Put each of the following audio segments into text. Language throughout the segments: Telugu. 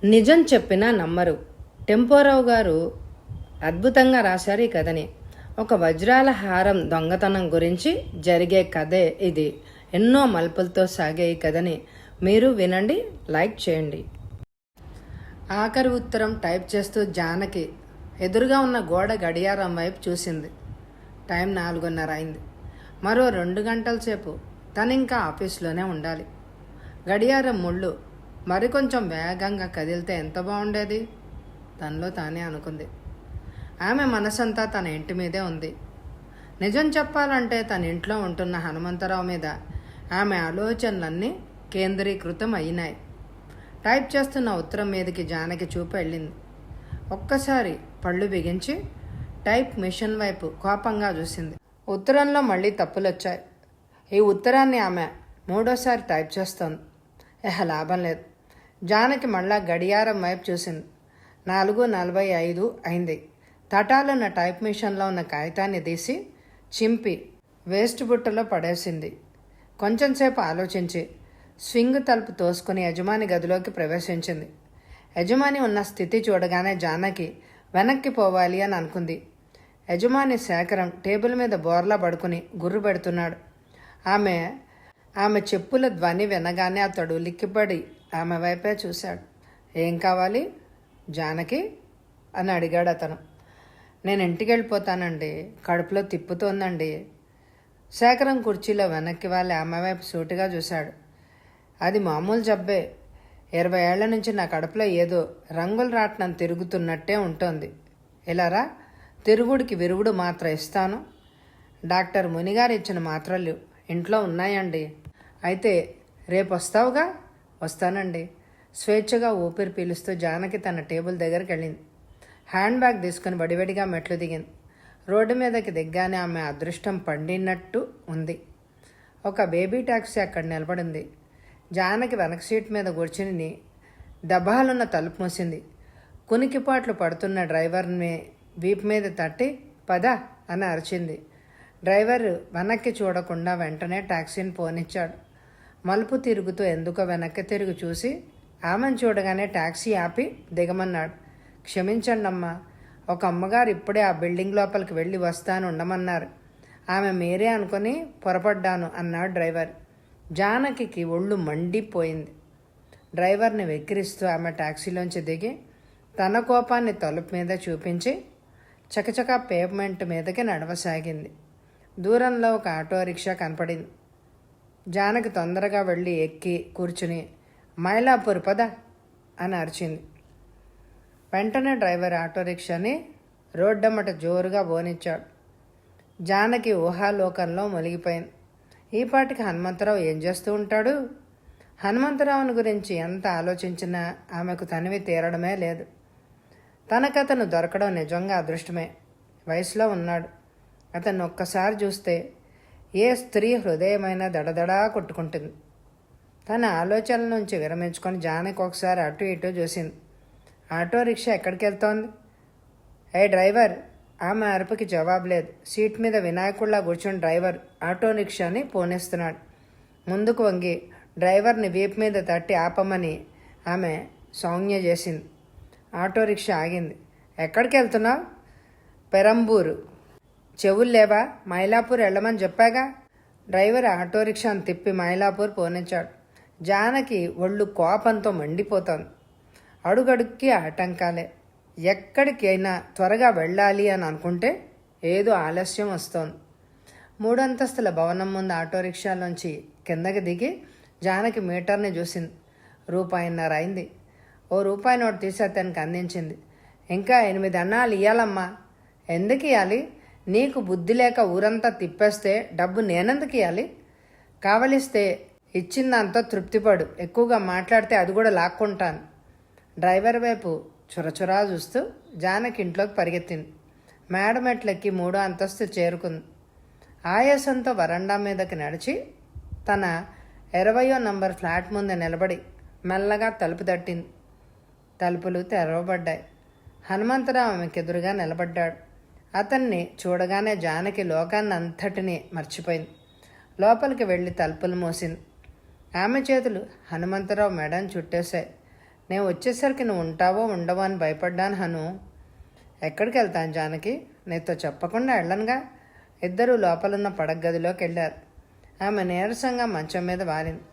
నిజం చెప్పినా నమ్మరు. టెంపోరావు గారు అద్భుతంగా రాశారు ఈ కథని. ఒక వజ్రాల హారం దొంగతనం గురించి జరిగే కథే ఇది. ఎన్నో మలుపులతో సాగే ఈ కథని మీరు వినండి, లైక్ చేయండి. ఆఖరి ఉత్తరం టైప్ చేస్తూ జానకి ఎదురుగా ఉన్న గోడ గడియారం వైపు చూసింది. టైం 4:30 అయింది. మరో 2 గంటల సేపు తనింకా ఆఫీస్లోనే ఉండాలి. గడియారం ముళ్ళు మరికొంచెం వేగంగా కదిలితే ఎంత బాగుండేది తనలో తానే అనుకుంది. ఆమె మనసంతా తన ఇంటి మీదే ఉంది. నిజం చెప్పాలంటే తన ఇంట్లో ఉంటున్న హనుమంతరావు మీద ఆమె ఆలోచనలన్నీ కేంద్రీకృతం అయినాయి. టైప్ చేస్తున్న ఉత్తరం మీదకి జానకి చూపు వెళ్ళింది. ఒక్కసారి పళ్ళు బిగించి టైప్ మిషన్ వైపు కోపంగా చూసింది. ఉత్తరంలో మళ్ళీ తప్పులొచ్చాయి. ఈ ఉత్తరాన్ని ఆమె 3వ టైప్ చేస్తోంది. లాభం లేదు. జానకి మళ్ళా గడియారం వైపు చూసింది. 4:45 అయింది. తటాలున్న టైప్ మిషన్లో ఉన్న కాగితాన్ని తీసి చింపి వేస్ట్ బుట్టలో పడేసింది. కొంచెంసేపు ఆలోచించి స్వింగ్ తలుపు తోసుకుని యజమాని గదిలోకి ప్రవేశించింది. యజమాని ఉన్న స్థితి చూడగానే జానకి వెనక్కి పోవాలి అని అనుకుంది. యజమాని శేఖరం టేబుల్ మీద బోర్లా పడుకుని గుర్రు పెడుతున్నాడు. ఆమె చెప్పుల ధ్వని వినగానే అతడు లిక్కిపడి ఆమె వైపే చూశాడు. ఏం కావాలి జానకి అని అడిగాడు అతను. నేను ఇంటికి వెళ్ళిపోతానండి, కడుపులో తిప్పుతోందండి. శేఖరం కుర్చీలో వెనక్కి వాళ్ళి ఆమె వైపు సూటిగా చూశాడు. అది మామూలు జబ్బే. 20 ఏళ్ల నుంచి నా కడుపులో ఏదో రంగులు రాట్నం తిరుగుతున్నట్టే ఉంటుంది. ఇలారా, తిరుగుడికి విరుగుడు మాత్ర ఇస్తాను. డాక్టర్ మునిగారు ఇచ్చిన మాత్రలు ఇంట్లో ఉన్నాయండి. అయితే రేపు వస్తావుగా? వస్తానండి. స్వేచ్ఛగా ఊపిరి పీలుస్తూ జానకి తన టేబుల్ దగ్గరికి వెళ్ళింది. హ్యాండ్ బ్యాగ్ తీసుకుని వడివడిగా మెట్లు దిగింది. రోడ్డు మీదకి దిగ్గానే ఆమె అదృష్టం పండినట్టు ఉంది. ఒక బేబీ టాక్సీ అక్కడ నిలబడింది. జానకి వెనక సీట్ మీద కూర్చుని దబాలున్న తలుపు మూసింది. కునికిపాట్లు పడుతున్న డ్రైవర్ని వీపు మీద తట్టి పద అని అరిచింది. డ్రైవర్ వెనక్కి చూడకుండా వెంటనే టాక్సీని పోనిచ్చాడు. మలుపు తిరుగుతూ ఎందుకో వెనక్కి తిరిగి చూసి ఆమెను చూడగానే టాక్సీ ఆపి దిగమన్నాడు. క్షమించండి అమ్మా, ఒక అమ్మగారు ఇప్పుడే ఆ బిల్డింగ్ లోపలికి వెళ్ళి వస్తాను ఉండమన్నారు. ఆమె మీరే అనుకుని పొరపడ్డాను అన్నాడు డ్రైవర్. జానకి ఒళ్ళు మండిపోయింది. డ్రైవర్ని వెక్కిరిస్తూ ఆమె టాక్సీలోంచి దిగి తన కోపాన్ని తలుపు మీద చూపించి చకచకా పేవ్మెంట్ మీదకి నడవసాగింది. దూరంలో ఒక ఆటో రిక్షా కనపడింది. జానకి తొందరగా వెళ్ళి ఎక్కి కూర్చుని మైలాపూర్ పద అని అరిచింది. వెంటనే డ్రైవర్ ఆటో రిక్షాని రోడ్డమ్మట జోరుగా బోనిచ్చాడు. జానకి ఊహాలోకంలో మునిగిపోయింది. ఈపాటికి హనుమంతరావు ఏం చేస్తూ ఉంటాడు? హనుమంతరావుని గురించి ఎంత ఆలోచించినా ఆమెకు తనివి తీరడమే లేదు. తనకతను దొరకడం నిజంగా అదృష్టమే. వయసులో ఉన్నాడు. అతన్ని ఒక్కసారి చూస్తే ఏ స్త్రీ హృదయమైనా దడదడా కొట్టుకుంటుంది. తన ఆలోచనల నుంచి విరమించుకొని జానకి ఒకసారి అటు ఇటు చూసింది. ఆటో రిక్షా ఎక్కడికి వెళ్తోంది? ఏ డ్రైవర్! ఆమె అరుపుకి జవాబు లేదు. సీట్ మీద వినాయకుడిలా కూర్చుని డ్రైవర్ ఆటో రిక్షాని పోనిస్తున్నాడు. ముందుకు వంగి డ్రైవర్ని వీపు మీద తట్టి ఆపమని ఆమె సౌజ్ఞ చేసింది. ఆటో రిక్షా ఆగింది. ఎక్కడికి వెళ్తున్నావు? పెరంబూరు. చెవులు లేవా? మైలాపూర్ వెళ్ళమని చెప్పాగా. డ్రైవర్ ఆటో రిక్షాను తిప్పి మైలాపూర్ పోనించాడు. జానకి ఒళ్ళు కోపంతో మండిపోతోంది. అడుగడుక్కి ఆటంకాలే. ఎక్కడికైనా త్వరగా వెళ్ళాలి అని అనుకుంటే ఏదో ఆలస్యం వస్తోంది. 3 అంతస్తుల భవనం ముందు ఆటో రిక్షాలోంచి కిందకి దిగి జానకి మీటర్ని చూసింది. ₹1.50 అయింది. ఓ రూపాయి నోటు తీసి అతనికి అందించింది. ఇంకా 8 అన్నాలు ఇయ్యాలమ్మా. ఎందుకు ఇవ్వాలి? నీకు బుద్ధి లేక ఊరంతా తిప్పేస్తే డబ్బు నేనెందుకు ఇవ్వాలి? కావలిస్తే ఇచ్చిందంతా తృప్తిపడు. ఎక్కువగా మాట్లాడితే అది కూడా లాక్కుంటాను. డ్రైవర్ వైపు చురచురా చూస్తూ జానకి ఇంట్లోకి పరిగెత్తింది. మేడ మెట్లెక్కి 3వ అంతస్తు చేరుకుంది. ఆయాసంతో వరండా మీదకి నడిచి తన 20వ నంబర్ ఫ్లాట్ ముందు నిలబడి మెల్లగా తలుపు తట్టింది. తలుపులు తెరవబడ్డాయి. హనుమంతరావు ఆమెకు ఎదురుగా నిలబడ్డాడు. అతన్ని చూడగానే జానకి లోకాన్ని అంతటినీ మర్చిపోయింది. లోపలికి వెళ్ళి తలుపులు మూసింది. ఆమె చేతులు హనుమంతరావు మెడను చుట్టేశాయి. నేను వచ్చేసరికి నువ్వు ఉంటావో ఉండవో అని భయపడ్డాను హను. ఎక్కడికి వెళ్తాను జానకి, నీతో చెప్పకుండా వెళ్ళనుగా. ఇద్దరూ లోపలున్న పడగదిలోకి వెళ్ళారు. ఆమె నీరసంగా మంచం మీద వాలింది.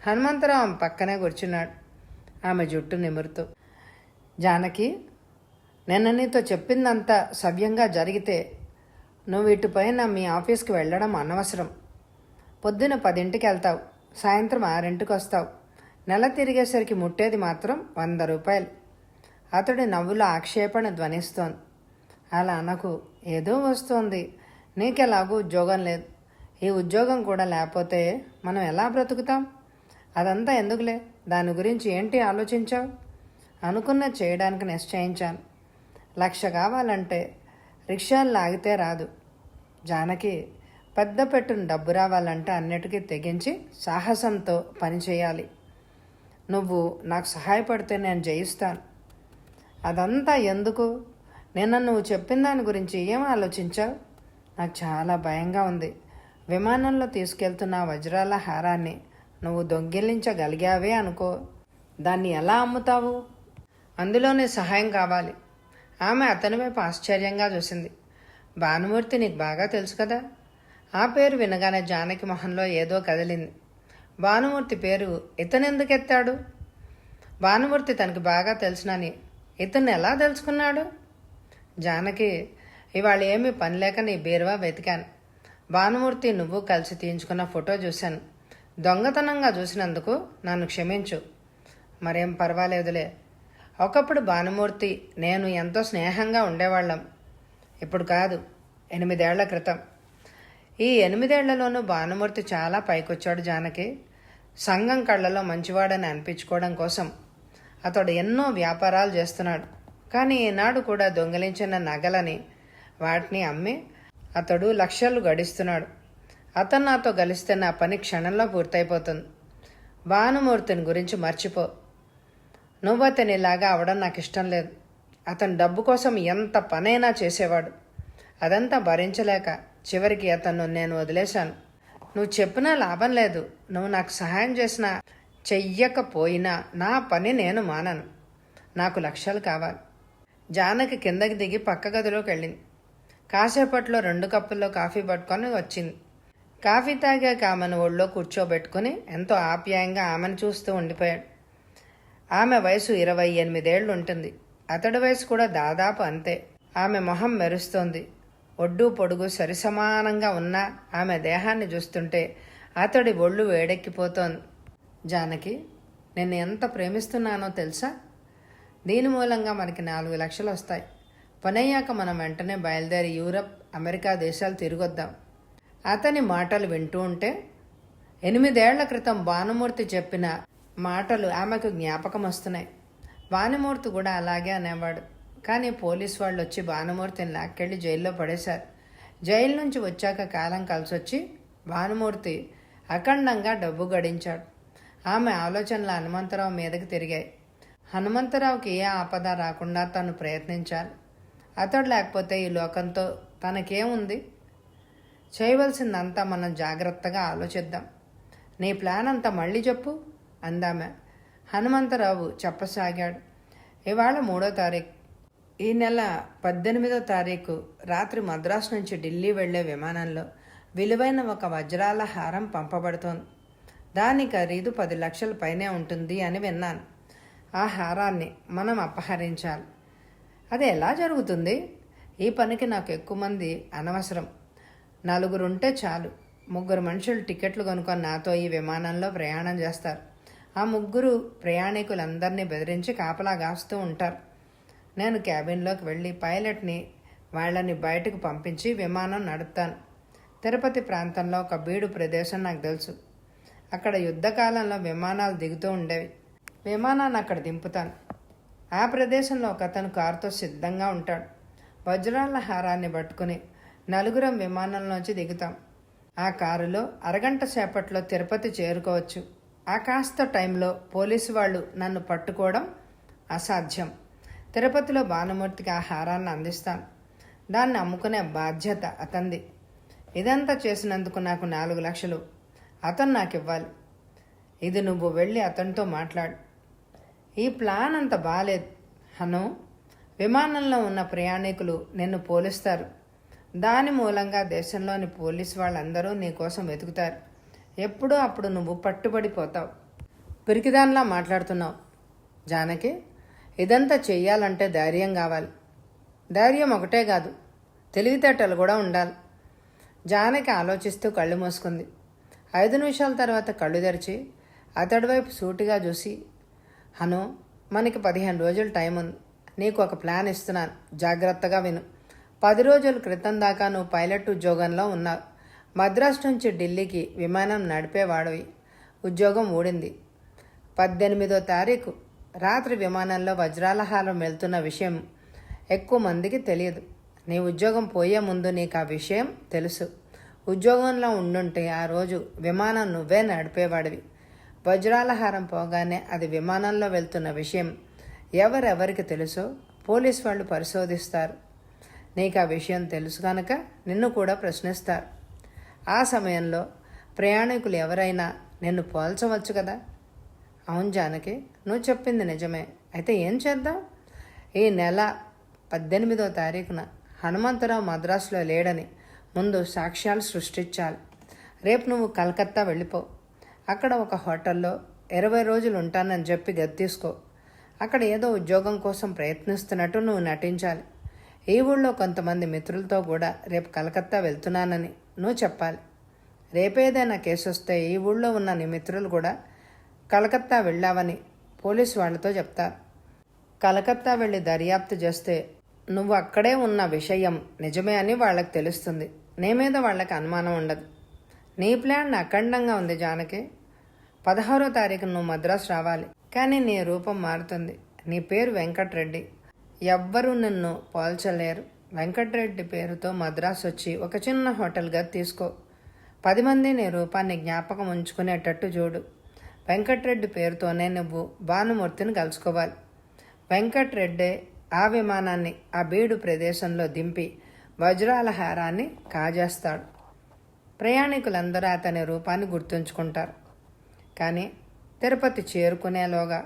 హనుమంతరావు ఆమె పక్కనే కూర్చున్నాడు, ఆమె జుట్టు నిమురుతూ. జానకి, నిన్న నీతో చెప్పిందంతా సవ్యంగా జరిగితే నువ్వు ఇటుపైన మీ ఆఫీస్కి వెళ్ళడం అనవసరం. పొద్దున 10ంటికి వెళ్తావు, సాయంత్రం 6ంటికి వస్తావు. నెల తిరిగేసరికి ముట్టేది మాత్రం 100 రూపాయలు. అతడి నవ్వులో ఆక్షేపణ ధ్వనిస్తోంది. అలా అనకు, ఏదో వస్తోంది. నీకెలాగూ ఉద్యోగం లేదు. ఈ ఉద్యోగం కూడా లేకపోతే మనం ఎలా బ్రతుకుతాం? అదంతా ఎందుకులే, దాని గురించి ఏంటి ఆలోచించావు? అనుకున్నది చేయడానికి నిశ్చయించాను. 1,00,000 కావాలంటే రిక్షాలు లాగితే రాదు జానకి. పెద్ద పెట్టున డబ్బు రావాలంటే అన్నిటికీ తెగించి సాహసంతో పనిచేయాలి. నువ్వు నాకు సహాయపడితే నేను జయిస్తాను. అదంతా ఎందుకు? నిన్న నువ్వు చెప్పిన దాని గురించి ఏం ఆలోచించావు? నాకు చాలా భయంగా ఉంది. విమానంలో తీసుకెళ్తున్న వజ్రాల హారాన్ని నువ్వు దొంగిలించగలిగావే అనుకో, దాన్ని ఎలా అమ్ముతావు? అందులోనే సహాయం కావాలి. ఆమె అతని వైపు ఆశ్చర్యంగా చూసింది. భానుమూర్తి నీకు బాగా తెలుసు కదా. ఆ పేరు వినగానే జానకి మొహంలో ఏదో కదిలింది. భానుమూర్తి పేరు ఇతనెందుకు ఎత్తాడు? భానుమూర్తి తనకి బాగా తెలుసునని ఇతన్ని ఎలా తెలుసుకున్నాడు? జానకి, ఇవాళ ఏమీ పని లేక నీ బీరువా వెతికాను. భానుమూర్తి నువ్వు కలిసి తీయించుకున్న ఫోటో చూశాను. దొంగతనంగా చూసినందుకు నన్ను క్షమించు. మరేం పర్వాలేదులే. ఒకప్పుడు భానుమూర్తి నేను ఎంతో స్నేహంగా ఉండేవాళ్ళం. ఇప్పుడు కాదు, 8 ఏళ్ల క్రితం. ఈ 8 ఏళ్లలోనూ భానుమూర్తి చాలా పైకొచ్చాడు జానకి. సంఘం కళ్ళలో మంచివాడని అనిపించుకోవడం కోసం అతడు ఎన్నో వ్యాపారాలు చేస్తున్నాడు. కానీ ఈనాడు కూడా దొంగిలించిన నగలని వాటిని అమ్మి అతడు లక్షలు గడిస్తున్నాడు. అతను నాతో కలిస్తే నా పని క్షణంలో పూర్తయిపోతుంది. భానుమూర్తిని గురించి మర్చిపో. నువ్వు అతనిలాగా అవడం నాకు ఇష్టం లేదు. అతను డబ్బు కోసం ఎంత పనైనా చేసేవాడు. అదంతా భరించలేక చివరికి అతను నేను వదిలేశాను. నువ్వు చెప్పినా లాభం లేదు. నువ్వు నాకు సహాయం చేసినా చెయ్యకపోయినా నా పని నేను మానను. నాకు లక్షలు కావాలి. జానకి కిందకి దిగి పక్క గదిలోకి వెళ్ళింది. కాసేపట్లో 2 కప్పుల్లో కాఫీ పట్టుకొని వచ్చింది. కాఫీ తాగాక ఆమెను ఒళ్ళో కూర్చోబెట్టుకుని ఎంతో ఆప్యాయంగా ఆమెను చూస్తూ ఉండిపోయాడు. ఆమె వయసు 28 ఏళ్ళు ఉంటుంది. అతడి వయసు కూడా దాదాపు అంతే. ఆమె మొహం మెరుస్తోంది. ఒడ్డు పొడుగు సరిసమానంగా ఉన్న ఆమె దేహాన్ని చూస్తుంటే అతడి ఒళ్ళు వేడెక్కిపోతోంది. జానకి, నేను ఎంత ప్రేమిస్తున్నానో తెలుసా? దీని మూలంగా మనకి 4 లక్షలు వస్తాయి. పనయ్యాక మనం వెంటనే బయలుదేరి యూరప్, అమెరికా దేశాలు తిరిగొద్దాం. అతని మాటలు వింటూ ఉంటే 8 ఏళ్ల క్రితం భానుమూర్తి చెప్పిన మాటలు ఆమెకు జ్ఞాపకం వస్తున్నాయి. భానుమూర్తి కూడా అలాగే అనేవాడు. కానీ పోలీసు వాళ్ళు వచ్చి భానుమూర్తిని లాక్కెళ్ళి జైల్లో పడేశారు. జైలు నుంచి వచ్చాక కాలం కలిసొచ్చి భానుమూర్తి అఖండంగా డబ్బు గడించాడు. ఆమె ఆలోచనలు హనుమంతరావు మీదకి తిరిగాయి. హనుమంతరావుకి ఏ ఆపద రాకుండా తను ప్రయత్నించాలి. అతడు లేకపోతే ఈ లోకంతో తనకేముంది? చేయవలసిందంతా మనం జాగ్రత్తగా ఆలోచిద్దాం. నీ ప్లాన్ అంతా మళ్ళీ చెప్పు అందామె. హనుమంతరావు చెప్పసాగాడు. ఇవాళ 3వ తారీఖు. ఈ నెల 18వ తారీఖు రాత్రి మద్రాసు నుంచి ఢిల్లీ వెళ్లే విమానంలో విలువైన ఒక వజ్రాల హారం పంపబడుతోంది. దాని ఖరీదు 10 లక్షల పైనే ఉంటుంది అని విన్నాను. ఆ హారాన్ని మనం అపహరించాలి. అది ఎలా జరుగుతుంది? ఈ పనికి నాకు ఎక్కువ మంది అనవసరం. 4 ఉంటే చాలు. 3 మనుషులు టికెట్లు కొనుక్కొని నాతో ఈ విమానంలో ప్రయాణం చేస్తారు. ఆ 3 ప్రయాణికులందరినీ బెదిరించి కాపలా కాస్తూ ఉంటారు. నేను క్యాబిన్లోకి వెళ్ళి పైలట్ని వాళ్ళని బయటకు పంపించి విమానం నడుపుతాను. తిరుపతి ప్రాంతంలో ఒక బీడు ప్రదేశం నాకు తెలుసు. అక్కడ యుద్ధకాలంలో విమానాలు దిగుతూ ఉండేవి. విమానాన్ని అక్కడ దింపుతాను. ఆ ప్రదేశంలో ఒక అతను కారుతో సిద్ధంగా ఉంటాడు. వజ్రాల హారాన్ని పట్టుకుని 4 విమానంలోంచి దిగుతాం. ఆ కారులో అరగంట సేపట్లో తిరుపతి చేరుకోవచ్చు. ఆ కాస్త టైంలో పోలీసు వాళ్ళు నన్ను పట్టుకోవడం అసాధ్యం. తిరుపతిలో భానుమూర్తికి ఆ హారాన్ని అందిస్తాను. దాన్ని అమ్ముకునే బాధ్యత అతంది. ఇదంతా చేసినందుకు నాకు 4 లక్షలు అతను నాకు ఇవ్వాలి. ఇది నువ్వు వెళ్ళి అతనితో మాట్లాడు. ఈ ప్లాన్ అంత బాలేదు హను. విమానంలో ఉన్న ప్రయాణికులు నిన్ను పోలిస్తారు. దాని మూలంగా దేశంలోని పోలీసు వాళ్ళందరూ నీ కోసం వెతుకుతారు. ఎప్పుడూ అప్పుడు నువ్వు పట్టుబడిపోతావు. పిరికిదానిలా మాట్లాడుతున్నావు జానకి. ఇదంతా చెయ్యాలంటే ధైర్యం కావాలి. ధైర్యం ఒకటే కాదు, తెలివితేటలు కూడా ఉండాలి. జానకి ఆలోచిస్తూ కళ్ళు మూసుకుంది. 5 నిమిషాల తర్వాత కళ్ళు తెరిచి అతడి వైపు సూటిగా చూసి, హను, మనకి 15 రోజులు టైం ఉంది. నీకు ఒక ప్లాన్ ఇస్తున్నాను, జాగ్రత్తగా విను. 10 రోజుల క్రితం దాకా నువ్వు పైలట్ ఉద్యోగంలో ఉన్నావు. మద్రాసు నుంచి ఢిల్లీకి విమానం నడిపేవాడివి. ఉద్యోగం ఊడింది. 18వ తారీఖు రాత్రి విమానంలో వజ్రాల హారం వెళ్తున్న విషయం ఎక్కువ మందికి తెలియదు. నీ ఉద్యోగం పోయే ముందు నీకు ఆ విషయం తెలుసు. ఉద్యోగంలో ఉండుంటే ఆ రోజు విమానం నువ్వే నడిపేవాడివి. వజ్రాల హారం పోగానే అది విమానంలో వెళ్తున్న విషయం ఎవరెవరికి తెలుసో పోలీసు వాళ్ళు పరిశోధిస్తారు. నీకు ఆ విషయం తెలుసు కనుక నిన్ను కూడా ప్రశ్నిస్తారు. ఆ సమయంలో ప్రయాణికులు ఎవరైనా నిన్ను పోల్చవచ్చు కదా. అవును జానకి, నువ్వు చెప్పింది నిజమే. అయితే ఏం చేద్దాం? ఈ నెల 18వ తారీఖున హనుమంతరావు మద్రాసులో లేడని ముందు సాక్ష్యాలు సృష్టించాలి. రేపు నువ్వు కలకత్తా వెళ్ళిపో. అక్కడ ఒక హోటల్లో 20 రోజులు ఉంటానని చెప్పి గది తీసుకో. అక్కడ ఏదో ఉద్యోగం కోసం ప్రయత్నిస్తున్నట్టు నువ్వు నటించాలి. ఈ ఊళ్ళో కొంతమంది మిత్రులతో కూడా రేపు కలకత్తా వెళ్తున్నానని నువ్వు చెప్పాలి. రేపేదైనా కేసు వస్తే ఈ ఊళ్ళో ఉన్న నీ మిత్రులు కూడా కలకత్తా వెళ్ళావని పోలీసు వాళ్లతో చెప్తారు. కలకత్తా వెళ్ళి దర్యాప్తు చేస్తే నువ్వు అక్కడే ఉన్న విషయం నిజమే అని వాళ్ళకి తెలుస్తుంది. నీ మీద వాళ్ళకి అనుమానం ఉండదు. నీ ప్లాన్ అఖండంగా ఉంది జానకి. 16వ తారీఖు నువ్వు మద్రాసు రావాలి. కానీ నీ రూపం మారుతుంది. నీ పేరు వెంకట్రెడ్డి. ఎవ్వరూ నిన్ను పోల్చలేరు. వెంకట్రెడ్డి పేరుతో మద్రాసు వచ్చి ఒక చిన్న హోటల్ గది తీసుకో. 10 మంది నీ రూపాన్ని జ్ఞాపకం ఉంచుకునేటట్టు చూడు. వెంకట్రెడ్డి పేరుతోనే నువ్వు భానుమూర్తిని కలుసుకోవాలి. వెంకట్రెడ్డే ఆ విమానాన్ని ఆ బీడు ప్రదేశంలో దింపి వజ్రాల హారాన్ని కాజేస్తాడు. ప్రయాణికులందరూ అతని రూపాన్ని గుర్తుంచుకుంటారు. కానీ తిరుపతి చేరుకునేలోగా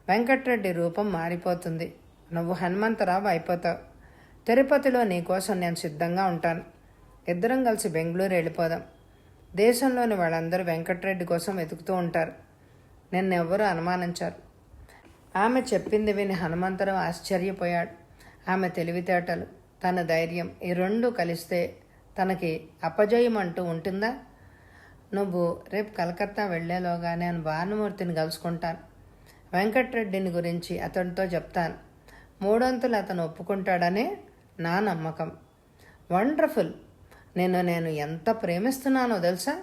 వెంకట్రెడ్డి రూపం మారిపోతుంది. నువ్వు హనుమంతరావు అయిపోతావు. తిరుపతిలో నీకోసం నేను సిద్ధంగా ఉంటాను. ఇద్దరం కలిసి బెంగళూరు వెళ్ళిపోదాం. దేశంలోని వాళ్ళందరూ వెంకట్రెడ్డి కోసం వెతుకుతూ ఉంటారు. నిన్నెవ్వరూ అనుమానించారు. ఆమె చెప్పింది విని హనుమంతరావు ఆశ్చర్యపోయాడు. ఆమె తెలివితేటలు, తన ధైర్యం ఈ రెండూ కలిస్తే తనకి అపజయం అంటూ ఉంటుందా? నువ్వు రేపు కలకత్తా వెళ్లేలోగా నేను భానుమూర్తిని కలుసుకుంటాను. వెంకట్రెడ్డిని గురించి అతనితో చెప్తాను. 3 అంతులు అతను ఒప్పుకుంటాడనే నా నమ్మకం. వండర్ఫుల్. నేను ఎంత ప్రేమిస్తున్నానో తెలుసా?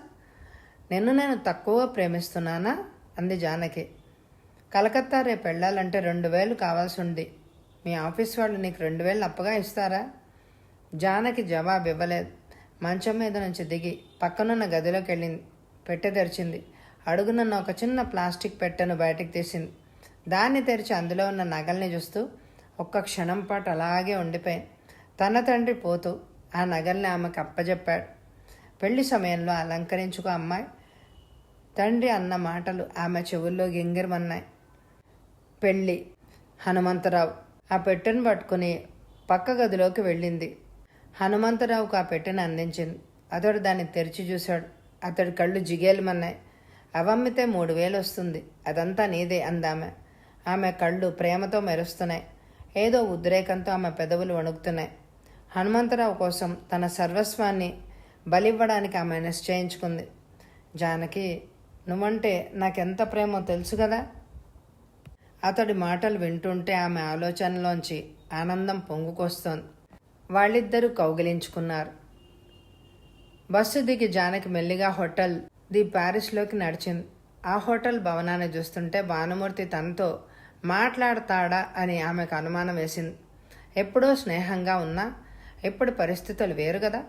నేను తక్కువ ప్రేమిస్తున్నానా? అంది జానకి. కలకత్తా రేపు వెళ్ళాలంటే 2000 కావాల్సి ఉంది. మీ ఆఫీస్ వాళ్ళు నీకు 2000 అప్పగా ఇస్తారా? జానకి జవాబు ఇవ్వలేదు. మంచం మీద నుంచి దిగి పక్కనున్న గదిలోకి వెళ్ళింది. పెట్టె తెరిచింది. అడుగునున్న ఒక చిన్న ప్లాస్టిక్ పెట్టెను బయటికి తీసింది. దాన్ని తెరిచి అందులో ఉన్న నగల్ని చూస్తూ ఒక్క క్షణం పాటు అలాగే ఉండిపోయింది. తన తండ్రి పోతూ ఆ నగల్ని ఆమెకు అప్పజెప్పాడు. పెళ్లి సమయంలో అలంకరించుకో అమ్మాయి. తండ్రి అన్న మాటలు ఆమె చెవుల్లో గింగిరమన్నాయి. పెళ్ళి. హనుమంతరావు ఆ పెట్టెను పట్టుకుని పక్క గదిలోకి వెళ్ళింది. హనుమంతరావుకు ఆ పెట్టెను అందించింది. అతడు దాన్ని తెరిచి చూశాడు. అతడి కళ్ళు జిగేలమన్నాయి. అవమ్మితే 3000 వస్తుంది. అదంతా నీదే అందామె. ఆమె కళ్ళు ప్రేమతో మెరుస్తున్నాయి. ఏదో ఉద్రేకంతో ఆమె పెదవులు వణుకుతున్నాయి. హనుమంతరావు కోసం తన సర్వస్వాన్ని బలివ్వడానికి ఆమె నిశ్చయించుకుంది. జానకి, నువ్వంటే నాకెంత ప్రేమో తెలుసు కదా. అతడి మాటలు వింటుంటే ఆమె ఆలోచనలోంచి ఆనందం పొంగుకొస్తోంది. వాళ్ళిద్దరూ కౌగిలించుకున్నారు. బస్సు దిగి జానకి మెల్లిగా హోటల్ ది ప్యారిస్లోకి నడిచింది. ఆ హోటల్ భవనాన్ని చూస్తుంటే భానుమూర్తి తనతో మాట్లాడతాడా అని ఆమెకు అనుమానం వేసింది. ఎప్పుడో స్నేహంగా ఉన్నా ఇప్పుడు పరిస్థితులు వేరు కదా.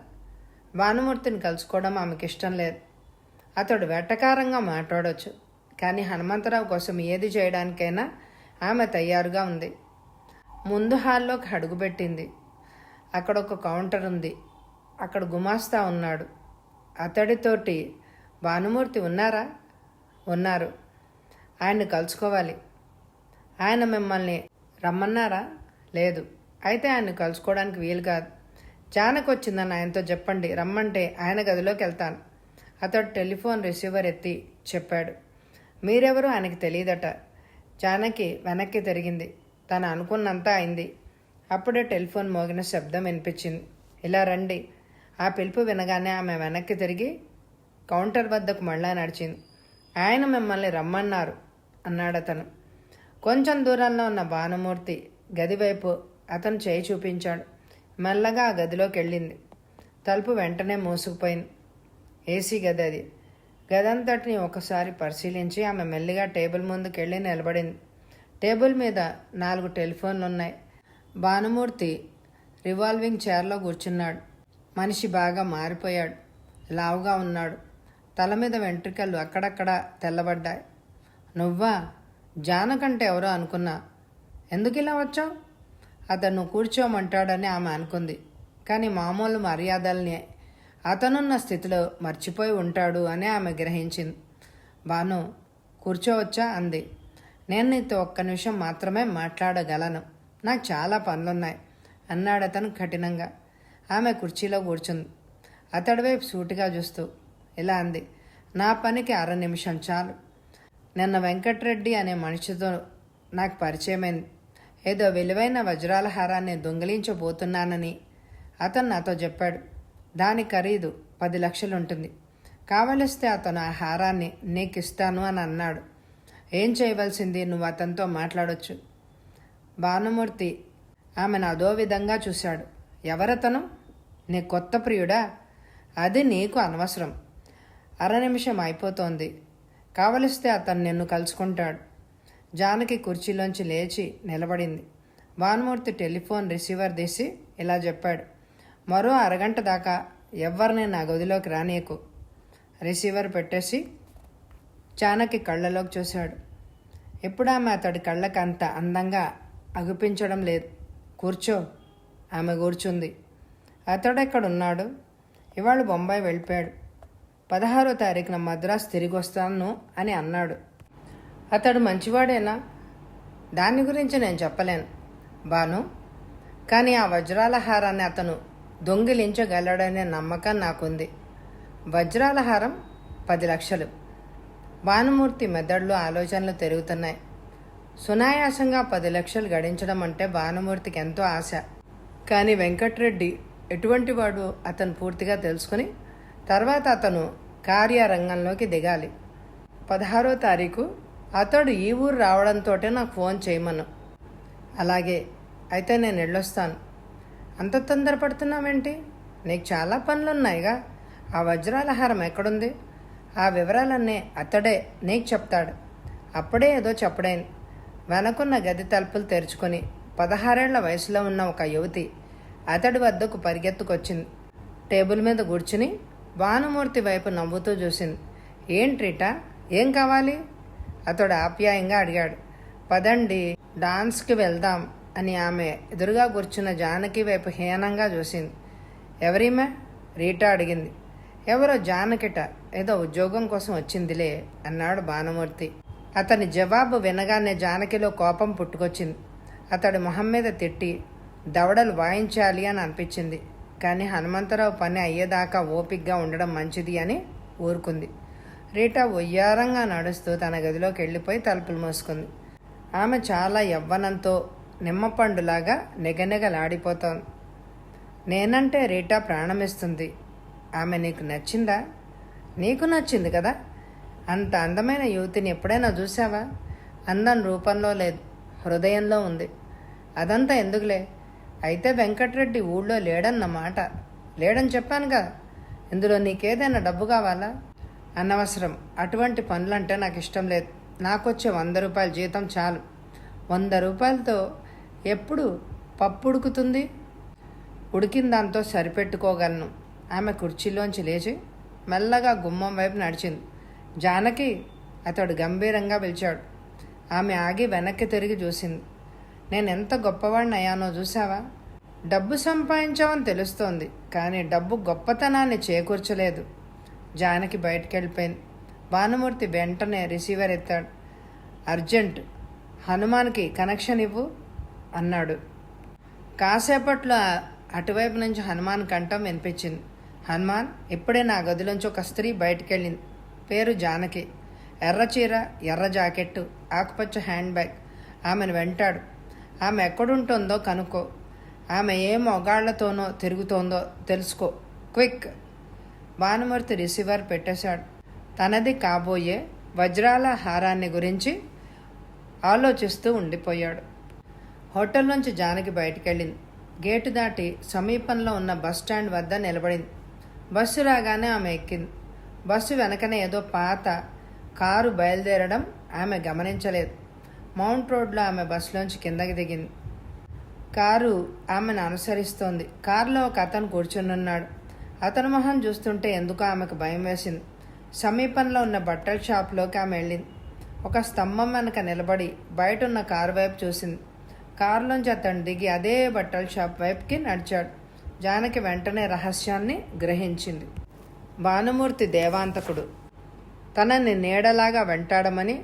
భానుమూర్తిని కలుసుకోవడం ఆమెకి ఇష్టం లేదు. అతడు వెటకారంగా మాట్లాడవచ్చు. కానీ హనుమంతరావు కోసం ఏది చేయడానికైనా ఆమె తయారుగా ఉంది. ముందు హాల్లోకి అడుగుపెట్టింది. అక్కడ ఒక కౌంటర్ ఉంది. అక్కడ గుమాస్తా ఉన్నాడు. అతడితోటి భానుమూర్తి ఉన్నారా? ఉన్నారు. ఆయన్ని కలుసుకోవాలి. ఆయన మిమ్మల్ని రమ్మన్నారా? లేదు. అయితే ఆయన్ని కలుసుకోవడానికి వీలు కాదు. జానకి వచ్చిందని ఆయనతో చెప్పండి, రమ్మంటే ఆయన గదిలోకి వెళ్తాను. అతడు టెలిఫోన్ రిసీవర్ ఎత్తి చెప్పాడు. మీరెవరూ ఆయనకి తెలియదట. జానకి వెనక్కి తిరిగింది. తను అనుకున్నంతా అయింది. అప్పుడే టెలిఫోన్ మోగిన శబ్దం వినిపించింది. ఇలా రండి. ఆ పిలుపు వినగానే ఆమె వెనక్కి తిరిగి కౌంటర్ వద్దకు మళ్ళా నడిచింది. ఆయన మిమ్మల్ని రమ్మన్నారు అన్నాడతను. కొంచెం దూరంలో ఉన్న భానుమూర్తి గదివైపు అతను చేయి చూపించాడు. మెల్లగా ఆ గదిలోకి వెళ్ళింది. తలుపు వెంటనే మూసుకుపోయింది. ఏసీ గది అది. గదంతటిని ఒకసారి పరిశీలించి ఆమె మెల్లిగా టేబుల్ ముందుకెళ్ళి నిలబడింది. టేబుల్ మీద 4 టెలిఫోన్లున్నాయి. భానుమూర్తి రివాల్వింగ్ చైర్లో కూర్చున్నాడు. మనిషి బాగా మారిపోయాడు. లావుగా ఉన్నాడు. తల మీద వెంట్రుకలు అక్కడక్కడ తెల్లబడ్డాయి. నువ్వా? జానకంటే ఎవరో అనుకున్నా. ఎందుకు ఇలా వచ్చావు? అతను కూర్చోమంటాడని ఆమె అనుకుంది. కానీ మామూలు మర్యాదల్ని అతనున్న స్థితిలో మర్చిపోయి ఉంటాడు అని ఆమె గ్రహించింది. భాను, కూర్చోవచ్చా అంది. నేను నీతో ఒక్క నిమిషం మాత్రమే మాట్లాడగలను. నాకు చాలా పనులున్నాయి అన్నాడతను కఠినంగా. ఆమె కుర్చీలో కూర్చుంది. అతడి వైపు సూటిగా చూస్తూ ఇలా అంది. నా పనికి 1/2 నిమిషం చాలు. నిన్న వెంకట్రెడ్డి అనే మనిషితో నాకు పరిచయమైంది. ఏదో విలువైన వజ్రాల హారాన్ని దొంగిలించబోతున్నానని అతను నాతో చెప్పాడు. దాని ఖరీదు 10 లక్షలు ఉంటుంది. కావలిస్తే అతను ఆ హారాన్ని నీకు ఇస్తాను అని అన్నాడు. ఏం చేయవలసింది? నువ్వు అతనితో మాట్లాడొచ్చు. భానుమూర్తి ఆమెను అదో విధంగా చూశాడు. ఎవరతను? నీ కొత్త ప్రియుడా? అది నీకు అనవసరం. 1/2 నిమిషం అయిపోతోంది. కావలిస్తే అతను నిన్ను కలుసుకుంటాడు. జానకి కుర్చీలోంచి లేచి నిలబడింది. భానుమూర్తి టెలిఫోన్ రిసీవర్ తీసి ఇలా చెప్పాడు. మరో 1/2 గంట దాకా ఎవరిని నా గదిలోకి రానీయకు. రిసీవర్ పెట్టేసి జానకి కళ్ళలోకి చూశాడు. ఇప్పుడు ఆమె అతడి కళ్ళకి అంత అందంగా అగుపించడం లేదు. కూర్చో. ఆమె కూర్చుంది. అతడెక్కడున్నాడు? ఇవాళ బొంబాయి వెళ్ళిపోయాడు. 16వ తారీఖున మద్రాసు తిరిగి వస్తాను అని అన్నాడు. అతడు మంచివాడేనా? దాని గురించి నేను చెప్పలేను భాను. కానీ ఆ వజ్రాల హారాన్ని అతను దొంగిలించగలడనే నమ్మకం నాకుంది. వజ్రాల హారం 10 లక్షలు. భానుమూర్తి మెదడులో ఆలోచనలు తిరుగుతున్నాయి. సునాయాసంగా 10 లక్షలు గడించడం అంటే భానుమూర్తికి ఎంతో ఆశ. కానీ వెంకట్రెడ్డి ఎటువంటి వాడు అతను పూర్తిగా తెలుసుకుని తర్వాత అతను కార్యరంగంలోకి దిగాలి. 16వ తారీఖు అతడు ఈ ఊరు రావడంతోటే నాకు ఫోన్ చేయమను. అలాగే. అయితే నేను వెళ్ళొస్తాను. అంత తొందరపడుతున్నావేంటి? నీకు చాలా పనులున్నాయిగా. ఆ వజ్రాల హారం ఎక్కడుంది? ఆ వివరాలన్నీ అతడే నీకు చెప్తాడు. అప్పుడే ఏదో చెప్పడైంది. వెనకున్న గది తలుపులు తెరుచుకొని 16 ఏళ్ల వయసులో ఉన్న ఒక యువతి అతడి వద్దకు పరిగెత్తుకొచ్చింది. టేబుల్ మీద కూర్చుని భానుమూర్తి వైపు నవ్వుతూ చూసింది. ఏంట్రీటా? ఏం కావాలి? అతడు ఆప్యాయంగా అడిగాడు. పదండి, డాన్స్కి వెళ్దాం అని ఆమె ఎదురుగా కూర్చున్న జానకి వైపు హీనంగా చూసింది. ఎవరీమే? రీటా అడిగింది. ఎవరో జానకిట, ఏదో ఉద్యోగం కోసం వచ్చిందిలే అన్నాడు భానుమూర్తి. అతని జవాబు వినగానే జానకిలో కోపం పుట్టుకొచ్చింది. అతడి మొహం మీద తిట్టి దవడలు వాయించాలి అని అనిపించింది. కానీ హనుమంతరావు పని అయ్యేదాకా ఓపిగ్గా ఉండడం మంచిది అని ఊరుకుంది. రీటా ఒయ్యారంగా నడుస్తూ తన గదిలోకి వెళ్ళిపోయి తలుపులు మూసుకుంది. ఆమె చాలా యవ్వనంతో నిమ్మపండులాగా నెగనెగలాడిపోతోంది. నేనంటే రీటా ప్రాణమిస్తుంది. ఆమె నీకు నచ్చిందా? నీకు నచ్చింది కదా. అంత అందమైన యువతిని ఎప్పుడైనా చూసావా? అందం రూపంలో లేదు, హృదయంలో ఉంది. అదంతా ఎందుకులే. అయితే వెంకట్రెడ్డి ఊళ్ళో లేడన్నమాట. లేడని చెప్పానుగా. ఇందులో నీకేదైనా డబ్బు కావాలా? అనవసరం. అటువంటి పనులంటే నాకు ఇష్టం లేదు. నాకొచ్చే 100 రూపాయల జీతం చాలు. 100 రూపాయలతో ఎప్పుడు పప్పు ఉడుకుతుంది? ఉడికిన దాంతో సరిపెట్టుకోగలను. ఆమె కుర్చీలోంచి లేచి మెల్లగా గుమ్మం వైపు నడిచింది. జానకి, అతడు గంభీరంగా పిలిచాడు. ఆమె ఆగి వెనక్కి తిరిగి చూసింది. నేనెంత గొప్పవాడిని అయ్యానో చూసావా? డబ్బు సంపాదించావని తెలుస్తోంది, కానీ డబ్బు గొప్పతనాన్ని చేకూర్చలేదు. జానకి బయటికి వెళ్ళిపోయింది. భానుమూర్తి వెంటనే రిసీవర్ ఎత్తాడు. అర్జెంట్. హనుమాన్కి కనెక్షన్ ఇవ్వు అన్నాడు. కాసేపట్లో అటువైపు నుంచి హనుమాన్ కంఠం వినిపించింది. హనుమాన్, ఇప్పుడే నా గదిలోంచి ఒక స్త్రీ బయటికెళ్ళింది. పేరు జానకి. ఎర్ర చీర, ఎర్ర జాకెట్టు, ఆకుపచ్చ హ్యాండ్ బ్యాగ్. ఆమెను వెంటాడు. ఆమె ఎక్కడుంటుందో కనుక్కో. ఆమె ఏ మొగాళ్లతోనో తిరుగుతోందో తెలుసుకో. క్విక్. భానుమూర్తి రిసీవర్ పెట్టేశాడు. తనది కాబోయే వజ్రాల హారాన్ని గురించి ఆలోచిస్తూ ఉండిపోయాడు. హోటల్ నుంచి జానకి బయటికెళ్ళింది. గేటు దాటి సమీపంలో ఉన్న బస్టాండ్ వద్ద నిలబడింది. బస్సు రాగానే ఆమె ఎక్కింది. బస్సు వెనకనే ఏదో పాత కారు బయలుదేరడం ఆమె గమనించలేదు. మౌంట్ రోడ్లో ఆమె బస్సులోంచి కిందకి దిగింది. కారు ఆమెను అనుసరిస్తోంది. కారులో ఒక అతను కూర్చునున్నాడు. అతని మొహం చూస్తుంటే ఎందుకో ఆమెకు భయం వేసింది. సమీపంలో ఉన్న బట్టల షాప్లోకి ఆమె వెళ్ళింది. ఒక స్తంభం వెనక నిలబడి బయట ఉన్న కారు వైపు చూసింది. కారులోంచి అతను దిగి అదే బట్టల షాప్ వైపుకి నడిచాడు. జానకి వెంటనే రహస్యాన్ని గ్రహించింది. భానుమూర్తి దేవాంతకుడు. తనని నీడలాగా వెంటాడమని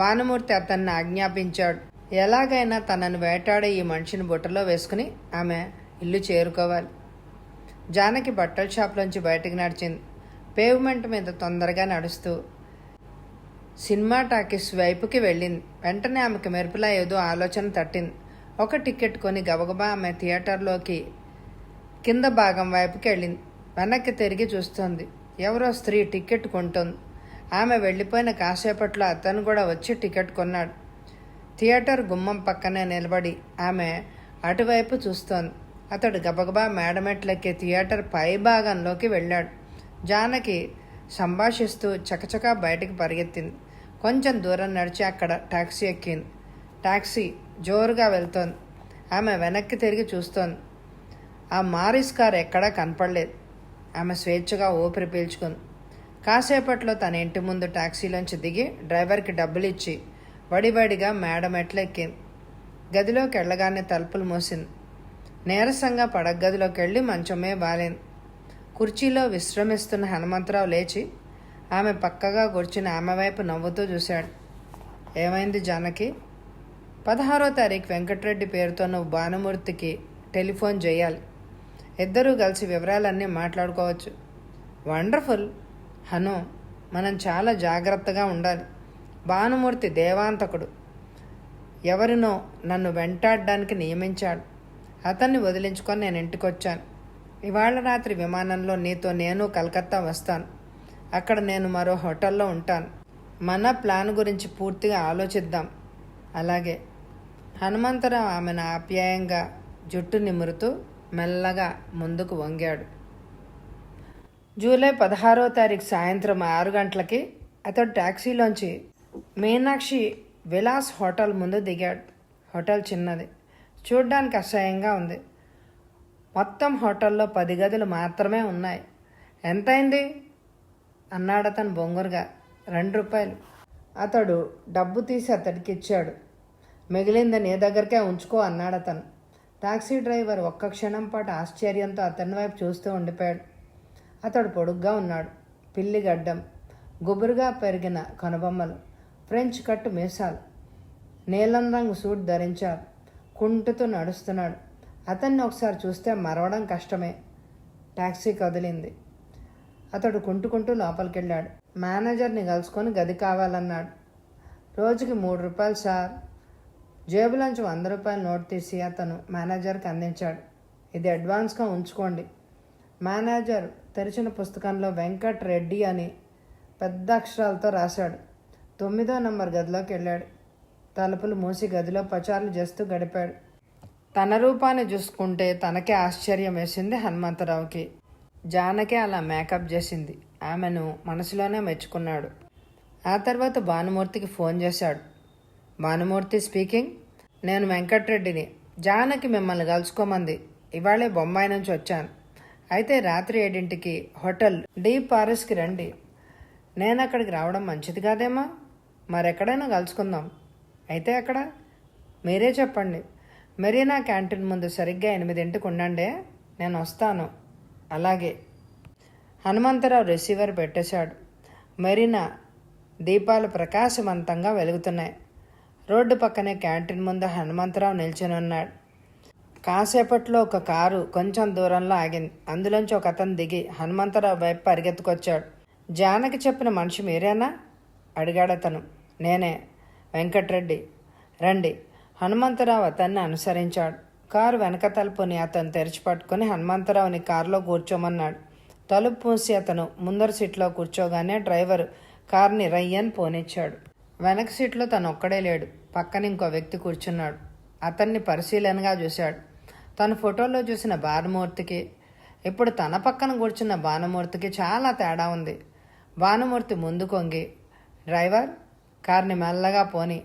భానుమూర్తి అతన్ని ఆజ్ఞాపించాడు. ఎలాగైనా తనను వేటాడే ఈ మనిషిని బుట్టలో వేసుకుని ఆమె ఇల్లు చేరుకోవాలి. జానకి బట్టల షాప్లోంచి బయటికి నడిచింది. పేవ్మెంట్ మీద తొందరగా నడుస్తూ సినిమా టాకీస్ వైపుకి వెళ్ళింది. వెంటనే ఆమెకు మెరుపులా ఏదో ఆలోచన తట్టింది. ఒక టికెట్ కొని గబగబా ఆమె థియేటర్లోకి కింద భాగం వైపుకి వెళ్ళింది. వెనక్కి తిరిగి చూస్తోంది. ఎవరో స్త్రీ టికెట్ కొంటోంది. ఆమె వెళ్ళిపోయిన కాసేపట్లో అతను కూడా వచ్చి టికెట్ కొన్నాడు. థియేటర్ గుమ్మం పక్కనే నిలబడి ఆమె అటువైపు చూస్తోంది. అతడు గబగబా మేడమెట్లెక్కి థియేటర్ పై భాగంలోకి వెళ్ళాడు. జానకి సంభాషిస్తూ చకచకా బయటికి పరిగెత్తింది. కొంచెం దూరం నడిచి అక్కడ టాక్సీ ఎక్కింది. టాక్సీ జోరుగా వెళ్తోంది. ఆమె వెనక్కి తిరిగి చూస్తోంది. ఆ మారిస్ కారు ఎక్కడా కనపడలేదు. ఆమె స్వేచ్ఛగా ఊపిరి పీల్చుకుంది. కాసేపట్లో తన ఇంటి ముందు టాక్సీలోంచి దిగి డ్రైవర్కి డబ్బులు ఇచ్చి వడివడిగా మేడం ఎట్లెక్కింది. గదిలోకి వెళ్ళగానే తలుపులు మూసింది. నీరసంగా పడగదిలోకి వెళ్ళి మంచమే బాలింది. కుర్చీలో విశ్రమిస్తున్న హనుమంతరావు లేచి ఆమె పక్కగా కూర్చుని ఆమె వైపు నవ్వుతూ చూశాడు. ఏమైంది జానకి? 16వ తారీఖు వెంకటరెడ్డి పేరుతో నువ్వు భానుమూర్తికి టెలిఫోన్ చేయాలి. ఇద్దరూ కలిసి వివరాలన్నీ మాట్లాడుకోవచ్చు. వండర్ఫుల్ హను, మనం చాలా జాగ్రత్తగా ఉండాలి. భానుమూర్తి దేవాంతకుడు. ఎవరినో నన్ను వెంటాడడానికి నియమించాడు. అతన్ని వదిలించుకొని నేను ఇంటికొచ్చాను. ఇవాళ రాత్రి విమానంలో నీతో నేను కలకత్తా వస్తాను. అక్కడ నేను మరో హోటల్లో ఉంటాను. మన ప్లాన్ గురించి పూర్తిగా ఆలోచిద్దాం. అలాగే. హనుమంతరావు ఆమెను ఆప్యాయంగా జుట్టు నిమురుతూ మెల్లగా ముందుకు వంగాడు. జూలై 16వ తారీఖు సాయంత్రం 6 గంటలకి అతడు ట్యాక్సీలోంచి మీనాక్షి విలాస్ హోటల్ ముందు దిగాడు. హోటల్ చిన్నది, చూడ్డానికి అసహ్యంగా ఉంది. మొత్తం హోటల్లో 10 గదులు మాత్రమే ఉన్నాయి. ఎంతైంది అన్నాడు అతను బొంగురుగా. 2 రూపాయలు. అతడు డబ్బు తీసి అతడికి ఇచ్చాడు. మిగిలింది నీ దగ్గరికే ఉంచుకో అన్నాడు అతను. టాక్సీ డ్రైవర్ ఒక్క క్షణం పాటు ఆశ్చర్యంతో అతని వైపు చూస్తూ ఉండిపోయాడు. అతడు పొడుగ్గా ఉన్నాడు. పిల్లి గడ్డం, గుబురుగా పెరిగిన కనుబొమ్మలు, ఫ్రెంచ్ కట్టు మీసాలు, నీలం రంగు సూట్ ధరించాడు. కుంటుతూ నడుస్తున్నాడు. అతన్ని ఒకసారి చూస్తే మరవడం కష్టమే. టాక్సీ కదిలింది. అతడు కుంటుకుంటూ లోపలికెళ్ళాడు. మేనేజర్ని కలుసుకొని గది కావాలన్నాడు. రోజుకి 3 రూపాయలు సార్. జేబులోంచి 100 రూపాయల నోట్ తీసి అతను మేనేజర్కి అందించాడు. ఇది అడ్వాన్స్గా ఉంచుకోండి. మేనేజర్ తెరిచిన పుస్తకంలో వెంకట్ రెడ్డి అని పెద్ద అక్షరాలతో రాశాడు. 9వ నంబర్ గదిలోకి వెళ్ళాడు. తలుపులు మూసి గదిలో పచారులు చేస్తూ గడిపాడు. తన రూపాన్ని చూసుకుంటే తనకే ఆశ్చర్యం వేసింది హనుమంతరావుకి. జానకి అలా మేకప్ చేసింది. ఆమెను మనసులోనే మెచ్చుకున్నాడు. ఆ తర్వాత భానుమూర్తికి ఫోన్ చేశాడు. భానుమూర్తి స్పీకింగ్. నేను వెంకట్రెడ్డిని. జానకి మిమ్మల్ని కలుసుకోమంది. ఇవాళే బొంబాయి నుంచి వచ్చాను. అయితే రాత్రి 7ంటికి హోటల్ డి పారిస్కి రండి. నేను అక్కడికి రావడం మంచిది కాదేమా? మరెక్కడైనా కలుసుకుందాం. అయితే అక్కడ మీరే చెప్పండి. మెరీనా క్యాంటీన్ ముందు సరిగ్గా 8ంటికి ఉండండి. నేను వస్తాను. అలాగే. హనుమంతరావు రిసీవర్ పెట్టేశాడు. మెరీనా దీపాలు ప్రకాశవంతంగా వెలుగుతున్నాయి. రోడ్డు పక్కనే క్యాంటీన్ ముందు హనుమంతరావు నిల్చుని ఉన్నాడు. కాసేపట్లో ఒక కారు కొంచెం దూరంలో ఆగింది. అందులోంచి ఒక అతను దిగి హనుమంతరావు వైపు పరిగెత్తుకొచ్చాడు. జానకి చెప్పిన మనిషి మీరేనా? అడిగాడు అతను. నేనే, వెంకట్రెడ్డి. రండి. హనుమంతరావు అతన్ని అనుసరించాడు. కారు వెనక తలుపుని అతను తెరిచిపట్టుకుని హనుమంతరావుని కారులో కూర్చోమన్నాడు. తలుపు మూసి అతను ముందర సీట్లో కూర్చోగానే డ్రైవరు కారుని రయ్యని పోనిచ్చాడు. వెనక సీట్లో తను ఒక్కడే లేడు. పక్కన ఇంకో వ్యక్తి కూర్చున్నాడు. అతన్ని పరిశీలనగా చూశాడు. తను ఫోటోలో చూసిన భానుమూర్తికి, ఇప్పుడు తన పక్కన కూర్చున్న భానుమూర్తికి చాలా తేడా ఉంది. భానుమూర్తి ముందు కొంగి, డ్రైవర్, కార్ని మెల్లగా పోని,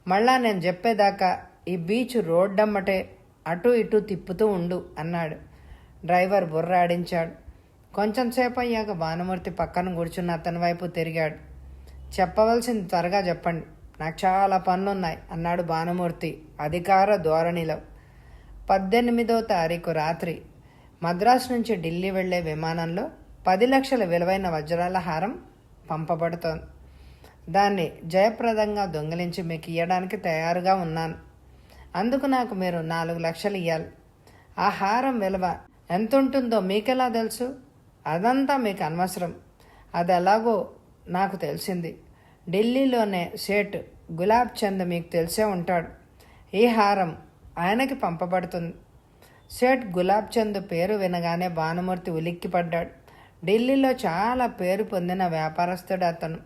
మళ్ళా నేను చెప్పేదాకా ఈ బీచ్ రోడ్డమ్మటే అటు ఇటు తిప్పుతూ ఉండు అన్నాడు. డ్రైవర్ బుర్ర ఆడించాడు. కొంచెం సేపు అయ్యాక భానుమూర్తి పక్కన కూర్చున్న అతని వైపు తిరిగాడు. చెప్పవలసింది త్వరగా చెప్పండి, నాకు చాలా పనులున్నాయి అన్నాడు భానుమూర్తి అధికార ధోరణిలో. 18వ తారీఖు రాత్రి మద్రాసు నుంచి ఢిల్లీ వెళ్లే విమానంలో 10 లక్షల విలువైన వజ్రాల హారం పంపబడుతోంది. దాన్ని జయప్రదంగా దొంగిలించి మీకు ఇవ్వడానికి తయారుగా ఉన్నాను. అందుకు నాకు మీరు 4 లక్షలు ఇవ్వాలి. ఆ హారం విలువ ఎంత ఉంటుందో మీకెలా తెలుసు? అదంతా మీకు అనవసరం. అది ఎలాగో నాకు తెలిసింది. ఢిల్లీలోనే సేట్ గులాబ్ చంద్ మీకు తెలిసే ఉంటాడు. ఈ హారం ఆయనకి పంపబడుతుంది. సేట్ గులాబ్ చంద్ పేరు వినగానే భానుమూర్తి ఉలిక్కిపడ్డాడు. ఢిల్లీలో చాలా పేరు పొందిన వ్యాపారస్తుడు అతను.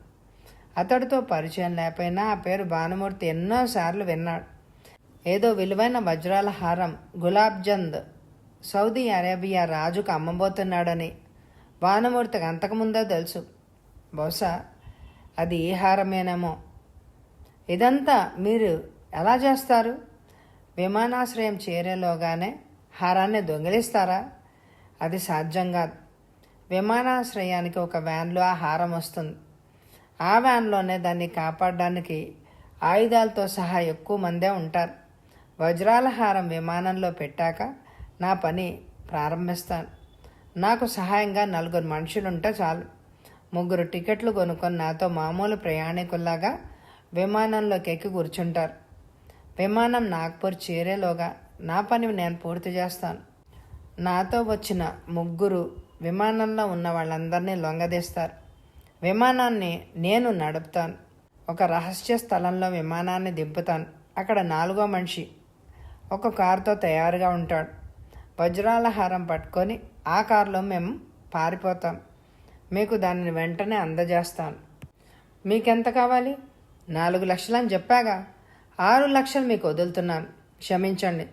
అతడితో పరిచయం లేకపోయినా ఆ పేరు భానుమూర్తి ఎన్నోసార్లు విన్నాడు. ఏదో విలువైన వజ్రాల హారం గులాబ్ చంద్ సౌదీ అరేబియా రాజుకు అమ్మబోతున్నాడని భానుమూర్తికి అంతకుముందే తెలుసు. బహుశా అది ఈ హారమేనేమో. ఇదంతా మీరు ఎలా చేస్తారు? విమానాశ్రయం చేరేలోగానే హారాన్ని దొంగిలిస్తారా? అది సాధ్యం కాదు. విమానాశ్రయానికి ఒక వ్యాన్లో ఆ హారం వస్తుంది. ఆ వ్యాన్లోనే దాన్ని కాపాడడానికి ఆయుధాలతో సహా ఎక్కువ మందే ఉంటారు. వజ్రాల హారం విమానంలో పెట్టాక నా పని ప్రారంభిస్తాను. నాకు సహాయంగా 4 మనుషులుంటే చాలు. 3 టికెట్లు కొనుక్కొని నాతో మామూలు ప్రయాణికుల్లాగా విమానంలోకి ఎక్కి కూర్చుంటారు. విమానం నాగ్పూర్ చేరేలోగా నా పని నేను పూర్తి చేస్తాను. నాతో వచ్చిన 3 విమానంలో ఉన్న వాళ్ళందరినీ లొంగదీస్తారు. విమానాన్ని నేను నడుపుతాను. ఒక రహస్య స్థలంలో విమానాన్ని దింపుతాను. అక్కడ 4వ మనిషి ఒక కారుతో తయారుగా ఉంటాడు. వజ్రాల హారం పట్టుకొని ఆ కారులో మేము పారిపోతాం. మీకు దానిని వెంటనే అందజేస్తాను. మీకెంత కావాలి? 4 లక్షలని చెప్పాగా. 6 లక్షలు మీకు వదులుతున్నాను. క్షమించండి,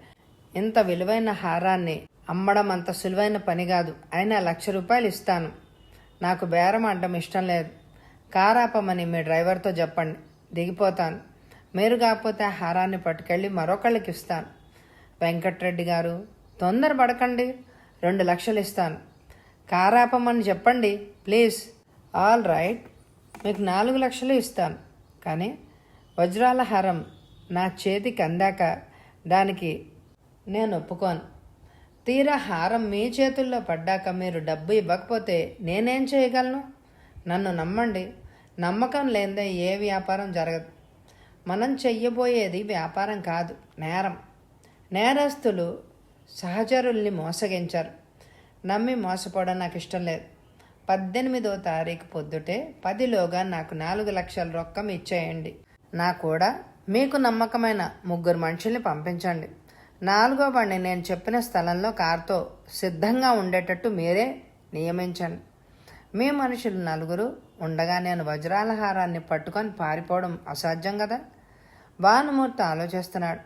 ఇంత విలువైన హారాన్ని అమ్మడం అంత సులువైన పని కాదు. అయినా 1,00,000 రూపాయలు ఇస్తాను. నాకు బేరం ఆడడం ఇష్టం లేదు. కారాపమని మీ డ్రైవర్తో చెప్పండి. దిగిపోతాను. మీరు కాకపోతే ఆ హారాన్ని పట్టుకెళ్ళి మరొకళ్ళకి ఇస్తాను. వెంకట్రెడ్డి గారు, తొందరపడకండి. 2 లక్షలు ఇస్తాను. కారాపమని చెప్పండి ప్లీజ్. ఆల్ రైట్, మీకు 4 లక్షలు ఇస్తాను. కానీ వజ్రాల హారం నా చేతికి అందాక దానికి నేను ఒప్పుకోను. తీరా హారం మీ చేతుల్లో పడ్డాక మీరు డబ్బు ఇవ్వకపోతే నేనేం చేయగలను? నన్ను నమ్మండి. నమ్మకం లేనిదే ఏ వ్యాపారం జరగదు. మనం చెయ్యబోయేది వ్యాపారం కాదు, నేరం. నేరస్తులు సహచరుల్ని మోసగించారు. నమ్మి మోసపోవడం నాకు ఇష్టం లేదు. 18వ తారీఖు పొద్దుటే 10లోగా నాకు 4 లక్షల రొక్కం ఇచ్చేయండి. నా కూడా మీకు నమ్మకమైన 3 మనుషుల్ని పంపించండి. 4వ వాడిని నేను చెప్పిన స్థలంలో కారుతో సిద్ధంగా ఉండేటట్టు మీరే నియమించండి. మీ మనుషులు 4 ఉండగా నేను వజ్రాల హారాన్ని పట్టుకొని పారిపోవడం అసాధ్యం కదా? భానుమూర్తి ఆలోచిస్తున్నాడు.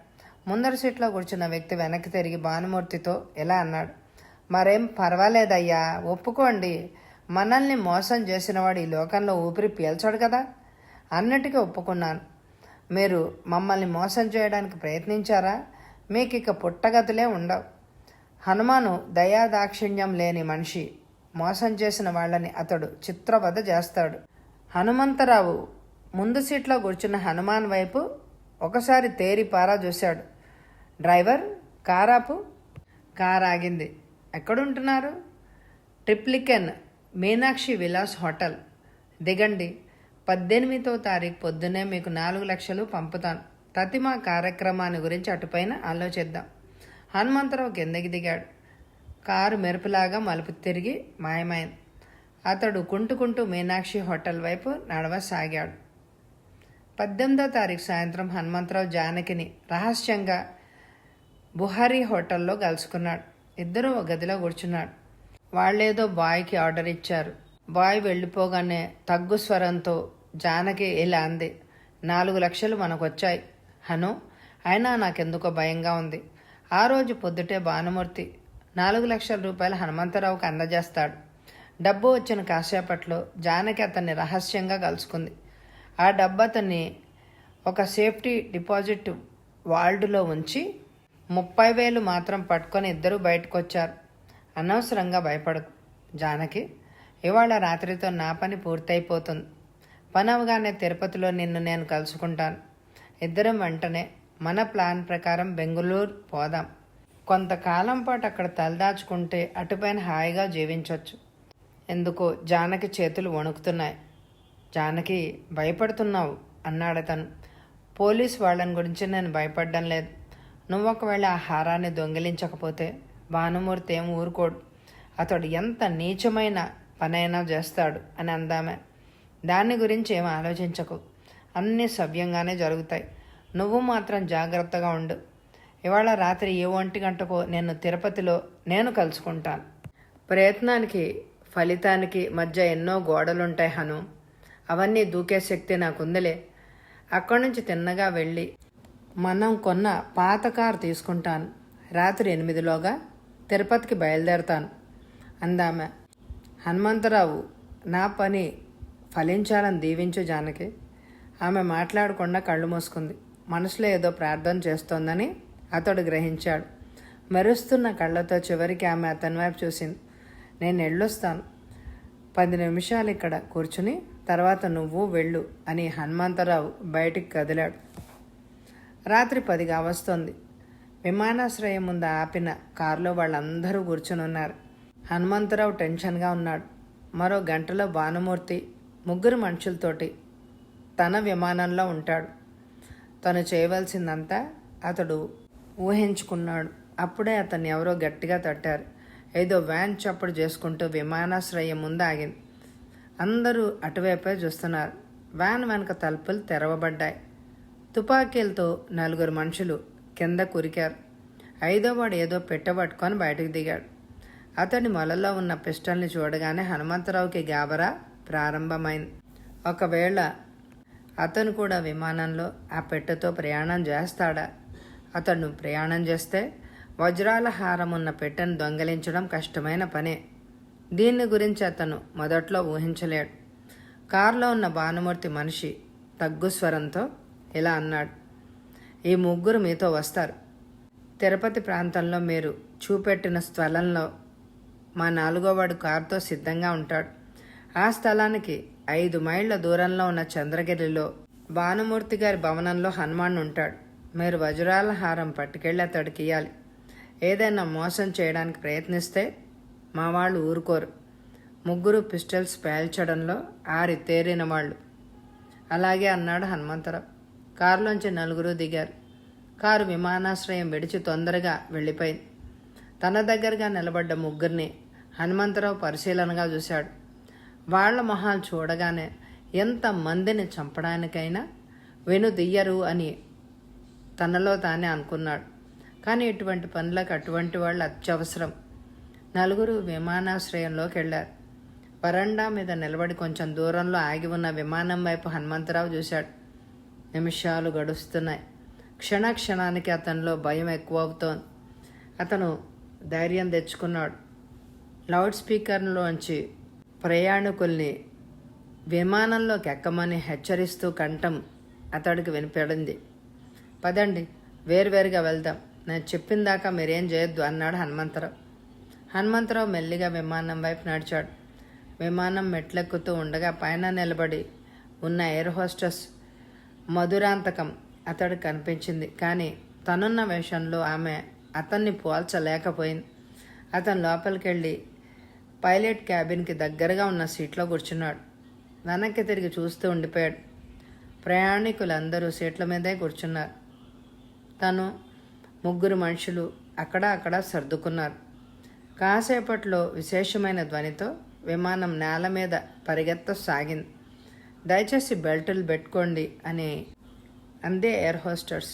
ముందర సీట్లో కూర్చున్న వ్యక్తి వెనక్కి తిరిగి భానుమూర్తితో ఇలా అన్నాడు. మరేం పర్వాలేదయ్యా, ఒప్పుకోండి. మనల్ని మోసం చేసినవాడు ఈ లోకంలో ఊపిరి పీల్చాడు కదా. అన్నిటికీ ఒప్పుకున్నాను. మీరు మమ్మల్ని మోసం చేయడానికి ప్రయత్నించారా? మీకు ఇక పుట్టగతులే ఉండవు. హనుమాను దయాదాక్షిణ్యం లేని మనిషి. మోసం చేసిన వాళ్ళని అతడు చిత్రవధ చేస్తాడు. హనుమంతరావు ముందు సీట్లో కూర్చున్న హనుమాన్ వైపు ఒకసారి తేరిపారా చూశాడు. డ్రైవర్, కారాపు. కారు ఆగింది. ఎక్కడుంటున్నారు? ట్రిప్లికెన్ మీనాక్షి విలాస్ హోటల్. దిగండి. 18వ తారీఖు పొద్దున్నే మీకు 4 లక్షలు పంపుతాను. ప్రతిమ కార్యక్రమాన్ని గురించి అటుపైన ఆలోచిద్దాం. హనుమంతరావు కిందకి దిగాడు. కారు మెరుపులాగా మలుపు తిరిగి మాయమైంది. అతడు కుంటుకుంటూ మీనాక్షి హోటల్ వైపు నడవసాగాడు. 18వ తారీఖు సాయంత్రం హనుమంతరావు జానకిని రహస్యంగా బుహారీ హోటల్లో కలుసుకున్నాడు. ఇద్దరూ ఒక గదిలో కూర్చున్నాడు. వాళ్ళేదో బాయ్కి ఆర్డర్ ఇచ్చారు. బాయ్ వెళ్ళిపోగానే తగ్గు స్వరంతో జానకి ఇలా అంది, 4 లక్షలు మనకొచ్చాయి హను. అయినా నాకెందుకో భయంగా ఉంది. ఆ రోజు పొద్దుటే భానుమూర్తి 4 లక్షల రూపాయలు హనుమంతరావుకి అందజేస్తాడు. డబ్బు వచ్చిన కాసేపట్లో జానకి అతన్ని రహస్యంగా కలుసుకుంది. ఆ డబ్బు అతన్ని ఒక సేఫ్టీ డిపాజిట్ వాల్డ్లో ఉంచి 30,000 మాత్రం పట్టుకొని ఇద్దరూ బయటకు వచ్చారు. అనవసరంగా భయపడకు జానకి, ఇవాళ రాత్రితో నా పని పూర్తయిపోతుంది. పని అవగానే తిరుపతిలో నిన్ను నేను కలుసుకుంటాను. ఇద్దరం వెంటనే మన ప్లాన్ ప్రకారం బెంగళూరు పోదాం. కొంతకాలం పాటు అక్కడ తలదాచుకుంటే అటుపైన హాయిగా జీవించవచ్చు. ఎందుకో జానకి చేతులు వణుకుతున్నాయి. జానకి, భయపడుతున్నావు అన్నాడతను. పోలీస్ వాళ్ళని గురించి నేను భయపడ్డం లేదు. నువ్వు ఒకవేళ ఆ హారాన్ని దొంగిలించకపోతే భానుమూర్తి ఏం ఊరుకోడు. అతడు ఎంత నీచమైన పనైనా చేస్తాడు అని అందామే. దాని గురించి ఏం ఆలోచించకు, అన్నీ సవ్యంగానే జరుగుతాయి. నువ్వు మాత్రం జాగ్రత్తగా ఉండు. ఇవాళ రాత్రి 1 గంటకో నేను తిరుపతిలో కలుసుకుంటాను. ప్రయత్నానికి ఫలితానికి మధ్య ఎన్నో గోడలుంటాయి హను. అవన్నీ దూకే శక్తి నాకుందిలే. అక్కడి నుంచి తిన్నగా వెళ్ళి మనం కొన్న పాత కారు తీసుకుంటాను. రాత్రి 8లోగా తిరుపతికి బయలుదేరతాను అందామె. హనుమంతరావు, నా పని ఫలించాలని దీవించు జానకి. ఆమె మాట్లాడకుండా కళ్ళు మూసుకుంది. మనసులో ఏదో ప్రార్థన చేస్తోందని అతడు గ్రహించాడు. మెరుస్తున్న కళ్ళతో చివరికి ఆమె అతని వైపు చూసింది. నేను వెళ్ళొస్తాను. 10 నిమిషాలు ఇక్కడ కూర్చుని తర్వాత నువ్వు వెళ్ళు అని హనుమంతరావు బయటికి కదిలాడు. రాత్రి 10 కావస్తోంది. విమానాశ్రయం ముందు ఆపిన కారులో వాళ్ళందరూ కూర్చుని ఉన్నారు. హనుమంతరావు టెన్షన్గా ఉన్నాడు. మరో గంటలో భానుమూర్తి 3 మనుషులతోటి తన విమానంలో ఉంటాడు. తను చేయవలసిందంతా అతడు ఊహించుకున్నాడు. అప్పుడే అతన్ని ఎవరో గట్టిగా తట్టారు. ఏదో వ్యాన్ చప్పుడు చేసుకుంటూ విమానాశ్రయం ముందు ఆగింది. అందరూ అటువైపే చూస్తున్నారు. వ్యాన్ వెనక తలుపులు తెరవబడ్డాయి. తుపాకీలతో 4 మనుషులు కింద కురికారు. 5వ వాడు ఏదో పెట్టబట్టుకొని బయటకు దిగాడు. అతని మొలలో ఉన్న పిస్టల్ని చూడగానే హనుమంతరావుకి గాబరా ప్రారంభమైంది. ఒకవేళ అతను కూడా విమానంలో ఆ పెట్టెతో ప్రయాణం చేస్తాడా? అతను ప్రయాణం చేస్తే వజ్రాల హారం ఉన్న పెట్టెను దొంగిలించడం కష్టమైన పనే. దీన్ని గురించి అతను మొదట్లో ఊహించలేడు. కారులో ఉన్న భానుమూర్తి మనిషి తగ్గు స్వరంతో ఇలా అన్నాడు, ఈ 3 మీతో వస్తారు. తిరుపతి ప్రాంతంలో మీరు చూపెట్టిన స్థలంలో మా 4వ వాడు కారుతో సిద్ధంగా ఉంటాడు. ఆ స్థలానికి 5 మైళ్ళ దూరంలో ఉన్న చంద్రగిరిలో భానుమూర్తి గారి భవనంలో హనుమాన్ ఉంటాడు. మీరు వజ్రాల హారం పట్టుకెళ్ళి అతడికి ఇయ్యాలి. ఏదైనా మోసం చేయడానికి ప్రయత్నిస్తే మా వాళ్ళు ఊరుకోరు. 3 పిస్టల్స్ పేల్చడంలో ఆరితేరిన వాళ్ళు. అలాగే అన్నాడు హనుమంతరావు. కారులోంచి 4 దిగారు. కారు విమానాశ్రయం విడిచి తొందరగా వెళ్ళిపోయింది. తన దగ్గరగా నిలబడ్డ 3 హనుమంతరావు పరిశీలనగా చూశాడు. వాళ్ల మొహాలు చూడగానే ఎంతమందిని చంపడానికైనా వెనుదియ్యరు అని తనలో తానే అనుకున్నాడు. కానీ ఇటువంటి పనులకు అటువంటి వాళ్ళు అత్యవసరం. 4 విమానాశ్రయంలోకి వెళ్లారు. వరండా మీద నిలబడి కొంచెం దూరంలో ఆగి ఉన్న విమానం వైపు హనుమంతరావు చూశాడు. నిమిషాలు గడుస్తున్నాయి. క్షణానికి అతనిలో భయం ఎక్కువ అవుతోంది. అతను ధైర్యం తెచ్చుకున్నాడు. లౌడ్ స్పీకర్లోంచి ప్రయాణికుల్ని విమానంలోకి ఎక్కమని హెచ్చరిస్తూ కంఠం అతడికి వినిపడింది. పదండి, వేరువేరుగా వెళ్దాం. నేను చెప్పిన దాకా మీరేం చేయొద్దు అన్నాడు హనుమంతరావు. హనుమంతరావు మెల్లిగా విమానం వైపు నడిచాడు. విమానం మెట్లెక్కుతూ ఉండగా పైన నిలబడి ఉన్న ఎయిర్ హోస్టెస్ మధురాంతకం అతడికి కనిపించింది. కానీ తనున్న వేషంలో ఆమె అతన్ని పోల్చలేకపోయింది. అతను లోపలికి వెళ్ళి పైలట్ క్యాబిన్కి దగ్గరగా ఉన్న సీట్లో కూర్చున్నాడు. వెనక్కి తిరిగి చూస్తూ ఉండిపోయాడు. ప్రయాణికులందరూ సీట్ల మీదే కూర్చున్నారు. తను ముగ్గురు మనుషులు అక్కడ సర్దుకున్నారు. కాసేపట్లో విశేషమైన ధ్వనితో విమానం నేల మీద పరిగెత్తసాగింది. దయచేసి బెల్టులు పెట్టుకోండి అని అందే ఎయిర్ హోస్టర్స్.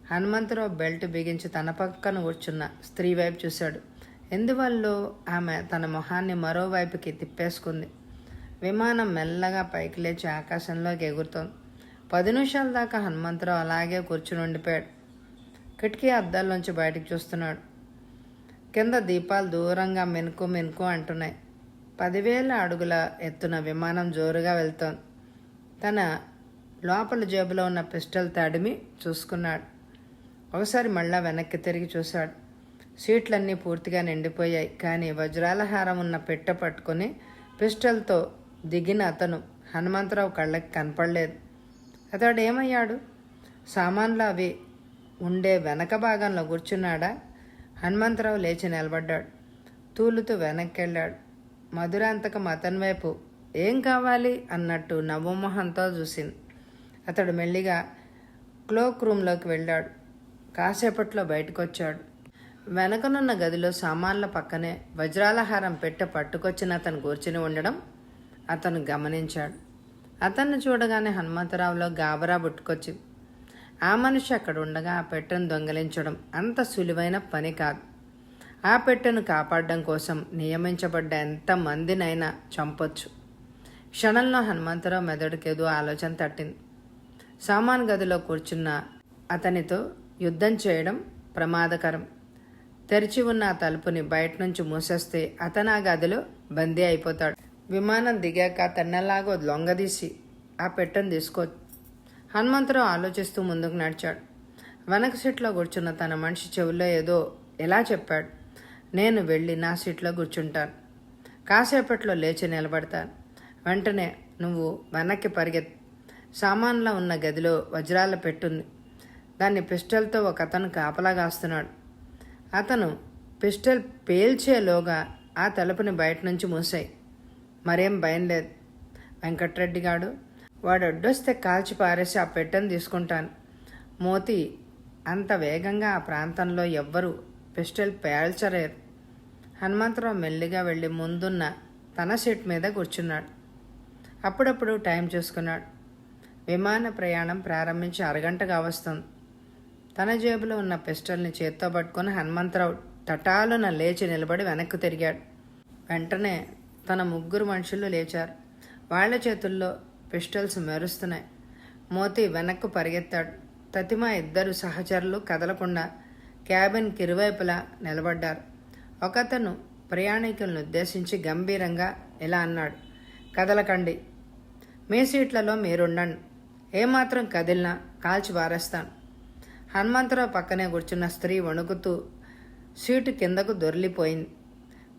హనుమంతరావు బెల్ట్ బిగించి తన పక్కన కూర్చున్న స్త్రీ వైపు చూశాడు. ఎందువల్ల ఆమె తన మొహాన్ని మరోవైపుకి తిప్పేసుకుంది. విమానం మెల్లగా పైకి లేచి ఆకాశంలోకి ఎగురుతోంది. 10 నిమిషాల దాకా హనుమంతరావు అలాగే కూర్చుని ఉండిపోయాడు. కిటికీ అద్దాల్లోంచి బయటకు చూస్తున్నాడు. కింద దీపాలు దూరంగా మెనుకు మెనుకు అంటున్నాయి. 10,000 అడుగుల ఎత్తున విమానం జోరుగా వెళ్తోంది. తన లోపల జేబులో ఉన్న పిస్టల్ తడిమి చూసుకున్నాడు. ఒకసారి మళ్ళా వెనక్కి తిరిగి చూశాడు. సీట్లన్నీ పూర్తిగా నిండిపోయాయి. కానీ వజ్రాల హారం ఉన్న పెట్టె పట్టుకుని పిస్టల్తో దిగిన అతను హనుమంతరావు కళ్ళకి కనపడలేదు. అతడు ఏమయ్యాడు? సామాన్లు అవి ఉండే వెనక భాగంలో కూర్చున్నాడా? హనుమంతరావు లేచి నిలబడ్డాడు. తూలుతూ వెనక్కి వెళ్ళాడు. మధురాంతకం అతని వైపు ఏం కావాలి అన్నట్టు నవ్వుమొహంతో చూసింది. అతడు మెల్లిగా క్లోక్ రూమ్లోకి వెళ్ళాడు. కాసేపట్లో బయటకు వచ్చాడు. వెనకనున్న గదిలో సామాన్ల పక్కనే వజ్రాల హారం పెట్టె పట్టుకొచ్చిన అతను కూర్చుని ఉండడం అతను గమనించాడు. అతన్ని చూడగానే హనుమంతరావులో గాబరా పుట్టుకొచ్చింది. ఆ మనిషి అక్కడ ఉండగా ఆ పెట్టెను దొంగిలించడం అంత సులువైన పని కాదు. ఆ పెట్టెను కాపాడడం కోసం నియమించబడ్డ ఎంతమందినైనా చంపొచ్చు. క్షణంలో హనుమంతరావు మెదడుకేదో ఆలోచన తట్టింది. సామాన్ గదిలో కూర్చున్న అతనితో యుద్ధం చేయడం ప్రమాదకరం. తెరిచి ఉన్న ఆ తలుపుని బయట నుంచి మూసేస్తే అతను ఆ గదిలో బందీ అయిపోతాడు. విమానం దిగాక తెన్నలాగో లొంగదీసి ఆ పెట్టెను తీసుకోవచ్చు. హనుమంతరావు ఆలోచిస్తూ ముందుకు నడిచాడు. వెనక సీట్లో కూర్చున్న తన మనిషి చెవిలో ఏదో ఎలా చెప్పాడు. నేను వెళ్ళి నా సీట్లో కూర్చుంటాను. కాసేపట్లో లేచి నిలబడతాను. వెంటనే నువ్వు వెనక్కి పరిగెత్తు. సామాన్లో ఉన్న గదిలో వజ్రాల పెట్టుంది. దాన్ని పిస్టల్తో ఒక అతను కాపలా కాస్తున్నాడు. అతను పిస్టల్ పేల్చేలోగా ఆ తలుపుని బయట నుంచి మూసాయి. మరేం భయం లేదు. వెంకట్రెడ్డి గాడు వాడు అడ్డొస్తే కాల్చి పారేసి ఆ పెట్టెను తీసుకుంటాను. మోతి అంత వేగంగా ఆ ప్రాంతంలో ఎవ్వరూ పిస్టల్ పేల్చలేరు. హనుమంతరావు మెల్లిగా వెళ్ళి ముందున్న తన సీట్ మీద కూర్చున్నాడు. అప్పుడప్పుడు టైం చూసుకున్నాడు. విమాన ప్రయాణం ప్రారంభించి అరగంటగా వస్తుంది. తన జేబులో ఉన్న పిస్టల్ని చేత్తో పట్టుకుని హనుమంతరావు తటాలున లేచి నిలబడి వెనక్కు తిరిగాడు. వెంటనే తన ముగ్గురు మనుషులు లేచారు. వాళ్ల చేతుల్లో పిస్టల్స్ మెరుస్తున్నాయి. మోతి వెనక్కు పరిగెత్తాడు. తతిమా ఇద్దరు సహచరులు కదలకుండా క్యాబిన్కి ఇరువైపులా నిలబడ్డారు. ఒకతను ప్రయాణికులను ఉద్దేశించి గంభీరంగా ఇలా అన్నాడు, కదలకండి, మీ సీట్లలో మీరుండండి, ఏమాత్రం కదిలినా కాల్చి పారేస్తాను. హనుమంతరావు పక్కనే కూర్చున్న స్త్రీ వణుకుతూ సీటు కిందకు దొర్లిపోయింది.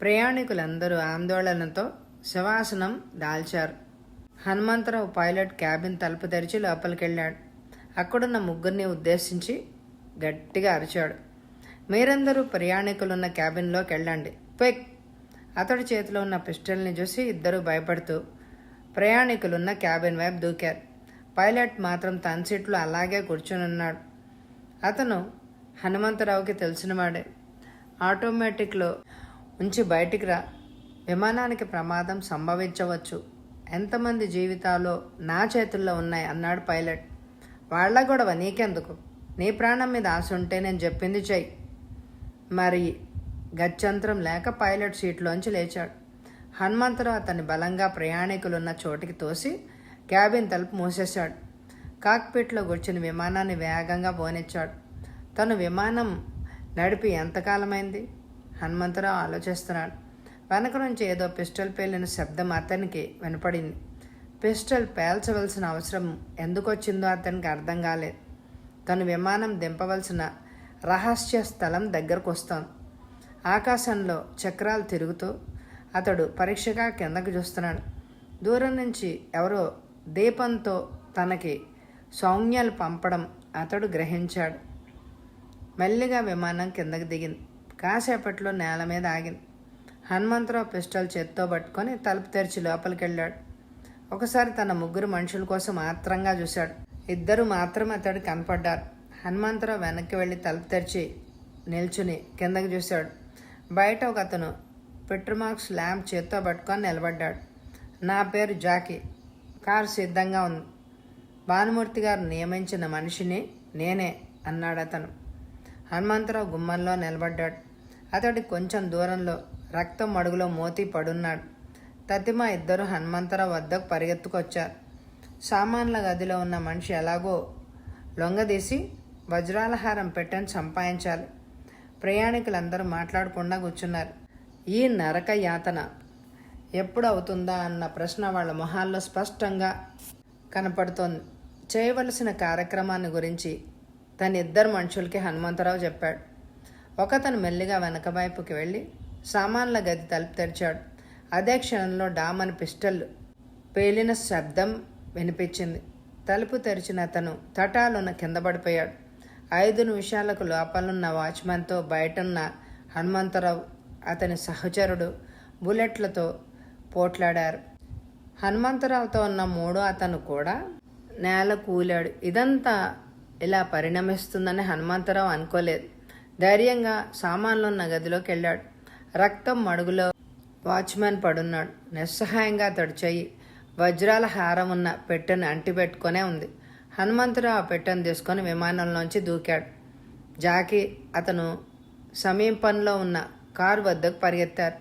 ప్రయాణికులందరూ ఆందోళనతో శవాసనం దాల్చారు. హనుమంతరావు పైలట్ క్యాబిన్ తలుపు తెరిచి లోపలికెళ్ళాడు. అక్కడున్న ముగ్గురిని ఉద్దేశించి గట్టిగా అరిచాడు, మీరందరూ ప్రయాణికులున్న క్యాబిన్లోకి వెళ్ళండి, క్విక్. అతడి చేతిలో ఉన్న పిస్టల్ని చూసి ఇద్దరూ భయపడుతూ ప్రయాణికులున్న క్యాబిన్ వైపు దూకారు. పైలట్ మాత్రం తన సీట్లో అలాగే కూర్చుని ఉన్నాడు. అతను హనుమంతరావుకి తెలిసినవాడే. ఆటోమేటిక్లో ఉంచి బయటికి రా, విమానానికి ప్రమాదం సంభవించవచ్చు, ఎంతమంది జీవితాలు నా చేతుల్లో ఉన్నాయి అన్నాడు పైలట్. వాళ్ళ గొడవ నీకెందుకు, నీ ప్రాణం మీద ఆశ ఉంటే నేను చెప్పింది చెయ్యి. మరి గత్యంతరం లేక పైలట్ సీట్లోంచి లేచాడు. హనుమంతరావు అతన్ని బలంగా ప్రయాణికులున్న చోటికి తోసి క్యాబిన్ తలుపు మూసేశాడు. కాక్పిట్లో కూర్చుని విమానాన్ని వేగంగా పోనిచ్చాడు. తను విమానం నడిపి ఎంతకాలమైంది? హనుమంతరావు ఆలోచిస్తున్నాడు. వెనక నుంచి ఏదో పిస్టల్ పేలిన శబ్దం అతనికి వినపడింది. పిస్టల్ పేల్చవలసిన అవసరం ఎందుకు వచ్చిందో అతనికి అర్థం కాలేదు. తను విమానం దింపవలసిన రహస్య స్థలం దగ్గరకు వస్తాం. ఆకాశంలో చక్రాలు తిరుగుతూ అతడు పరీక్షగా కిందకు చూస్తున్నాడు. దూరం నుంచి ఎవరో దీపంతో తనకి సౌజ్ఞలు పంపడం అతడు గ్రహించాడు. మెల్లిగా విమానం కిందకు దిగింది. కాసేపట్లో నేల మీద ఆగింది. హనుమంతరావు పిస్టల్ చేత్తో పట్టుకొని తలుపు తెరిచి లోపలికి వెళ్ళాడు. ఒకసారి తన ముగ్గురు మనుషుల కోసం ఆత్రంగా చూశాడు. ఇద్దరు మాత్రం అతడు కనపడ్డారు. హనుమంతరావు వెనక్కి వెళ్ళి తలుపు తెరిచి నిల్చుని కిందకి చూశాడు. బయట ఒక అతను పెట్రోమాక్స్ ల్యాంప్ చేత్తో పట్టుకొని నిలబడ్డాడు. నా పేరు జాకీ, కారు సిద్ధంగా ఉంది. భానుమూర్తి గారు నియమించిన మనిషిని నేనే అన్నాడు అతను. హనుమంతరావు గుమ్మంలో నిలబడ్డాడు. అతడికి కొంచెం దూరంలో రక్తం మడుగులో మోతి పడున్నాడు. తతిమ ఇద్దరు హనుమంతరావు వద్దకు పరిగెత్తుకొచ్చారు. సామాన్ల గదిలో ఉన్న మనిషి ఎలాగో లొంగదీసి వజ్రాల హారం పెట్టని సంపాదించాలి. ప్రయాణికులందరూ మాట్లాడకుండా కూర్చున్నారు. ఈ నరక యాతన ఎప్పుడు అవుతుందా అన్న ప్రశ్న వాళ్ళ మొహాల్లో స్పష్టంగా కనపడుతోంది. చేయవలసిన కార్యక్రమాన్ని గురించి తన ఇద్దరు మనుషులకి హనుమంతరావు చెప్పాడు. ఒకతను మెల్లిగా వెనక వైపుకి వెళ్ళి సామాన్ల గది తలుపు తెరిచాడు. అదే క్షణంలో డామని పిస్టల్ పేలిన శబ్దం వినిపించింది. తలుపు తెరిచిన అతను తటాలున కింద పడిపోయాడు. 5 నిమిషాలకు లోపలున్న వాచ్మెన్తో బయటున్న హనుమంతరావు అతని సహచరుడు బుల్లెట్లతో పోట్లాడారు. హనుమంతరావుతో ఉన్న మూడో అతను కూడా నేల కూలాడు. ఇదంతా ఇలా పరిణమిస్తుందని హనుమంతరావు అనుకోలేదు. ధైర్యంగా సామాన్లున్న గదిలోకి వెళ్ళాడు. రక్తం మడుగులో వాచ్మెన్ పడున్నాడు. నిస్సహాయంగా అతడు చెయ్యి వజ్రాల హారం ఉన్న పెట్టెను అంటిపెట్టుకునే ఉంది. హనుమంతరావు ఆ పెట్టెను తీసుకొని విమానంలోంచి దూకాడు. జాకీ అతను సమీపంలో ఉన్న కారు వద్దకు పరిగెత్తారు.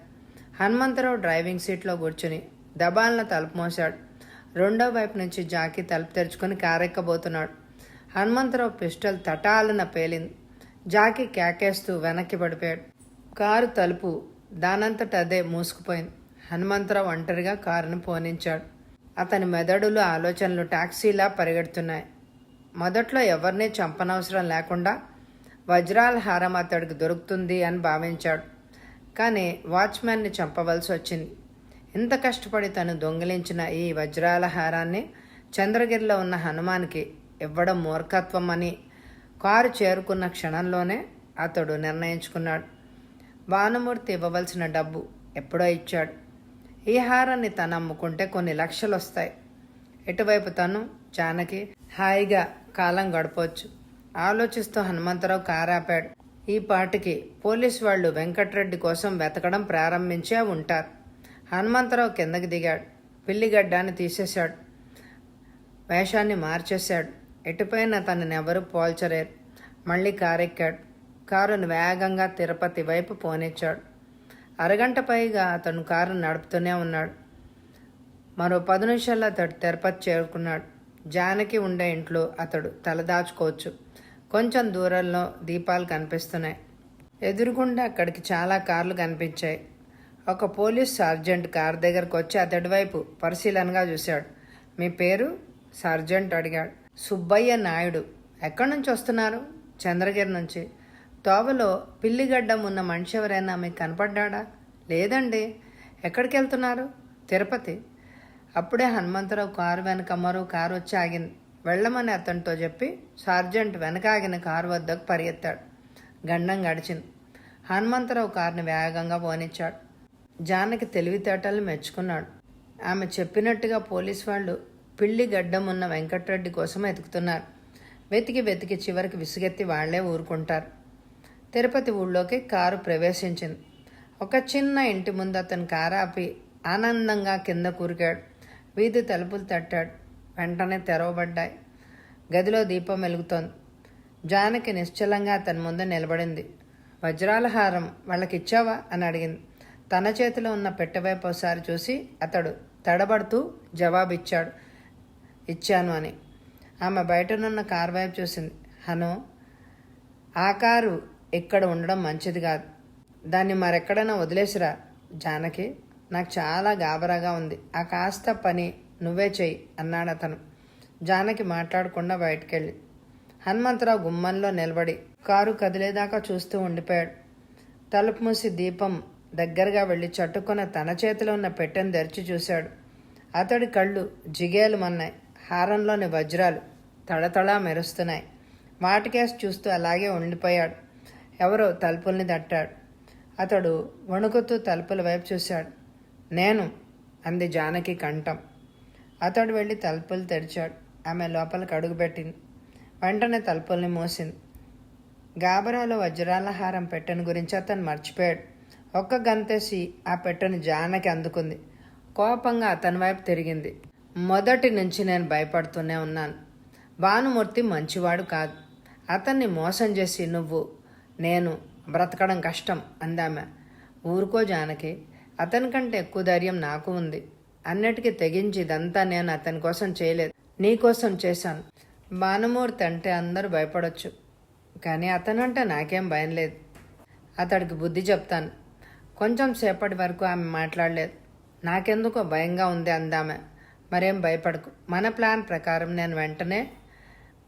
హనుమంతరావు డ్రైవింగ్ సీట్లో కూర్చుని దబాలన తలుపు మోశాడు. రెండో వైపు నుంచి జాకీ తలుపు తెరుచుకొని కారెక్కబోతున్నాడు. హనుమంతరావు పిస్టల్ తటాలన పేలింది. జాకీ కేకేస్తూ వెనక్కి పడిపోయాడు. కారు తలుపు దానంతట అదే మూసుకుపోయింది. హనుమంతరావు ఒంటరిగా కారును పోనించాడు. అతని మెదడులో ఆలోచనలు టాక్సీలా పరిగెడుతున్నాయి. మొదట్లో ఎవరినీ చంపనవసరం లేకుండా వజ్రాల హారం అతడికి దొరుకుతుంది అని భావించాడు. కానీ వాచ్మెన్ని చంపవలసి వచ్చింది. ఇంత కష్టపడి తను దొంగిలించిన ఈ వజ్రాల హారాన్ని చంద్రగిరిలో ఉన్న హనుమాన్కి ఇవ్వడం మూర్ఖత్వం అని కారు చేరుకున్న క్షణంలోనే అతడు నిర్ణయించుకున్నాడు. భానుమూర్తి ఇవ్వవలసిన డబ్బు ఎప్పుడో ఇచ్చాడు. ఈ హారాన్ని తను అమ్ముకుంటే కొన్ని లక్షలు వస్తాయి. ఇటువైపు తను జానకి హాయిగా కాలం గడపవచ్చు. ఆలోచిస్తూ హనుమంతరావు కారు ఆపాడు. ఈ పాటికి పోలీసు వాళ్ళు వెంకట్రెడ్డి కోసం వెతకడం ప్రారంభించే ఉంటారు. హనుమంతరావు కిందకి దిగాడు. పిల్లిగడ్డాన్ని తీసేశాడు. వేషాన్ని మార్చేశాడు. ఎటుపైన తనని ఎవరూ పోల్చలేరు. మళ్ళీ కారెక్కాడు. కారును వేగంగా తిరుపతి వైపు పోనిచ్చాడు. అరగంట పైగా అతను కారు నడుపుతూనే ఉన్నాడు. మరో 10 నిమిషాల్లో అతడు తిరుపతి చేరుకున్నాడు. జానకి ఉండే ఇంట్లో అతడు తలదాచుకోవచ్చు. కొంచెం దూరంలో దీపాలు కనిపిస్తున్నాయి. ఎదురుగుండా అక్కడికి చాలా కార్లు కనిపించాయి. ఒక పోలీస్ సార్జెంట్ కారు దగ్గరకు వచ్చి అతడి వైపు పరిశీలనగా చూశాడు. మీ పేరు? సార్జెంట్ అడిగాడు. సుబ్బయ్య నాయుడు. ఎక్కడి నుంచి వస్తున్నారు? చంద్రగిరి నుంచి. తోవలో పిల్లిగడ్డం ఉన్న మనిషి ఎవరైనా మీకు కనపడ్డా? లేదండి. ఎక్కడికి వెళ్తున్నారు? తిరుపతి. అప్పుడే హనుమంతరావు కారు వెనక మరో కారు వచ్చి ఆగింది. వెళ్ళమని అతనితో చెప్పి సార్జెంట్ వెనక ఆగిన కారు వద్దకు పరిగెత్తాడు. గండం గడిచింది. హనుమంతరావు కారుని వేగంగా పోనిచ్చాడు. జానకి తెలివితేటలు మెచ్చుకున్నాడు. ఆమె చెప్పినట్టుగా పోలీసు వాళ్ళు పిల్లి గడ్డం ఉన్న వెంకట్రెడ్డి కోసం వెతుకుతున్నారు. వెతికి వెతికి చివరికి విసుగెత్తి వాళ్లే ఊరుకుంటారు. తిరుపతి ఊళ్ళోకి కారు ప్రవేశించింది. ఒక చిన్న ఇంటి ముందు అతను కారు ఆపి ఆనందంగా కింద కూరికాడు. వీధి తలుపులు తట్టాడు. వెంటనే తెరవబడ్డాయి. గదిలో దీపం వెలుగుతోంది. జానకి నిశ్చలంగా అతని ముందు నిలబడింది. వజ్రాల హారం వాళ్ళకిచ్చావా అని అడిగింది. తన చేతిలో ఉన్న పెట్టెవైపు ఒకసారి చూసి అతడు తడబడుతూ జవాబిచ్చాడు, ఇచ్చాను అని. ఆమె బయటనున్న కారు వైపు చూసింది. హను, ఆ కారు ఇక్కడ ఉండడం మంచిది కాదు. దాన్ని మరెక్కడైనా వదిలేసిరా. జానకి, నాకు చాలా గాబరాగా ఉంది. ఆ కాస్త పని నువ్వే చెయ్యి అన్నాడు అతను. జానకి మాట్లాడకుండా బయటకెళ్ళి హనుమంతరావు గుమ్మంలో నిలబడి కారు కదిలేదాకా చూస్తూ ఉండిపోయాడు. తలుపు మూసి దీపం దగ్గరగా వెళ్ళి చట్టుకున్న తన చేతిలో ఉన్న పెట్టెను తెరిచి చూశాడు. అతడి కళ్ళు జిగేలుమన్నాయి. హారంలోని వజ్రాలు తడతడా మెరుస్తున్నాయి. వాటికేసి చూస్తూ అలాగే ఉండిపోయాడు. ఎవరో తలుపుల్ని తట్టాడు. అతడు వణుకుతూ తలుపుల వైపు చూశాడు. నేను, అంది జానకి కంఠం. అతడు వెళ్ళి తలుపులు తెరిచాడు. ఆమె లోపలికి అడుగుపెట్టింది. వెంటనే తలుపుల్ని మూసింది. గాబరాలో వజ్రాల హారం పెట్టెను గురించి అతను మర్చిపోయాడు. ఒక్క గంతేసి ఆ పెట్టెను జానకి అందుకుంది. కోపంగా అతని వైపు తిరిగింది. మొదటి నుంచి నేను భయపడుతూనే ఉన్నాను. భానుమూర్తి మంచివాడు కాదు. అతన్ని మోసం చేసి నేను బ్రతకడం కష్టం అందామె. ఊరుకో జానకి, అతనికంటే ఎక్కువ ధైర్యం నాకు ఉంది. అన్నిటికీ తెగించి ఇదంతా నేను అతని కోసం చేయలేదు, నీకోసం చేశాను. భానుమూర్తి అంటే అందరూ భయపడొచ్చు, కానీ అతనంటే నాకేం భయం లేదు. అతడికి బుద్ధి చెప్తాను. కొంచెం సేపటి వరకు ఆమె మాట్లాడలేదు. నాకెందుకో భయంగా ఉంది అందామె. మరేం భయపడకు, మన ప్లాన్ ప్రకారం నేను వెంటనే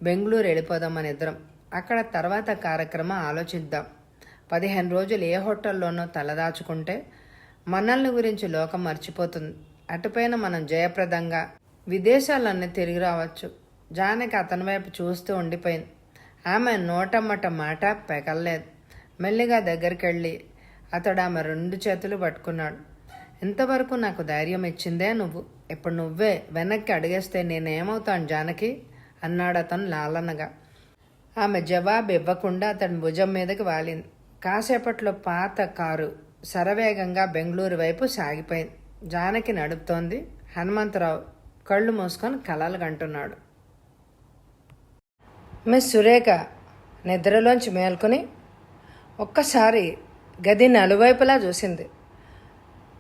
బెంగళూరు వెళ్ళిపోదాం మన ఇద్దరం. అక్కడ తర్వాత కార్యక్రమం ఆలోచిద్దాం. 15 రోజులు ఏ హోటల్లోనో తలదాచుకుంటే మనల్ని గురించి లోకం మర్చిపోతుంది. అటుపైన మనం జయప్రదంగా విదేశాలన్నీ తిరిగి రావచ్చు. జానకి అతని వైపు చూస్తూ ఉండిపోయింది. ఆమె నోటమ్మట మాట పెకల్లేదు. మెల్లిగా దగ్గరికి వెళ్ళి అతడు ఆమె 2 చేతులు పట్టుకున్నాడు. ఇంతవరకు నాకు ధైర్యం ఇచ్చిందే నువ్వు. ఇప్పుడు నువ్వే వెనక్కి అడిగేస్తే నేనేమవుతాను జానకి అన్నాడు అతను లాలనగా. ఆమె జవాబు ఇవ్వకుండా అతని భుజం మీదకి వాలింది. కాసేపట్లో పాత కారు శరవేగంగా బెంగళూరు వైపు సాగిపోయింది. జానకి నడుపుతోంది. హనుమంతరావు కళ్ళు మూసుకొని కలలు కంటున్నాడు. మిస్ సురేఖ నిద్రలోంచి మేల్కొని ఒక్కసారి గది నలువైపులా చూసింది.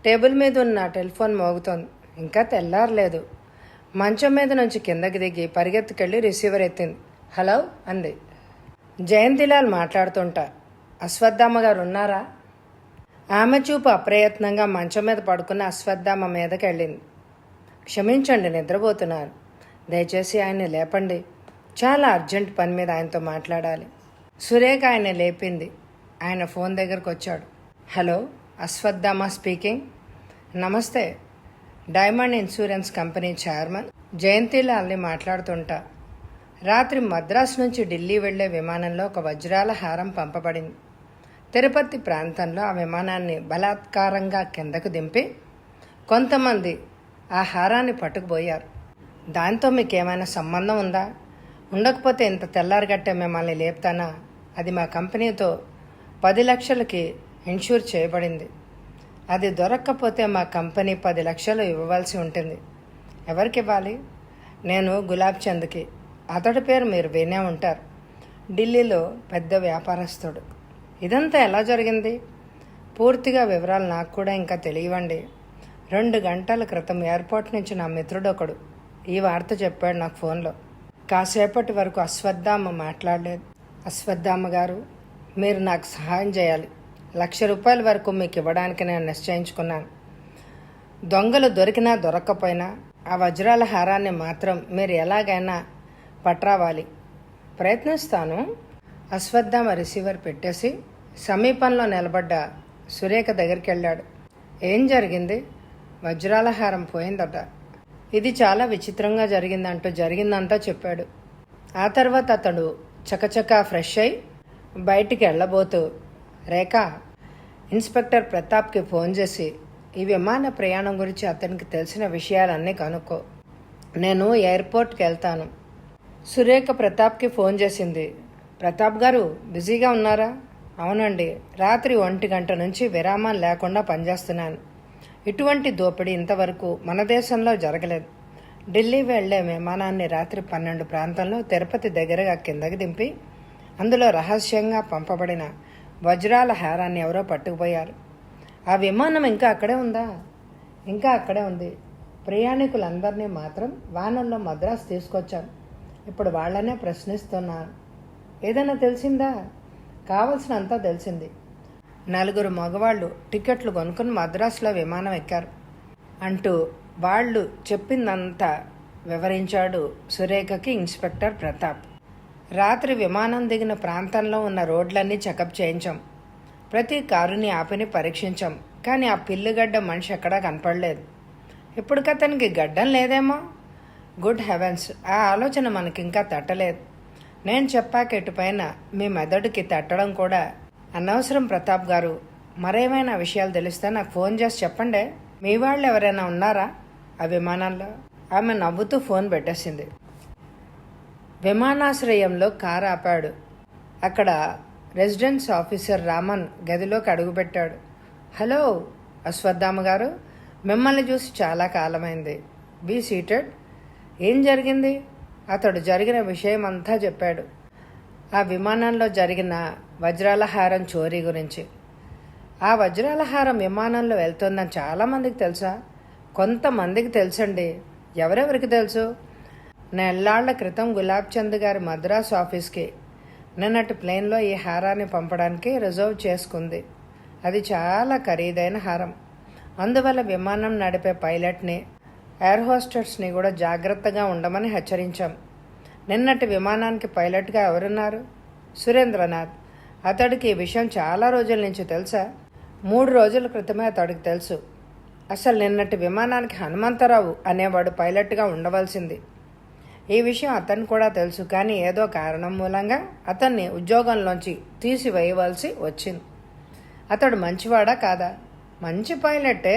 టేబుల్ మీద ఉన్న టెలిఫోన్ మోగుతోంది. ఇంకా తెల్లారలేదు. మంచం మీద నుంచి కిందకి దిగి పరిగెత్తుకెళ్ళి రిసీవర్ ఎత్తింది. హలో అంది. జయంతిలాల్ మాట్లాడుతుంటా. అశ్వత్థామ గారు ఉన్నారా? ఆమె చూపు అప్రయత్నంగా మంచం మీద పడుకున్న అశ్వత్థామ మీదకి వెళ్ళింది. క్షమించండి, నిద్రపోతున్నారు. దయచేసి ఆయన్ని లేపండి. చాలా అర్జెంట్ పని మీద ఆయనతో మాట్లాడాలి. సురేఖ ఆయన లేపింది. ఆయన ఫోన్ దగ్గరకు వచ్చాడు. Hello, Ashwatthama speaking. నమస్తే, డైమండ్ ఇన్సూరెన్స్ కంపెనీ చైర్మన్ జయంతిలాల్ని మాట్లాడుతుంటా. రాత్రి మద్రాసు నుంచి ఢిల్లీ వెళ్లే విమానంలో ఒక వజ్రాల హారం పంపబడింది. తిరుపతి ప్రాంతంలో ఆ విమానాన్ని బలాత్కారంగా కిందకు దింపి కొంతమంది ఆ హారాన్ని పట్టుకుపోయారు. దాంతో మీకేమైనా సంబంధం ఉందా? ఉండకపోతే ఇంత తెల్లారగట్టే మిమ్మల్ని లేపుతానా? అది మా కంపెనీతో 10 లక్షలకి ఇన్సూర్ చేయబడింది. అది దొరక్కపోతే మా కంపెనీ 10 లక్షలు ఇవ్వవలసి ఉంటుంది. ఎవరికి ఇవ్వాలి? నేను గులాబ్ చంద్కి. అతడి పేరు మీరు వినే ఉంటారు. ఢిల్లీలో పెద్ద వ్యాపారస్తుడు. ఇదంతా ఎలా జరిగింది? పూర్తిగా వివరాలు నాకు కూడా ఇంకా తెలియవండి. 2 గంటల క్రితం ఎయిర్పోర్ట్ నుంచి నా మిత్రుడు ఒకడు ఈ వార్త చెప్పాడు నాకు ఫోన్లో. కాసేపటి వరకు అశ్వత్థామ మాట్లాడలేదు. అశ్వత్థామ గారు, మీరు నాకు సహాయం చేయాలి. 1,00,000 రూపాయల వరకు మీకు ఇవ్వడానికి నేను నిశ్చయించుకున్నాను. దొంగలు దొరికినా దొరక్కపోయినా ఆ వజ్రాల హారాన్ని మాత్రం మీరు ఎలాగైనా పట్రావాలి. ప్రయత్నిస్తాను. అశ్వత్థామ రిసీవర్ పెట్టేసి సమీపంలో నిలబడ్డ సురేఖ దగ్గరికి వెళ్ళాడు. ఏం జరిగింది? వజ్రాల హారం పోయిందట. ఇది చాలా విచిత్రంగా జరిగిందంటూ జరిగిందంతా చెప్పాడు. ఆ తర్వాత అతడు చకచకా ఫ్రెష్ అయి బయటికి వెళ్ళబోతూ, రేఖ, ఇన్స్పెక్టర్ ప్రతాప్కి ఫోన్ చేసి ఈ విమాన ప్రయాణం గురించి అతనికి తెలిసిన విషయాలన్నీ కనుక్కో. నేను ఎయిర్పోర్ట్కి వెళ్తాను. సురేఖ ప్రతాప్కి ఫోన్ చేసింది. ప్రతాప్ గారు బిజీగా ఉన్నారా? అవునండి, రాత్రి 1 గంట నుంచి విరామం లేకుండా పనిచేస్తున్నాను. ఇటువంటి దోపిడీ ఇంతవరకు మన దేశంలో జరగలేదు. ఢిల్లీ వెళ్లే విమానాన్ని రాత్రి 12 ప్రాంతంలో తిరుపతి దగ్గరగా కిందకి దింపి అందులో రహస్యంగా పంపబడిన వజ్రాల హారాన్ని ఎవరో పట్టుకుపోయారు. ఆ విమానం ఇంకా అక్కడే ఉందా? ఇంకా అక్కడే ఉంది. ప్రయాణికులందరినీ మాత్రం వాహనంలో మద్రాసు తీసుకొచ్చాను. ఇప్పుడు వాళ్ళనే ప్రశ్నిస్తున్నాను. ఏదైనా తెలిసిందా? కావలసినంతా తెలిసింది. 4 మగవాళ్ళు టికెట్లు కొనుక్కుని మద్రాసులో విమానం ఎక్కారు అంటూ వాళ్ళు చెప్పిందంతా వివరించాడు సురేఖకి ఇన్స్పెక్టర్ ప్రతాప్. రాత్రి విమానం దిగిన ప్రాంతంలో ఉన్న రోడ్లన్నీ చెకప్ చేయించాం. ప్రతి కారుని ఆపిని పరీక్షించాం. కానీ ఆ పిల్లిగడ్డ మనిషి ఎక్కడా కనపడలేదు. ఇప్పటికతనికి గడ్డం లేదేమో. గుడ్ హెవెన్స్, ఆ ఆలోచన మనకింకా తట్టలేదు. నేను చెప్పాక ఇటుపైన మీ మెదడుకి తట్టడం కూడా అనవసరం ప్రతాప్ గారు. మరేమైనా విషయాలు తెలిస్తే నాకు ఫోన్ చేసి చెప్పండి. మీ వాళ్ళు ఎవరైనా ఉన్నారా ఆ విమానంలో? ఆమె నవ్వుతూ ఫోన్ పెట్టేసింది. విమానాశ్రయంలో కారు ఆపాడు. అక్కడ రెసిడెన్స్ ఆఫీసర్ రామన్ గదిలోకి అడుగుపెట్టాడు. హలో అశ్వత్థామ గారు, మిమ్మల్ని చూసి చాలా కాలమైంది. Be seated. ఏం జరిగింది? అతడు జరిగిన విషయం అంతా చెప్పాడు. ఆ విమానంలో జరిగిన వజ్రాల హారం చోరీ గురించి. ఆ వజ్రాల హారం విమానంలో వెళ్తుందని చాలామందికి తెలుసా? కొంతమందికి తెలుసండి. ఎవరెవరికి తెలుసు? నెల్లాళ్ల క్రితం గులాబ్ చంద్ గారి మద్రాసు ఆఫీస్కి నిన్నటి ప్లేన్లో ఈ హారాన్ని పంపడానికి రిజర్వ్ చేసుకుంది. అది చాలా ఖరీదైన హారం. అందువల్ల విమానం నడిపే పైలట్ని, ఎయిర్ హోస్టర్స్ని కూడా జాగ్రత్తగా ఉండమని హెచ్చరించాం. నిన్నటి విమానానికి పైలట్గా ఎవరున్నారు? సురేంద్రనాథ్. అతడికి ఈ విషయం చాలా రోజుల నుంచి తెలుసా? 3 రోజుల క్రితమే అతడికి తెలుసు. అసలు నిన్నటి విమానానికి హనుమంతరావు అనేవాడు పైలట్గా ఉండవలసింది. ఈ విషయం అతనికి కూడా తెలుసు. కానీ ఏదో కారణం మూలంగా అతన్ని ఉద్యోగంలోంచి తీసివేయవలసి వచ్చింది. అతడు మంచివాడా కాదా? మంచి పైలటే.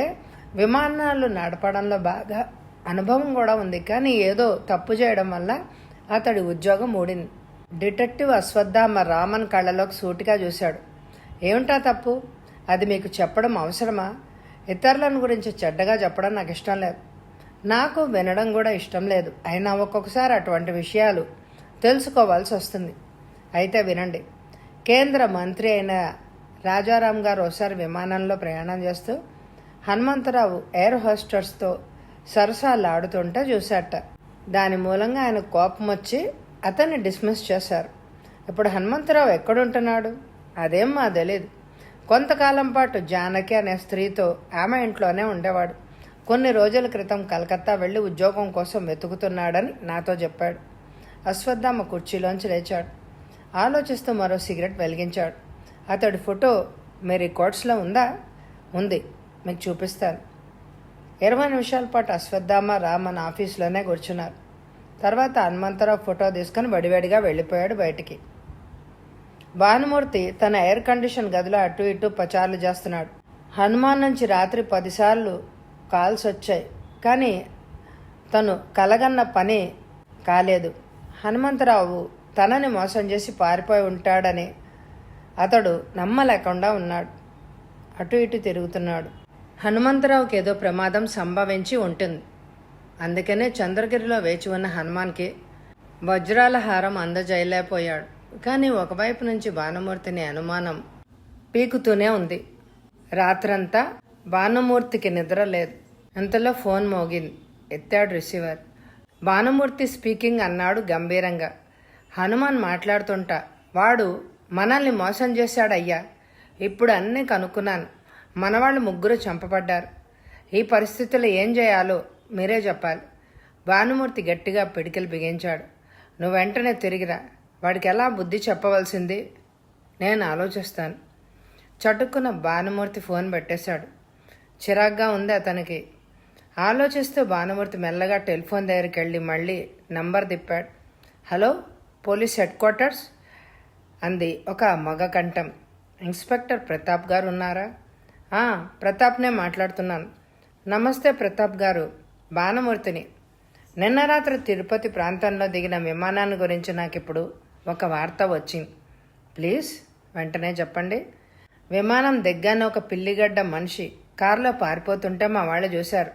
విమానాలు నడపడంలో బాగా అనుభవం కూడా ఉంది. కానీ ఏదో తప్పు చేయడం వల్ల అతడి ఉద్యోగం ఊడింది. డిటెక్టివ్ అశ్వత్థామ రామన్ కళ్ళలోకి సూటిగా చూశాడు. ఏమిటా తప్పు? అది మీకు చెప్పడం అవసరమా? ఇతరులను గురించి చెడ్డగా చెప్పడం నాకు ఇష్టం లేదు. నాకు వినడం కూడా ఇష్టం లేదు. అయినా ఒక్కొక్కసారి అటువంటి విషయాలు తెలుసుకోవాల్సి వస్తుంది. అయితే వినండి. కేంద్ర మంత్రి అయిన రాజారాం గారు ఒకసారి విమానంలో ప్రయాణం చేస్తూ హనుమంతరావు ఎయిర్ హోస్టర్స్తో సరసాలాడుతుంటే చూశాట. దాని మూలంగా ఆయన కోపం వచ్చి అతన్ని డిస్మిస్ చేశారు. ఇప్పుడు హనుమంతరావు ఎక్కడుంటున్నాడు? అదేం మా తెలీదు. కొంతకాలం పాటు జానకి అనే స్త్రీతో ఆమె ఇంట్లోనే ఉండేవాడు. కొన్ని రోజుల క్రితం కలకత్తా వెళ్ళి ఉద్యోగం కోసం వెతుకుతున్నాడని నాతో చెప్పాడు. అశ్వత్థామ కుర్చీలోంచి లేచాడు. ఆలోచిస్తూ మరో సిగరెట్ వెలిగించాడు. అతడి ఫోటో మీ రికార్డ్స్లో ఉందా? ఉంది, మీకు చూపిస్తాను. 20 నిమిషాల పాటు అశ్వత్థామ రామన్ ఆఫీసులోనే కూర్చున్నారు. తర్వాత హనుమంతరావు ఫోటో తీసుకుని వడివేడిగా వెళ్ళిపోయాడు బయటికి. భానుమూర్తి తన ఎయిర్ కండిషన్ గదిలో అటు ఇటు పచారులు చేస్తున్నాడు. హనుమాన్ నుంచి రాత్రి 10 సార్లు కాల్స్ వచ్చాయి. కానీ తను కలగన్న పని కాలేదు. హనుమంతరావు తనని మోసం చేసి పారిపోయి ఉంటాడని అతడు నమ్మలేకుండా ఉన్నాడు. అటు ఇటు తిరుగుతున్నాడు. హనుమంతరావుకి ఏదో ప్రమాదం సంభవించి ఉంటుంది. అందుకనే చంద్రగిరిలో వేచి ఉన్న హనుమాన్కి వజ్రాల హారం అందజేయలేకపోయాడు. కానీ ఒకవైపు నుంచి భానుమూర్తిని అనుమానం పీకుతూనే ఉంది. రాత్రంతా భానుమూర్తికి నిద్ర లేదు. ఇంతలో ఫోన్ మోగింది. ఎత్తాడు రిసీవర్. భానుమూర్తి స్పీకింగ్ అన్నాడు గంభీరంగా. హనుమాన్ మాట్లాడుతుంటా, వాడు మనల్ని మోసం చేశాడయ్యా. ఇప్పుడు అన్నీ కనుక్కున్నాను. మనవాళ్ళు 3 చంపబడ్డారు. ఈ పరిస్థితుల్లో ఏం చేయాలో మీరే చెప్పాలి. భానుమూర్తి గట్టిగా పిడికిలు బిగించాడు. నువ్వు వెంటనే తిరిగిరా. వాడికి ఎలా బుద్ధి చెప్పవలసింది నేను ఆలోచిస్తాను. చటుక్కున భానుమూర్తి ఫోన్ పెట్టేశాడు. చిరాగ్గా ఉంది అతనికి. ఆలోచిస్తూ భానుమూర్తి మెల్లగా టెలిఫోన్ దగ్గరికి వెళ్ళి మళ్ళీ నంబర్ తిప్పాడు. హలో, పోలీస్ హెడ్ క్వార్టర్స్ అంది ఒక మగ కంఠం. ఇన్స్పెక్టర్ ప్రతాప్ గారు ఉన్నారా? ప్రతాప్నే మాట్లాడుతున్నాను. నమస్తే ప్రతాప్ గారు, భానుమూర్తిని. నిన్న రాత్రి తిరుపతి ప్రాంతంలో దిగిన విమానాన్ని గురించి నాకు ఇప్పుడు ఒక వార్త వచ్చింది. ప్లీజ్ వెంటనే చెప్పండి. విమానం దిగ్గానే ఒక పిల్లిగడ్డ మనిషి కారులో పారిపోతుంటే మా వాళ్ళు చూశారు.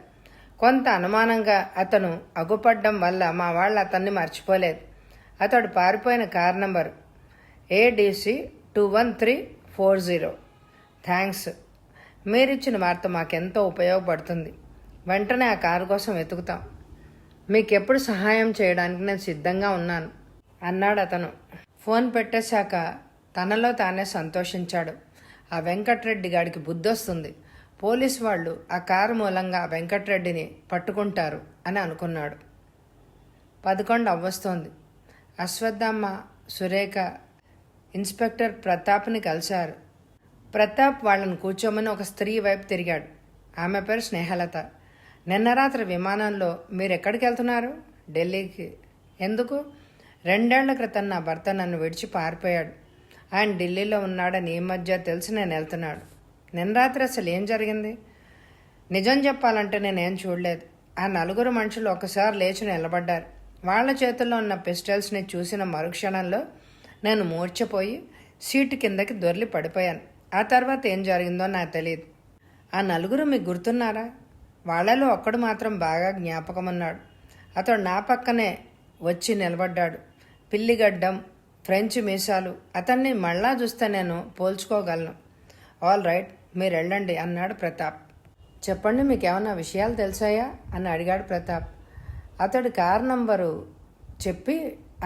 కొంత అనుమానంగా అతను అగుపడ్డం వల్ల మా వాళ్ళు అతన్ని మర్చిపోలేదు. అతడు పారిపోయిన కార్ నంబర్ ADC 21340. థ్యాంక్స్. మీరిచ్చిన వార్త మాకెంతో ఉపయోగపడుతుంది. వెంటనే ఆ కారు కోసం వెతుకుతాం. మీకెప్పుడు సహాయం చేయడానికి నేను సిద్ధంగా ఉన్నాను అన్నాడు అతను. ఫోన్ పెట్టేశాక తనలో తానే సంతోషించాడు. ఆ వెంకట్రెడ్డి గాడికి బుద్ధొస్తుంది. పోలీసు వాళ్ళు ఆ కారు మూలంగా వెంకట్రెడ్డిని పట్టుకుంటారు అని అనుకున్నాడు. 11 అవ్వస్తోంది. అశ్వత్థామ, సురేఖ ఇన్స్పెక్టర్ ప్రతాప్ని కలిశారు. ప్రతాప్ వాళ్ళని కూర్చోమని ఒక స్త్రీ వైపు తిరిగాడు. ఆమె పేరు స్నేహలత. నిన్న రాత్రి విమానంలో మీరు ఎక్కడికి వెళ్తున్నారు? ఢిల్లీకి. ఎందుకు? 2 ఏళ్ల క్రితం నా భర్త నన్ను విడిచి పారిపోయాడు. ఆయన ఢిల్లీలో ఉన్నాడని ఈ మధ్య తెలిసి నేను వెళ్తున్నాడు. నిన్న రాత్రి అసలు ఏం జరిగింది? నిజం చెప్పాలంటే నేనేం చూడలేదు. ఆ 4 మనుషులు ఒకసారి లేచి నిలబడ్డారు. వాళ్ళ చేతుల్లో ఉన్న పిస్టల్స్ని చూసిన మరుక్షణంలో నేను మూర్ఛపోయి సీటు కిందకి దొర్లి పడిపోయాను. ఆ తర్వాత ఏం జరిగిందో నాకు తెలియదు. ఆ నలుగురు మీకు గుర్తున్నారా? వాళ్ళలో ఒక్కడు మాత్రం బాగా జ్ఞాపకం ఉన్నాడు. అతడు నా పక్కనే వచ్చి నిలబడ్డాడు. పిల్లిగడ్డం, ఫ్రెంచ్ మీసాలు. అతన్ని మళ్ళా చూస్తే నేను పోల్చుకోగలను. ఆల్ రైట్, మీరు వెళ్ళండి అన్నాడు ప్రతాప్. చెప్పండి, మీకేమన్నా విషయాలు తెలిసాయా అని అడిగాడు ప్రతాప్. అతడు కార్ నంబరు చెప్పి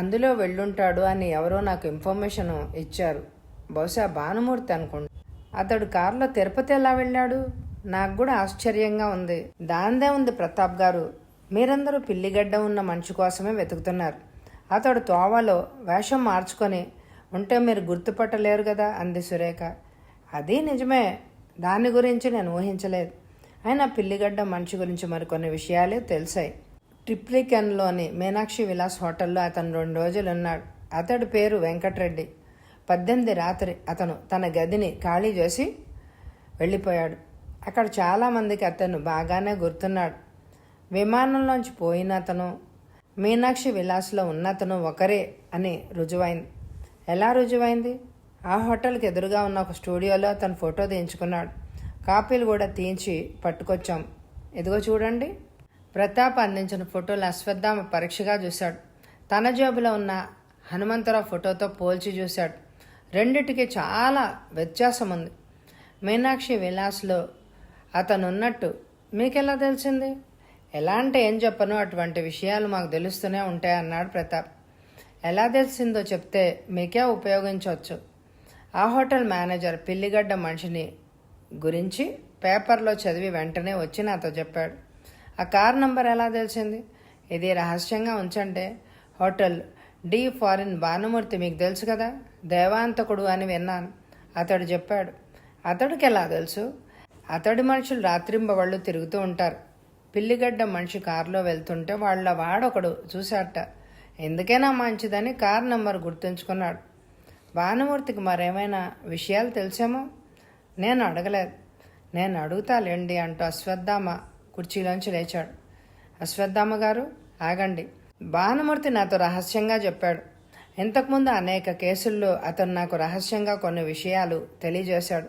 అందులో వెళ్ళుంటాడు అని ఎవరో నాకు ఇన్ఫర్మేషన్ ఇచ్చారు. బహుశా భానుమూర్తి అనుకోండి. అతడు కారులో తిరుపతి ఎలా వెళ్ళాడు? నాకు కూడా ఆశ్చర్యంగా ఉంది. దాందే ఉంది ప్రతాప్ గారు, మీరందరూ పిల్లిగడ్డ ఉన్న మనిషి కోసమే వెతుకుతున్నారు. అతడు తోవలో వేషం మార్చుకొని ఉంటే మీరు గుర్తుపట్టలేరు కదా అంది సురేఖ. అది నిజమే, దాని గురించి నేను ఊహించలేదు. అయినా పిల్లిగడ్డ మనిషి గురించి మరికొన్ని విషయాలే తెలిసాయి. ట్రిప్లికెన్లోని మీనాక్షి విలాస్ హోటల్లో అతను 2 రోజులు ఉన్నాడు. అతడి పేరు వెంకటరెడ్డి. 18 రాత్రి అతను తన గదిని ఖాళీ చేసి వెళ్ళిపోయాడు. అక్కడ చాలామందికి అతను బాగానే గుర్తున్నాడు. విమానంలోంచి పోయిన అతను, మీనాక్షి విలాస్లో ఉన్నతను ఒకరే అని రుజువైంది. ఎలా రుజువైంది? ఆ హోటల్కి ఎదురుగా ఉన్న ఒక స్టూడియోలో తను ఫోటో తీయించుకున్నాడు. కాపీలు కూడా తీయించి పట్టుకొచ్చాం. ఇదిగో చూడండి. ప్రతాప్ అందించిన ఫోటోలు అశ్వత్థామ పరీక్షగా చూశాడు. తన జేబులో ఉన్న హనుమంతరావు ఫోటోతో పోల్చి చూశాడు. రెండిటికి చాలా వ్యత్యాసం ఉంది. మీనాక్షి విలాస్లో అతనున్నట్టు మీకెలా తెలిసింది? ఎలా అంటే ఏం చెప్పను, అటువంటి విషయాలు మాకు తెలుస్తూనే ఉంటాయన్నాడు ప్రతాప్. ఎలా తెలిసిందో చెప్తే మీకే ఉపయోగించవచ్చు. ఆ హోటల్ మేనేజర్ పిల్లిగడ్డ మనిషిని గురించి పేపర్లో చదివి వెంటనే వచ్చి నాతో చెప్పాడు. ఆ కార్ నంబర్ ఎలా తెలిసింది? ఇది రహస్యంగా ఉంచంటే. హోటల్ డి ఫారిన్ భానుమూర్తి మీకు తెలుసు కదా, దేవాంతకుడు అని విన్నాను. అతడు చెప్పాడు. అతడికి ఎలా తెలుసు? అతడి మనుషులు రాత్రింబవళ్ళు తిరుగుతూ ఉంటారు. పిల్లిగడ్డ మనిషి కారులో వెళ్తుంటే వాళ్ళ వాడొకడు చూశాట. ఎందుకైనా మంచిదని కార్ నంబర్ గుర్తుంచుకున్నాడు. భానుమూర్తికి మరేమైనా విషయాలు తెలిసేమో? నేను అడగలేదు. నేను అడుగుతాలేండి అంటూ అశ్వత్థామ కుర్చీలోంచి లేచాడు. అశ్వత్థామ గారు ఆగండి. భానుమూర్తి నాతో రహస్యంగా చెప్పాడు. ఇంతకుముందు అనేక కేసుల్లో అతను నాకు రహస్యంగా కొన్ని విషయాలు తెలియజేశాడు.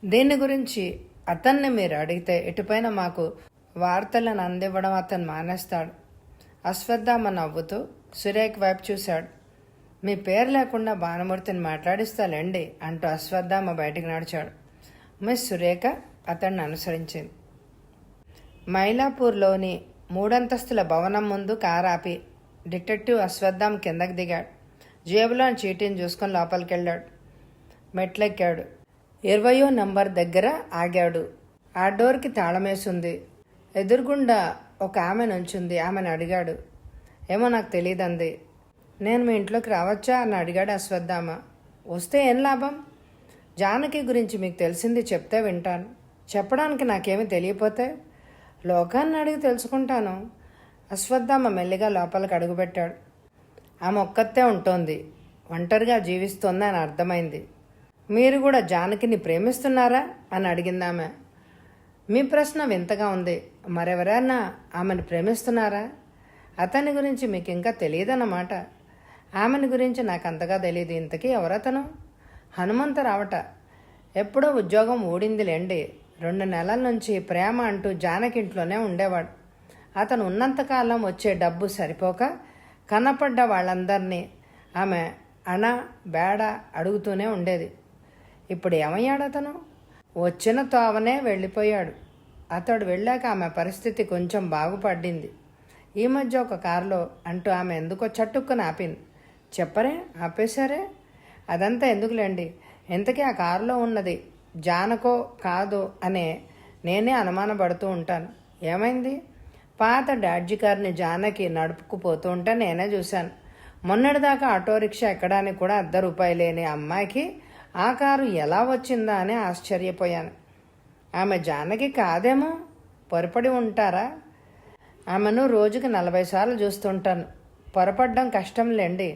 దీని గురించి అతన్ని మీరు అడిగితే ఇటుపైన మాకు వార్తలను అందివ్వడం అతను మానేస్తాడు. అశ్వత్థామ నవ్వుతూ సురేఖ వైపు చూశాడు. మీ పేరు లేకుండా భానుమూర్తిని మాట్లాడిస్తాలేండి అంటూ అశ్వత్థామ బయటికి నడిచాడు. మిస్ సురేఖ అతన్ని అనుసరించింది. మైలాపూర్లోని 3 అంతస్తుల భవనం ముందు కారు ఆపి డిటెక్టివ్ అశ్వత్థామ కిందకి దిగాడు. జేబులోని చీటీని చూసుకొని లోపలికి వెళ్ళాడు. మెట్లెక్కాడు. 20వ నంబర్ దగ్గర ఆగాడు. ఆ డోర్కి తాళమేసుంది. ఎదురుగుండా ఒక ఆమె నుంచుంది. ఆమెను అడిగాడు. ఏమో నాకు తెలియదంది. నేను మీ ఇంట్లోకి రావచ్చా అని అడిగాడు అశ్వత్థామ. వస్తే ఏం లాభం? జానకి గురించి మీకు తెలిసింది చెప్తే వింటాను. చెప్పడానికి నాకేమీ తెలియపోతే లోకాన్ని అడిగి తెలుసుకుంటాను. అశ్వత్థామ మెల్లిగా లోపలికి అడుగుపెట్టాడు. ఆమె ఒక్కతే ఉంటోంది, ఒంటరిగా జీవిస్తోంది అని అర్థమైంది. మీరు కూడా జానకిని ప్రేమిస్తున్నారా అని అడిగిందామె. మీ ప్రశ్న వింతగా ఉంది. మరెవరైనా ఆమెను ప్రేమిస్తున్నారా? అతని గురించి మీకు ఇంకా తెలియదన్నమాట. ఆమెను గురించి నాకు అంతగా తెలియదు. ఇంతకీ ఎవరతను? హనుమంతరావట. ఎప్పుడో ఉద్యోగం ఊడిందిలేండి. 2 నెలల నుంచి ప్రేమ అంటూ జానకింట్లోనే ఉండేవాడు. అతను ఉన్నంతకాలం వచ్చే డబ్బు సరిపోక కనపడ్డ వాళ్ళందరినీ ఆమె అణ బేడ అడుగుతూనే ఉండేది. ఇప్పుడు ఏమయ్యాడు అతను? వచ్చిన తోవనే వెళ్ళిపోయాడు. అతడు వెళ్ళాక ఆమె పరిస్థితి కొంచెం బాగుపడింది. ఈ మధ్య ఒక కారులో అంటూ ఆమె ఎందుకో చట్టుక్కుని ఆపింది. చెప్పరే, ఆపేశారే? అదంతా ఎందుకులేండి. ఇంతకీ ఆ కారులో ఉన్నది జానకో కాదో అనే నేనే అనుమానపడుతూ ఉంటాను. ఏమైంది? పాత డాడ్జీ కారుని జానకి నడుపుకుపోతూ ఉంటే నేనే చూశాను. మొన్నటిదాకా ఆటో రిక్షా ఎక్కడానికి కూడా ₹1 లేని అమ్మాయికి ఆ కారు ఎలా వచ్చిందా అని ఆశ్చర్యపోయాను. ఆమె జానకి కాదేమో, పొరపడి ఉంటారా? ఆమెను రోజుకి 40 సార్లు చూస్తుంటాను. పొరపడ్డం కష్టంలేండి.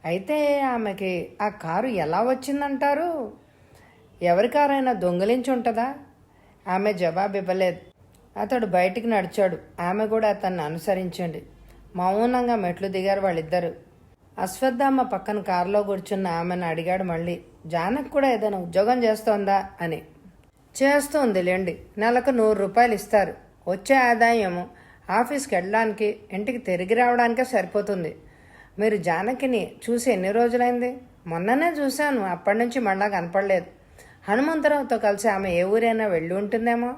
అయితే ఆమెకి ఆ కారు ఎలా వచ్చిందంటారు? ఎవరి కారైనా దొంగిలించి ఉంటుందా? ఆమె జవాబు ఇవ్వలేదు. అతడు బయటికి నడిచాడు. ఆమె కూడా అతన్ని అనుసరించండి. మౌనంగా మెట్లు దిగారు వాళ్ళిద్దరు. అశ్వత్థామ పక్కన కారులో కూర్చున్న ఆమెను అడిగాడు మళ్ళీ, జానకి కూడా ఏదైనా ఉద్యోగం చేస్తోందా అని. చేస్తుంది లేండి, నెలకు 100 రూపాయలు ఇస్తారు. వచ్చే ఆదాయం ఆఫీస్కి వెళ్ళడానికి ఇంటికి తిరిగి రావడానికే సరిపోతుంది. మీరు జానకిని చూసి ఎన్ని రోజులైంది? మొన్ననే చూశాను, అప్పటి నుంచి మళ్ళా కనపడలేదు. హనుమంతరావుతో కలిసి ఆమె ఏ ఊరైనా వెళ్ళి ఉంటుందేమో.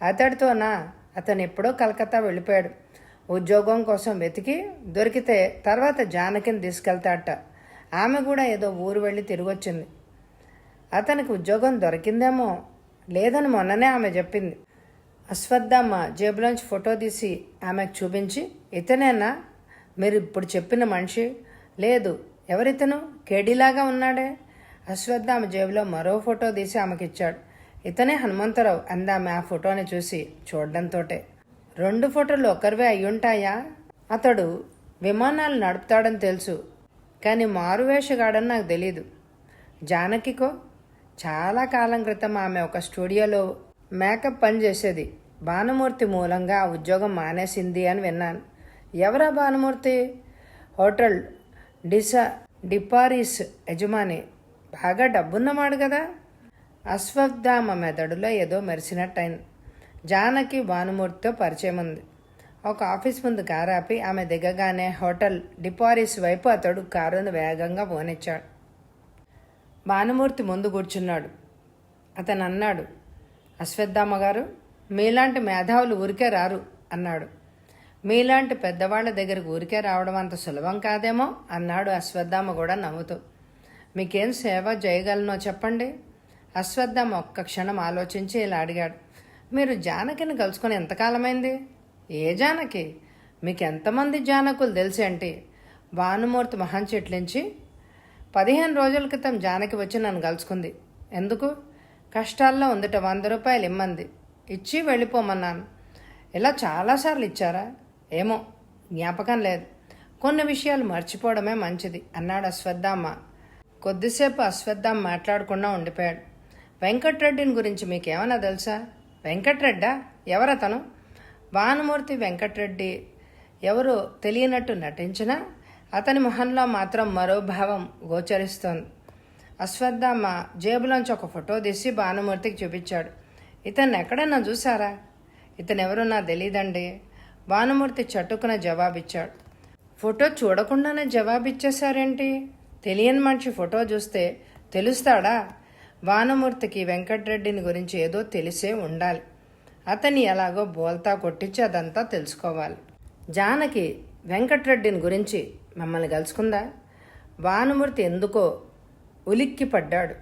అతడితోనా? అతను ఎప్పుడో కలకత్తా వెళ్ళిపోయాడు. ఉద్యోగం కోసం వెతికి దొరికితే తర్వాత జానకిని తీసుకెళ్తాడట. ఆమె కూడా ఏదో ఊరు వెళ్ళి తిరిగొచ్చింది. అతనికి ఉద్యోగం దొరికిందేమో. లేదని మొన్ననే ఆమె చెప్పింది. అశ్వత్థామ జేబులోంచి ఫోటో తీసి ఆమెకు చూపించి, ఇతనేనా మీరు ఇప్పుడు చెప్పిన మనిషి? లేదు. ఎవరితను? కేడీలాగా ఉన్నాడే. అశ్వత్థామ జేబులో మరో ఫోటో తీసి ఆమెకిచ్చాడు. ఇతనే హనుమంతరావు అందామె ఆ ఫోటోని చూసి చూడడంతోటే. 2 ఫోటోలు ఒకరివే అయ్యుంటాయా? అతడు విమానాలు నడుపుతాడని తెలుసు, కానీ మారువేషగాడని నాకు తెలీదు. జానకికో చాలా కాలం క్రితం ఆమె ఒక స్టూడియోలో మేకప్ పని చేసేది. భానుమూర్తి మూలంగా ఆ ఉద్యోగం మానేసింది అని విన్నాను. ఎవరా భానుమూర్తి? హోటల్ డిపారిస్ యజమాని. బాగా డబ్బున్నవాడు కదా. అశ్వత్థామ మెదడులో ఏదో మెరిసినట్టయింది. జానకి భానుమూర్తితో పరిచయం ఉంది. ఒక ఆఫీస్ ముందు కారు ఆపి ఆమె దిగగానే హోటల్ డిపారిస్ వైపు అతడు కారును వేగంగా పోనిచ్చాడు. భానుమూర్తి ముందు కూర్చున్నాడు. అతను అన్నాడు, అశ్వత్థామ గారు, మీలాంటి మేధావులు ఊరికే రారు అన్నాడు. మీలాంటి పెద్దవాళ్ల దగ్గరకు ఊరికే రావడం అంత సులభం కాదేమో అన్నాడు అశ్వత్థామ కూడా నవ్వుతూ. మీకేం సేవ చేయగలనో చెప్పండి. అశ్వత్థామ ఒక్క క్షణం ఆలోచించి ఇలా అడిగాడు, మీరు జానకిని కలుసుకొని ఎంతకాలమైంది? ఏ జానకి? మీకు ఎంతమంది జానకులు తెలిసేంటి? భానుమూర్తి మొహం చిట్లించి, 15 రోజుల క్రితం జానకి వచ్చి నన్ను కలుసుకుంది. ఎందుకు? కష్టాల్లో ఉందిట, 100 రూపాయలు ఇమ్మంది. ఇచ్చి వెళ్ళిపోమన్నాను. ఇలా చాలాసార్లు ఇచ్చారా? ఏమో, జ్ఞాపకం లేదు. కొన్ని విషయాలు మర్చిపోవడమే మంచిది అన్నాడు అశ్వత్థామ. కొద్దిసేపు అశ్వత్థామ మాట్లాడకుండా ఉండిపోయాడు. వెంకట్రెడ్డిని గురించి మీకేమైనా తెలుసా? వెంకట్రెడ్డా? ఎవరతను? భానుమూర్తి వెంకట్రెడ్డి ఎవరో తెలియనట్టు నటించినా అతని మొహంలో మాత్రం మరో భావం గోచరిస్తోంది. అశ్వత్థామ జేబులోంచి ఒక ఫోటో తీసి భానుమూర్తికి చూపించాడు. ఇతన్ని ఎక్కడైనా చూసారా? ఇతనెవరో నాకు తెలీదండి. భానుమూర్తి చటుకున జవాబిచ్చాడు. ఫోటో చూడకుండానే జవాబిచ్చేశారేంటి? తెలియని మనిషి ఫోటో చూస్తే తెలుస్తాడా? భానుమూర్తికి వెంకట్రెడ్డిని గురించి ఏదో తెలిసే ఉండాలి. అతన్ని ఎలాగో బోల్తా కొట్టించి అదంతా తెలుసుకోవాలి. జానకి వెంకట్రెడ్డిని గురించి మమ్మల్ని కలుసుకుందా? భానుమూర్తి ఎందుకో ఉలిక్కి పడ్డాడు.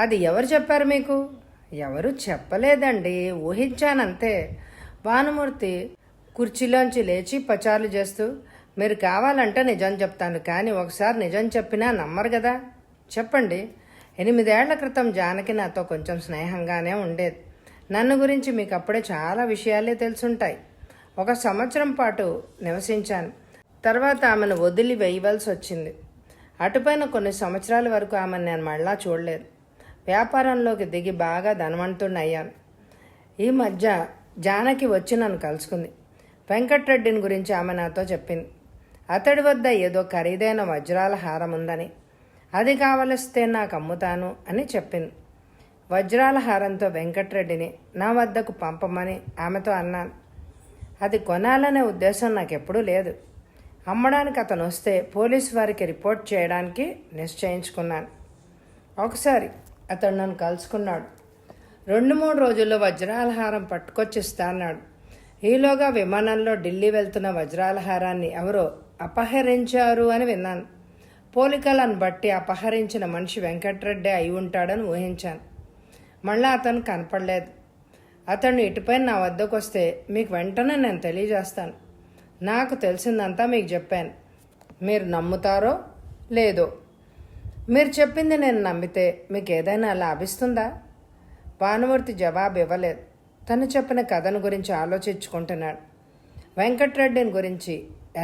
అది ఎవరు చెప్పారు మీకు? ఎవరు చెప్పలేదండి, ఊహించానంతే. భానుమూర్తి కుర్చీలోంచి లేచి పచారులు చేస్తూ, మీరు కావాలంటే నిజం చెప్తాను, కానీ ఒకసారి నిజం చెప్పినా నమ్మరు కదా. చెప్పండి. 8 ఏళ్ల క్రితం జానకి నాతో కొంచెం స్నేహంగానే ఉండేది. నన్ను గురించి మీకు అప్పుడే చాలా విషయాలే తెలుసుంటాయి. 1 సంవత్సరం పాటు నివసించాను. తర్వాత ఆమెను వదిలి వేయవలసి వచ్చింది. అటుపైన కొన్ని సంవత్సరాల వరకు ఆమెను నేను మళ్ళా చూడలేదు. వ్యాపారంలోకి దిగి బాగా ధనవంతుడిని అయ్యాను. ఈ మధ్య జానకి వచ్చి నన్ను కలుసుకుంది. వెంకట్రెడ్డిని గురించి ఆమె నాతో చెప్పింది. అతడి వద్ద ఏదో ఖరీదైన వజ్రాల హారం ఉందని, అది కావలిస్తే నాకు అమ్ముతాను అని చెప్పింది. వజ్రాల హారంతో వెంకట్రెడ్డిని నా వద్దకు పంపమని ఆమెతో అన్నాను. అది కొనాలనే ఉద్దేశం నాకెప్పుడూ లేదు. అమ్మడానికి అతను వస్తే పోలీసు వారికి రిపోర్ట్ చేయడానికి నిశ్చయించుకున్నాను. ఒకసారి అతడు నన్ను కలుసుకున్నాడు. 2-3 రోజుల్లో వజ్రాల హారం పట్టుకొచ్చిస్తా అన్నాడు. ఈలోగా విమానంలో ఢిల్లీ వెళ్తున్న వజ్రాల హారాన్ని ఎవరో అపహరించారు అని విన్నాను. పోలికలను బట్టి అపహరించిన మనిషి వెంకట్రెడ్డి అయి ఉంటాడని ఊహించాను. మళ్ళా అతను కనపడలేదు. అతను ఇటుపై నా వద్దకు వస్తే మీకు వెంటనే నేను తెలియజేస్తాను. నాకు తెలిసిందంతా మీకు చెప్పాను. మీరు నమ్ముతారో లేదో. మీరు చెప్పింది నేను నమ్మితే మీకు ఏదైనా లాభిస్తుందా? భానుమూర్తి జవాబు ఇవ్వలేదు. తను చెప్పిన కథను గురించి ఆలోచించుకుంటున్నాడు. వెంకట్రెడ్డిని గురించి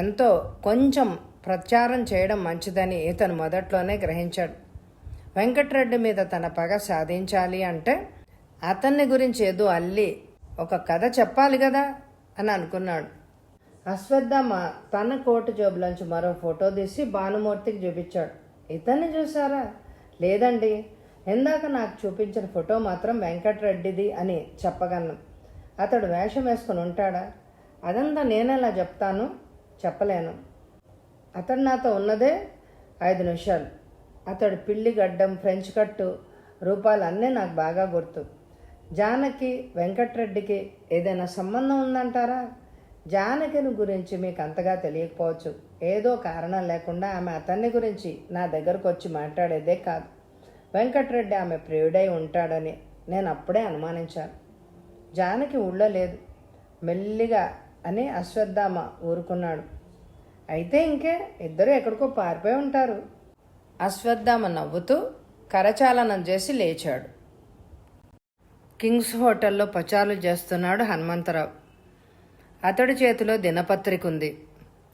ఎంతో కొంచెం ప్రచారం చేయడం మంచిదని ఇతను మొదట్లోనే గ్రహించాడు. వెంకట్రెడ్డి మీద తన పగ సాధించాలి అంటే అతన్ని గురించి ఏదో అల్లి ఒక కథ చెప్పాలి కదా అని అనుకున్నాడు. అశ్వత్థామ తన కోటు జేబులోంచి మరో ఫోటో తీసి భానుమూర్తికి చూపించాడు. ఇతన్ని చూసారా? లేదండి, ఇందాక నాకు చూపించిన ఫోటో మాత్రం వెంకటరెడ్డిది అని చెప్పగలను. అతడు వేషం వేసుకుని ఉంటాడా? అదంతా నేనెలా చెప్తాను? చెప్పలేను. అతడు నాతో ఉన్నదే 5 నిమిషాలు. అతడు పిల్లి గడ్డం, ఫ్రెంచ్ కట్టు రూపాలు అన్నీ నాకు బాగా గుర్తు. జానకి వెంకటరెడ్డికి ఏదైనా సంబంధం ఉందంటారా? జానకిని గురించి మీకు అంతగా తెలియకపోవచ్చు. ఏదో కారణం లేకుండా ఆమె అతన్ని గురించి నా దగ్గరకు వచ్చి మాట్లాడేదే కాదు. వెంకటరెడ్డి ఆమె ప్రియుడై ఉంటాడని నేను అప్పుడే అనుమానించాను. జానకి ఊళ్ళో లేదు, మెల్లిగా అని అశ్వత్థామ ఊరుకున్నాడు. అయితే ఇంకే, ఇద్దరు ఎక్కడికో పారిపోయి ఉంటారు. అశ్వత్థామ నవ్వుతూ కరచాలనం చేసి లేచాడు. కింగ్స్ హోటల్లో పచారులు చేస్తున్నాడు హనుమంతరావు. అతడి చేతిలో దినపత్రిక ఉంది.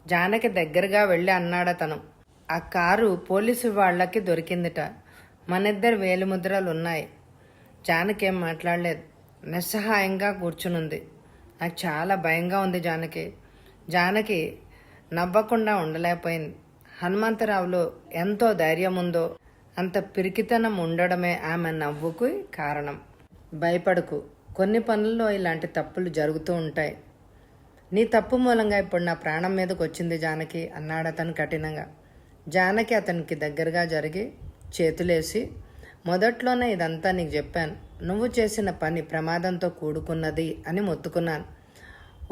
జానకి దగ్గరగా వెళ్ళి అన్నాడతను, ఆ కారు పోలీసు వాళ్ళకి దొరికిందిట. మనిద్దరు వేలిముద్రలు ఉన్నాయి. జానకి ఏం మాట్లాడలేదు, నిస్సహాయంగా కూర్చునుంది. నాకు చాలా భయంగా ఉంది జానకి నవ్వకుండా ఉండలేకపోయింది. హనుమంతరావులో ఎంతో ధైర్యం ఉందో అంత పిరికితనం ఉండడమే ఆమె నవ్వుకు కారణం. భయపడకు, కొన్ని పనుల్లో ఇలాంటి తప్పులు జరుగుతూ ఉంటాయి. నీ తప్పు మూలంగా ఇప్పుడు నా ప్రాణం మీదకి వచ్చింది జానకి అన్నాడతను కఠినంగా. జానకి అతనికి దగ్గరగా జరిగి చేతులేసి, మొదట్లోనే ఇదంతా నీకు చెప్పాను. నువ్వు చేసిన పని ప్రమాదంతో కూడుకున్నది అని మొత్తుకున్నాను.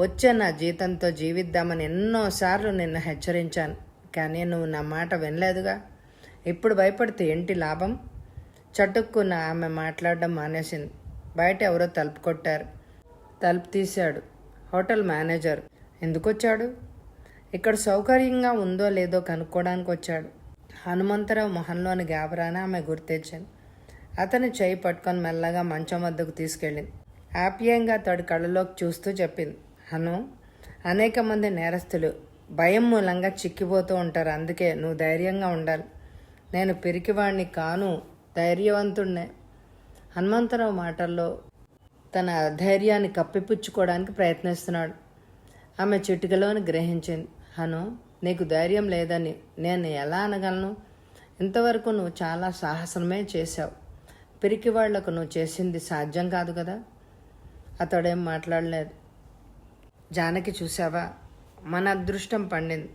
వచ్చే నా జీతంతో జీవిద్దామని ఎన్నోసార్లు నిన్ను హెచ్చరించాను, కానీ నువ్వు నా మాట వినలేదుగా. ఇప్పుడు భయపడితే ఏంటి లాభం? చటుక్కున ఆమె మాట్లాడడం మానేసింది. బయట ఎవరో తలుపు కొట్టారు. తలుపు తీశాడు హోటల్ మేనేజర్. ఎందుకు వచ్చాడు? ఇక్కడ సౌకర్యంగా ఉందో లేదో కనుక్కోవడానికి వచ్చాడు. హనుమంతరావు మొహంలోని గాబరాన ఆమె గుర్తెచ్చింది. అతని చేయి పట్టుకొని మెల్లగా మంచం వద్దకు తీసుకెళ్ళింది. ఆప్యాయంగా అతడి కళ్ళలోకి చూస్తూ చెప్పింది, హను, అనేక మంది నేరస్తులు భయం మూలంగా చిక్కిపోతూ ఉంటారు. అందుకే నువ్వు ధైర్యంగా ఉండాలి. నేను పిరికివాణ్ణి కాను, ధైర్యవంతుణ్ణే. హనుమంతరావు మాటల్లో తన ధైర్యాన్ని కప్పిపుచ్చుకోవడానికి ప్రయత్నిస్తున్నాడు. ఆమె చిటికలోని గ్రహించింది. హను, నీకు ధైర్యం లేదని నేను ఎలా అనగలను? ఇంతవరకు నువ్వు చాలా సాహసమే చేశావు. పిరికి వాళ్లకు నువ్వు చేసింది సాధ్యం కాదు కదా. అతడేం మాట్లాడలేదు. జానకి, చూసావా, మన అదృష్టం పండింది.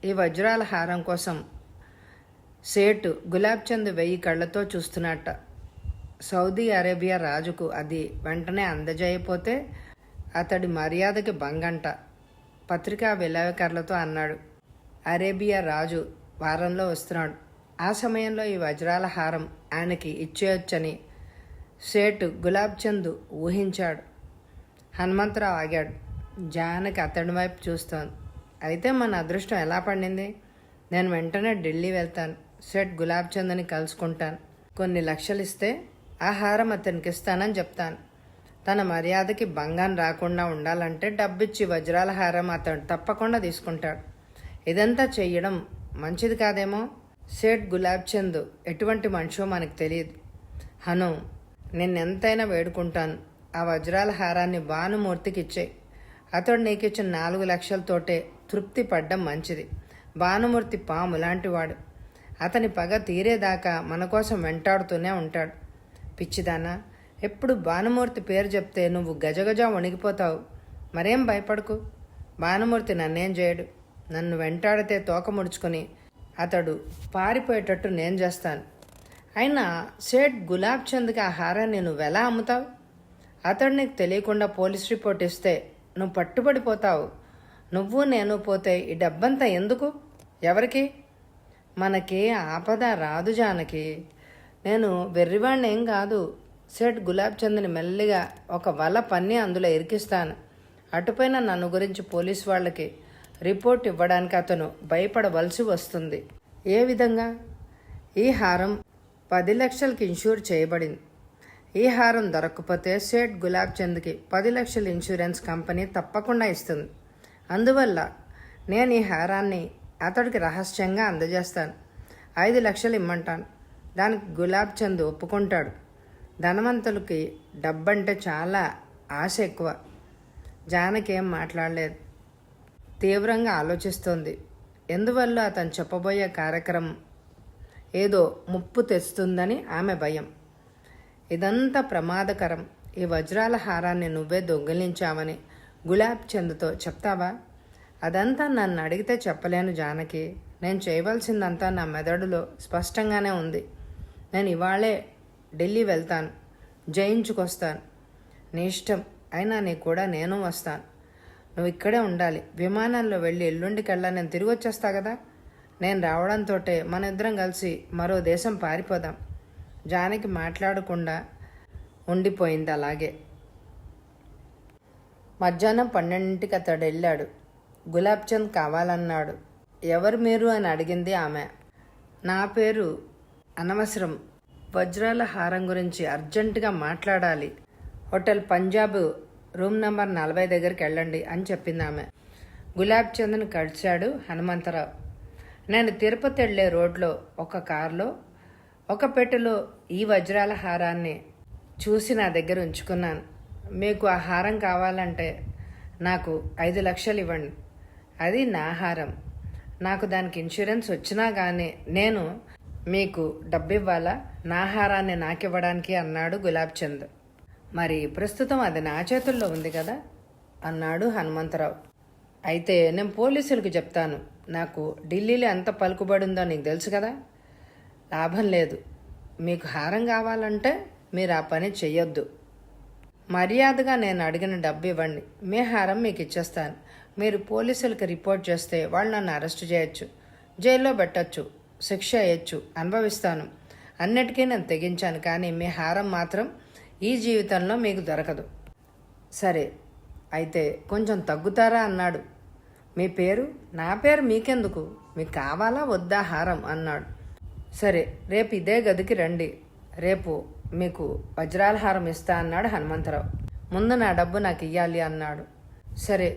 ఈ వజ్రాల హారం కోసం సేటు గులాబ్ చంద్ 1000 కళ్ళతో చూస్తున్నట్ట. సౌదీ అరేబియా రాజుకు అది వెంటనే అందజేయపోతే అతడి మర్యాదకి భంగంట. పత్రికా విలేకరులతో అన్నాడు. అరేబియా రాజు వారంలో వస్తున్నాడు. ఆ సమయంలో ఈ వజ్రాల హారం ఆయనకి ఇచ్చేయొచ్చని సేటు గులాబ్ చంద్ ఊహించాడు. హనుమంతరావు ఆగాడు. జానకి అతడి వైపు చూస్తోంది. అయితే మన అదృష్టం ఎలా పండింది? నేను వెంటనే ఢిల్లీ వెళ్తాను. సేట్ గులాబ్ చంద్ని కలుసుకుంటాను. కొన్ని లక్షలు ఇస్తే ఆ హారం అతనికి ఇస్తానని చెప్తాను. తన మర్యాదకి భంగం రాకుండా ఉండాలంటే డబ్బిచ్చి వజ్రాల హారం అతను తప్పకుండా తీసుకుంటాడు. ఇదంతా చెయ్యడం మంచిది కాదేమో. సేట్ గులాబ్ చంద్ ఎటువంటి మనిషో మనకు తెలియదు. హను, నిన్నెంతైనా వేడుకుంటాను, ఆ వజ్రాల హారాన్ని భానుమూర్తికి ఇచ్చేయి. అతడు నీకు ఇచ్చిన 4 లక్షలతోటే తృప్తి పడ్డం మంచిది. భానుమూర్తి పాము లాంటివాడు. అతని పగ తీరేదాకా మన కోసం వెంటాడుతూనే ఉంటాడు. పిచ్చిదానా, ఎప్పుడు భానుమూర్తి పేరు చెప్తే నువ్వు గజగజ వణిగిపోతావు. మరేం భయపడకు. భానుమూర్తి నన్నేం చేయడు. నన్ను వెంటాడితే తోక ముడుచుకొని అతడు పారిపోయేటట్టు నేను చేస్తాను. అయినా సేట్ గులాబ్ చంద్కి ఆ హారాన్ని నువ్వెలా అమ్ముతావు? అతడు నీకు తెలియకుండా పోలీస్ రిపోర్ట్ ఇస్తే నువ్వు పట్టుబడిపోతావు. నువ్వు నేను పోతే ఈ డబ్బంతా ఎందుకు? ఎవరికి? మనకి ఆపద రాదు జానకి. నేను వెర్రివాణ్ణి ఏం కాదు. సేట్ గులాబ్ చంద్ని మెల్లిగా ఒక వల పన్ని అందులో ఇరికిస్తాను. అటుపైన నన్ను గురించి పోలీసు వాళ్ళకి రిపోర్ట్ ఇవ్వడానికి అతను భయపడవలసి వస్తుంది. ఏ విధంగా? ఈ హారం 10 లక్షలకి ఇన్సూర్ చేయబడింది. ఈ హారం దొరకకపోతే సేట్ గులాబ్ చంద్కి 10 లక్షల ఇన్సూరెన్స్ కంపెనీ తప్పకుండా ఇస్తుంది. అందువల్ల నేను ఈ హారాన్ని అతడికి రహస్యంగా అందజేస్తాను. 5 లక్షలు ఇమ్మంటాను. దానికి గులాబ్ చంద్ ఒప్పుకుంటాడు. ధనవంతులకి డబ్బంటే చాలా ఆశ ఎక్కువ. జానకి ఏం మాట్లాడలేదు. తీవ్రంగా ఆలోచిస్తోంది. ఎందువల్ల అతను చెప్పబోయే కార్యక్రమం ఏదో ముప్పు తెస్తుందని ఆమె భయం. ఇదంతా ప్రమాదకరం. ఈ వజ్రాల హారాన్ని నువ్వే దొంగిలించావని గులాబ్ చంద్తో చెప్తావా? అదంతా నన్ను అడిగితే చెప్పలేను జానకి. నేను చేయవలసిందంతా నా మెదడులో స్పష్టంగానే ఉంది. నేను ఇవాళే ఢిల్లీ వెళ్తాను, జయించుకొస్తాను. నీ ఇష్టం. అయినా నీ కూడా నేను వస్తాను. నువ్వు ఇక్కడే ఉండాలి. విమానంలో వెళ్ళి ఎల్లుండికల్లా నేను తిరిగి వచ్చేస్తా కదా. నేను రావడంతో మన ఇద్దరం కలిసి మరో దేశం పారిపోదాం. జానకి మాట్లాడకుండా ఉండిపోయింది అలాగే. మధ్యాహ్నం 12ంటికి అతడు వెళ్ళాడు. గులాబ్ చంద్ కావాలన్నాడు. ఎవరు మీరు అని అడిగింది ఆమె. నా పేరు అనవసరం. వజ్రాల హారం గురించి అర్జెంటుగా మాట్లాడాలి. హోటల్ పంజాబ్ రూమ్ నంబర్ 40 దగ్గరికి వెళ్ళండి అని చెప్పింది ఆమె. గులాబ్ చంద్ని కలిశాడు హనుమంతరావు. నేను తిరుపతి వెళ్ళే రోడ్లో ఒక కారులో ఒక పెట్టెలో ఈ వజ్రాల హారాన్ని చూసి నా దగ్గర ఉంచుకున్నాను. మీకు ఆ హారం కావాలంటే నాకు 5 లక్షలు ఇవ్వండి. అది నా హారం. నాకు దానికి ఇన్సూరెన్స్ వచ్చినా కానీ నేను మీకు డబ్బు ఇవ్వాలా నా హారాన్ని నాకివ్వడానికి అన్నాడు గులాబ్ చంద్. మరి ప్రస్తుతం అది నా చేతుల్లో ఉంది కదా అన్నాడు హనుమంతరావు. అయితే నేను పోలీసులకు చెప్తాను. నాకు ఢిల్లీలో ఎంత పలుకుబడి ఉందో నీకు తెలుసు కదా. లాభం లేదు. మీకు హారం కావాలంటే మీరు ఆ పని చెయ్యొద్దు. మర్యాదగా నేను అడిగిన డబ్బు ఇవ్వండి. మీ హారం మీకు ఇచ్చేస్తాను. మీరు పోలీసులకు రిపోర్ట్ చేస్తే వాళ్ళు నన్ను అరెస్ట్ చేయొచ్చు, జైల్లో పెట్టచ్చు, శిక్ష వేయచ్చు, అనుభవిస్తాను. అన్నిటికీ నేను తెగించాను. కానీ మీ హారం మాత్రం ఈ జీవితంలో మీకు దొరకదు. సరే అయితే కొంచెం తగ్గుతారా అన్నాడు. మీ పేరు? నా పేరు మీకెందుకు? మీకు కావాలా వద్దా హారం అన్నాడు. సరే రేపు ఇదే గదికి రండి. రేపు మీకు వజ్రాల హారం ఇస్తా అన్నాడు హనుమంతరావు. ముందు నా డబ్బు నాకు ఇయ్యాలి అన్నాడు. సరే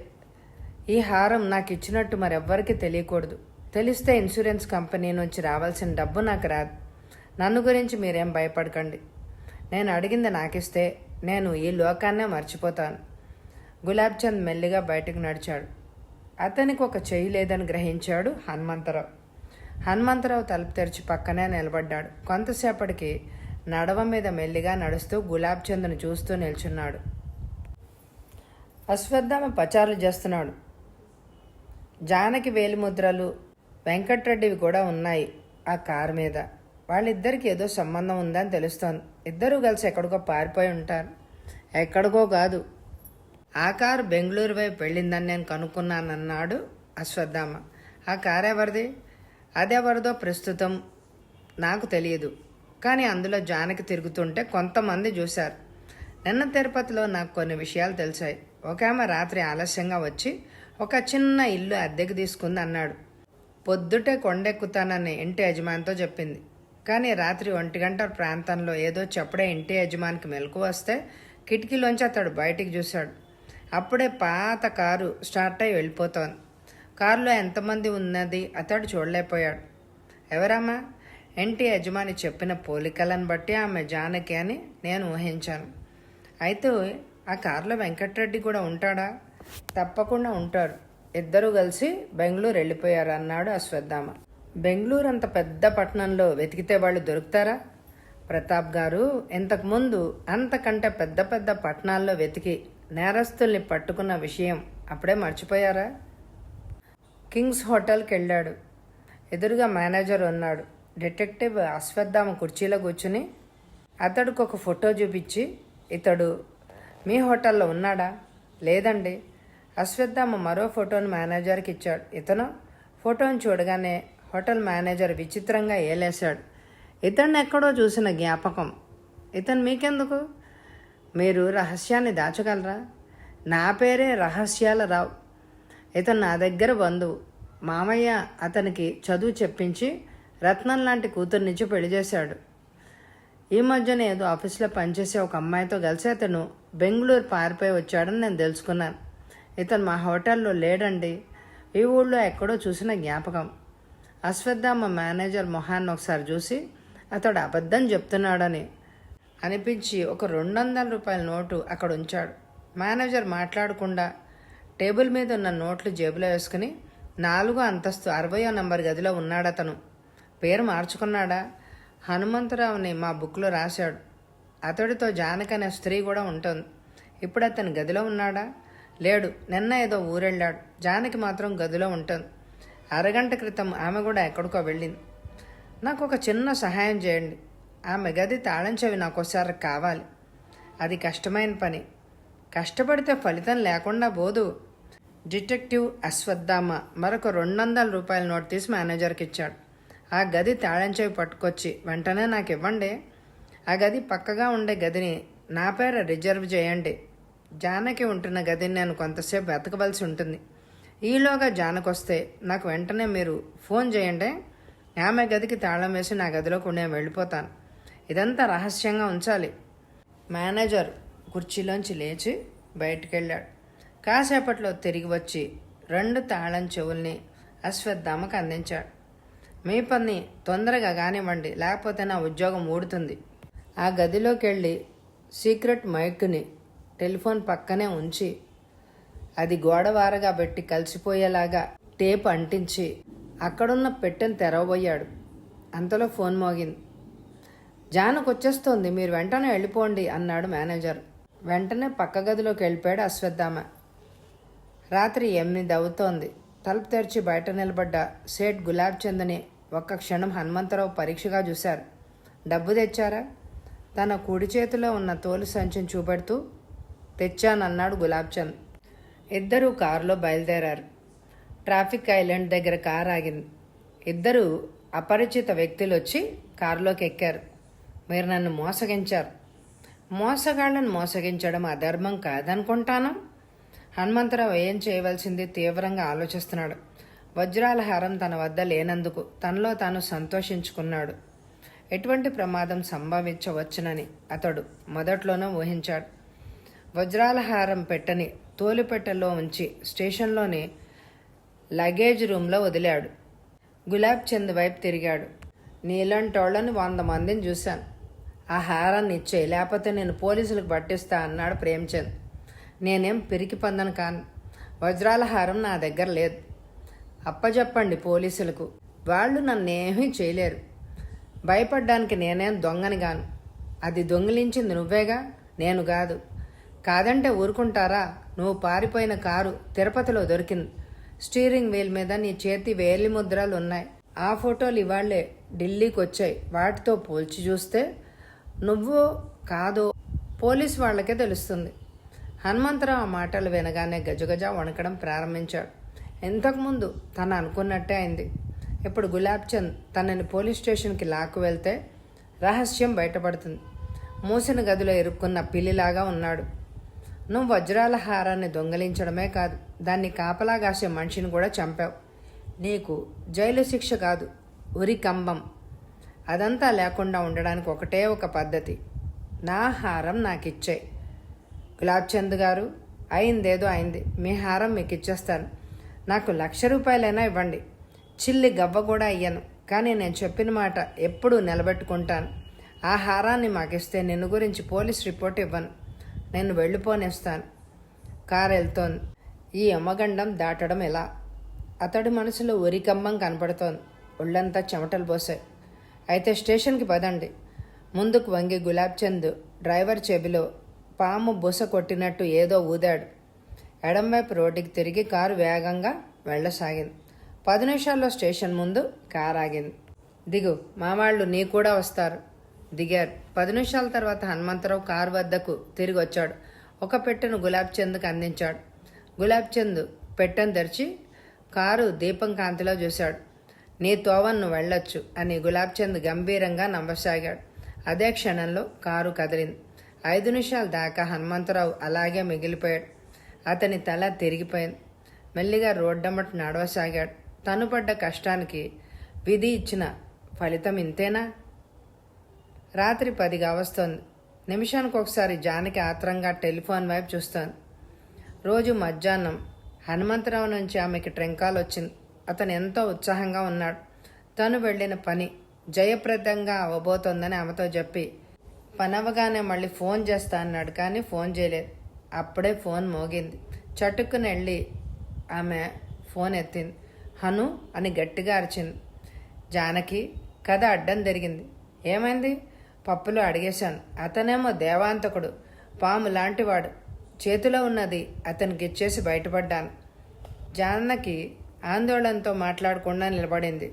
ఈ హారం నాకు ఇచ్చినట్టు మరెవ్వరికీ తెలియకూడదు. తెలిస్తే ఇన్సూరెన్స్ కంపెనీ నుంచి రావాల్సిన డబ్బు నాకు రాదు. నన్ను గురించి మీరేం భయపడకండి. నేను అడిగింది నాకిస్తే నేను ఈ లోకాన్నే మర్చిపోతాను. గులాబ్ చంద్ మెల్లిగా బయటకు నడిచాడు. అతనికి ఒక చెయ్యి లేదని గ్రహించాడు హనుమంతరావు. హనుమంతరావు తలుపు తెరిచి పక్కనే నిలబడ్డాడు. కొంతసేపటికి నడవ మీద మెల్లిగా నడుస్తూ గులాబ్ చంద్ను చూస్తూ నిల్చున్నాడు. అశ్వత్థామ పచారులు చేస్తున్నాడు. జానకి వేలిముద్రలు వెంకట్రెడ్డివి కూడా ఉన్నాయి ఆ కారు మీద. వాళ్ళిద్దరికి ఏదో సంబంధం ఉందని తెలుస్తోంది. ఇద్దరూ కలిసి ఎక్కడికో పారిపోయి ఉంటారు. ఎక్కడికో కాదు, ఆ కారు బెంగళూరు వైపు వెళ్ళిందని నేను కనుక్కున్నానన్నాడు అశ్వత్థామ. ఆ కారు ఎవరిది? అదెవరిదో ప్రస్తుతం నాకు తెలియదు. కానీ అందులో జానకి తిరుగుతుంటే కొంతమంది చూశారు. నిన్న తిరుపతిలో నాకు కొన్ని విషయాలు తెలిసాయి. ఒక ఆమె రాత్రి ఆలస్యంగా వచ్చి ఒక చిన్న ఇల్లు అద్దెకు తీసుకుంది అన్నాడు. పొద్దుటే కొండెక్కుతానని ఇంటి యజమానితో చెప్పింది. కానీ రాత్రి 1 గంట ప్రాంతంలో ఏదో చెప్పడే ఇంటి యజమానికి మెలకు వస్తే కిటికీలోంచి అతడు బయటికి చూశాడు. అప్పుడే పాత కారు స్టార్ట్ అయి వెళ్ళిపోతోంది. కారులో ఎంతమంది ఉన్నది అతడు చూడలేకపోయాడు. ఎవరమ్మా? ఇంటి యజమాని చెప్పిన పోలికలను బట్టి ఆమె జానకి అని నేను ఊహించాను. అయితే ఆ కారులో వెంకట్రెడ్డి కూడా ఉంటాడా? తప్పకుండా ఉంటాడు. ఇద్దరూ కలిసి బెంగళూరు వెళ్ళిపోయారు అన్నాడు అశ్వత్థామ. బెంగళూరు అంత పెద్ద పట్టణంలో వెతికితే వాళ్ళు దొరుకుతారా? ప్రతాప్ గారు ఇంతకుముందు అంతకంటే పెద్ద పెద్ద పట్టణాల్లో వెతికి నేరస్తుల్ని పట్టుకున్న విషయం అప్పుడే మర్చిపోయారా? కింగ్స్ హోటల్కి వెళ్ళాడు. ఎదురుగా మేనేజర్ ఉన్నాడు. డిటెక్టివ్ అశ్వత్థామ కుర్చీలో కూర్చుని అతడికి ఒక ఫోటో చూపించి, ఇతడు మీ హోటల్లో ఉన్నాడా? లేదండి. అశ్వత్థామ మరో ఫోటోను మేనేజర్కి ఇచ్చాడు. ఇతను ఫోటోను చూడగానే హోటల్ మేనేజర్ విచిత్రంగా ఏలేశాడు. ఇతన్ని ఎక్కడో చూసిన జ్ఞాపకం. ఇతను మీకెందుకు? మీరు రహస్యాన్ని దాచగలరా? నా పేరే రహస్యాల రావు. ఇతను నా దగ్గర బంధువు. మామయ్య అతనికి చదువు చెప్పించి రత్నం లాంటి కూతుర్నిచ్చి పెళ్లి చేశాడు. ఈ మధ్యన ఏదో ఆఫీస్లో పనిచేసే ఒక అమ్మాయితో కలిసి అతను బెంగళూరు పారిపోయి వచ్చాడని నేను తెలుసుకున్నాను. ఇతను మా హోటల్లో లేడండి. ఈ ఊళ్ళో ఎక్కడో చూసిన జ్ఞాపకం. అశ్వత్థామ మేనేజర్ మొహాన్ని ఒకసారి చూసి అతడు అబద్ధం చెప్తున్నాడని అనిపించి ఒక 200 రూపాయల నోటు అక్కడ ఉంచాడు. మేనేజర్ మాట్లాడకుండా టేబుల్ మీద ఉన్న నోట్లు జేబులో వేసుకుని 4వ అంతస్తు 60వ నంబర్ గదిలో ఉన్నాడతను. పేరు మార్చుకున్నాడా? హనుమంతరావుని మా బుక్లో రాశాడు. అతడితో జానకి అనే స్త్రీ కూడా ఉంటుంది. ఇప్పుడు అతను గదిలో ఉన్నాడా? లేడు. నిన్న ఏదో ఊరెళ్ళాడు. జానకి మాత్రం గదిలో ఉంటుంది. అరగంట క్రితం ఆమె కూడా ఎక్కడికో వెళ్ళింది. నాకు ఒక చిన్న సహాయం చేయండి. ఆమె గది తాళం చెవి నాకోసారి కావాలి. అది కష్టమైన పని. కష్టపడితే ఫలితం లేకుండా పోదు. డిటెక్టివ్ అశ్వత్థామ మరొక 200 రూపాయల నోట్ తీసి మేనేజర్కి ఇచ్చాడు. ఆ గది తాళం చెవి పట్టుకొచ్చి వెంటనే నాకు ఇవ్వండి. ఆ గది పక్కగా ఉండే గదిని నా పేర రిజర్వ్ చేయండి. జానకి ఉంటున్న గదిని నేను కొంతసేపు వెతకవలసి ఉంటుంది. ఈలోగా జానకి వస్తే నాకు వెంటనే మీరు ఫోన్ చేయండి. ఆమె గదికి తాళం వేసి నా గదిలోకి నేను వెళ్ళిపోతాను. ఇదంతా రహస్యంగా ఉంచాలి. మేనేజర్ కుర్చీలోంచి లేచి బయటికెళ్ళాడు. కాసేపట్లో తిరిగి వచ్చి 2 తాళం చెవుల్ని అశ్వత్థామకు అందించాడు. మీ పని తొందరగా కానివ్వండి, లేకపోతే నా ఉద్యోగం ఊడుతుంది. ఆ గదిలోకి వెళ్ళి సీక్రెట్ మైక్ని టెలిఫోన్ పక్కనే ఉంచి అది గోడవారగా పెట్టి కలిసిపోయేలాగా టేప్ అంటించి అక్కడున్న పెట్టెను తెరవబోయాడు. అంతలో ఫోన్ మోగింది. జానకు వచ్చేస్తోంది, మీరు వెంటనే వెళ్ళిపోండి అన్నాడు మేనేజర్. వెంటనే పక్క గదిలోకి వెళ్ళిపోయాడు అశ్వత్థామ. రాత్రి 8 అవుతోంది. తలుపు తెరిచి బయట నిలబడ్డ సేట్ గులాబ్ చంద్ని ఒక్క క్షణం హనుమంతరావు పరీక్షగా చూశారు. డబ్బు తెచ్చారా? తన కుడి చేతిలో ఉన్న తోలు సంచిని చూపెడుతూ తెచ్చానన్నాడు గులాబ్ చంద్. ఇద్దరూ కారులో బయలుదేరారు. ట్రాఫిక్ ఐలాండ్ దగ్గర కారు ఆగింది. 2 అపరిచిత వ్యక్తులు వచ్చి కారులోకి ఎక్కారు. మీరు నన్ను మోసగించారు. మోసగాళ్లను మోసగించడం అధర్మం కాదనుకుంటాను. హనుమంతరావు ఏం చేయవలసింది తీవ్రంగా ఆలోచిస్తున్నాడు. వజ్రాల హారం తన వద్ద లేనందుకు తనలో తాను సంతోషించుకున్నాడు. ఎటువంటి ప్రమాదం సంభవించవచ్చునని అతడు మొదట్లోనే ఊహించాడు. వజ్రాల హారం పెట్టని తోలుపెట్టెలో ఉంచి స్టేషన్లోని లగేజ్ రూమ్లో వదిలాడు. గులాబ్ చంద్ వైపు తిరిగాడు. నీలంటోళ్లని 100 మందిని చూశాను. ఆ హారాన్ని ఇచ్చే, లేకపోతే నేను పోలీసులకు పట్టిస్తా అన్నాడు ప్రేమ్చంద్. నేనేం పిరికి పందను కాను. వజ్రాల హారం నా దగ్గర లేదు. అప్పచెప్పండి పోలీసులకు. వాళ్ళు నన్నేమీ చేయలేరు. భయపడ్డానికి నేనేం దొంగని గాను. అది దొంగిలించింది నువ్వేగా, నేను కాదు. కాదంటే ఊరుకుంటారా? నువ్వు పారిపోయిన కారు తిరుపతిలో దొరికింది. స్టీరింగ్ వీల్ మీద నీ చేతి వేలి ముద్రలు ఉన్నాయి. ఆ ఫోటోలు ఇవాళ్లే ఢిల్లీకి వచ్చాయి. వాటితో పోల్చి చూస్తే నువ్వు కాదో పోలీసు వాళ్లకే తెలుస్తుంది. హనుమంతరావు ఆ మాటలు వినగానే గజగజ వణకడం ప్రారంభించాడు. ఇంతకుముందు తను అనుకున్నట్టే అయింది. ఇప్పుడు గులాబ్ చంద్ తనని పోలీస్ స్టేషన్కి లాక్కు వెళ్తే రహస్యం బయటపడుతుంది. మూసిన గదిలో ఇరుక్కున్న పిల్లిలాగా ఉన్నాడు. నువ్వు వజ్రాల హారాన్ని దొంగలించడమే కాదు, దాన్ని కాపలాగాసే మనిషిని కూడా చంపావు. నీకు జైలు శిక్ష కాదు, ఉరి కంబం. అదంతా లేకుండా ఉండడానికి ఒకటే ఒక పద్ధతి. నా హారం నాకిచ్చేయి. గులాబ్ చంద్ గారు, అయిందేదో అయింది. మీ హారం మీకు ఇచ్చేస్తాను. నాకు 1,00,000 రూపాయలైనా ఇవ్వండి. చిల్లి గవ్వ కూడా అయ్యాను. కానీ నేను చెప్పిన మాట ఎప్పుడూ నిలబెట్టుకుంటాను. ఆ హారాన్ని మాకిస్తే నిన్ను గురించి పోలీస్ రిపోర్ట్ ఇవ్వను. నేను వెళ్ళిపోనేస్తాను. కారు వెళ్తోంది. ఈ యమగండం దాటడం ఎలా? అతడి మనసులో ఉరికంబం కనపడుతోంది. ఒళ్ళంతా చెమటలు పోసాయి. అయితే స్టేషన్కి పదండి. ముందుకు వంగి గులాబ్ చంద్ డ్రైవర్ చెవిలో పాము బుస కొట్టినట్టు ఏదో ఊదాడు. ఎడంవైపు రోడ్డుకి తిరిగి కారు వేగంగా వెళ్ళసాగింది. 10 నిమిషాల్లో స్టేషన్ ముందు కారు ఆగింది. దిగు, మా వాళ్ళు నీ కూడా వస్తారు. దిగారు. 10 నిమిషాల తర్వాత హనుమంతరావు కారు వద్దకు తిరిగి వచ్చాడు. ఒక పెట్టెను గులాబ్ చంద్కి అందించాడు. గులాబ్ చంద్ పెట్టెను తెరిచి కారు దీపం కాంతిలో చూశాడు. నీ తోవన్ను వెళ్ళొచ్చు అని గులాబ్ చంద్ గంభీరంగా నవ్వసాగాడు. అదే క్షణంలో కారు కదిలింది. 5 నిమిషాల దాకా హనుమంతరావు అలాగే మిగిలిపోయాడు. అతని తల తిరిగిపోయింది. మెల్లిగా రోడ్డమ్మట నడవసాగాడు. తను పడ్డ కష్టానికి విధి ఇచ్చిన ఫలితం ఇంతేనా? రాత్రి 10 కావస్తోంది. నిమిషానికి ఒకసారి జానకి ఆత్రంగా టెలిఫోన్ వైపు చూస్తోంది. రోజు మధ్యాహ్నం హనుమంతరావు నుంచి ఆమెకి ట్రెంకాల్ వచ్చింది. అతను ఎంతో ఉత్సాహంగా ఉన్నాడు. తను వెళ్ళిన పని జయప్రదంగా అవ్వబోతోందని ఆమెతో చెప్పి పనవగానే మళ్ళీ ఫోన్ చేస్తా అన్నాడు. కానీ ఫోన్ చేయలేదు. అప్పుడే ఫోన్ మోగింది. చటుక్కుని వెళ్ళి ఆమె ఫోన్ ఎత్తింది. హను అని గట్టిగా అరిచింది. జానకి కథ అడ్డం జరిగింది. ఏమైంది? పప్పులో అడిగేశాను. అతనేమో దేవాంతకుడు, పాము లాంటివాడు. చేతిలో ఉన్నది అతనికి ఇచ్చేసి బయటపడ్డాను. జానకి ఆందోళనతో మాట్లాడకుండా నిలబడింది.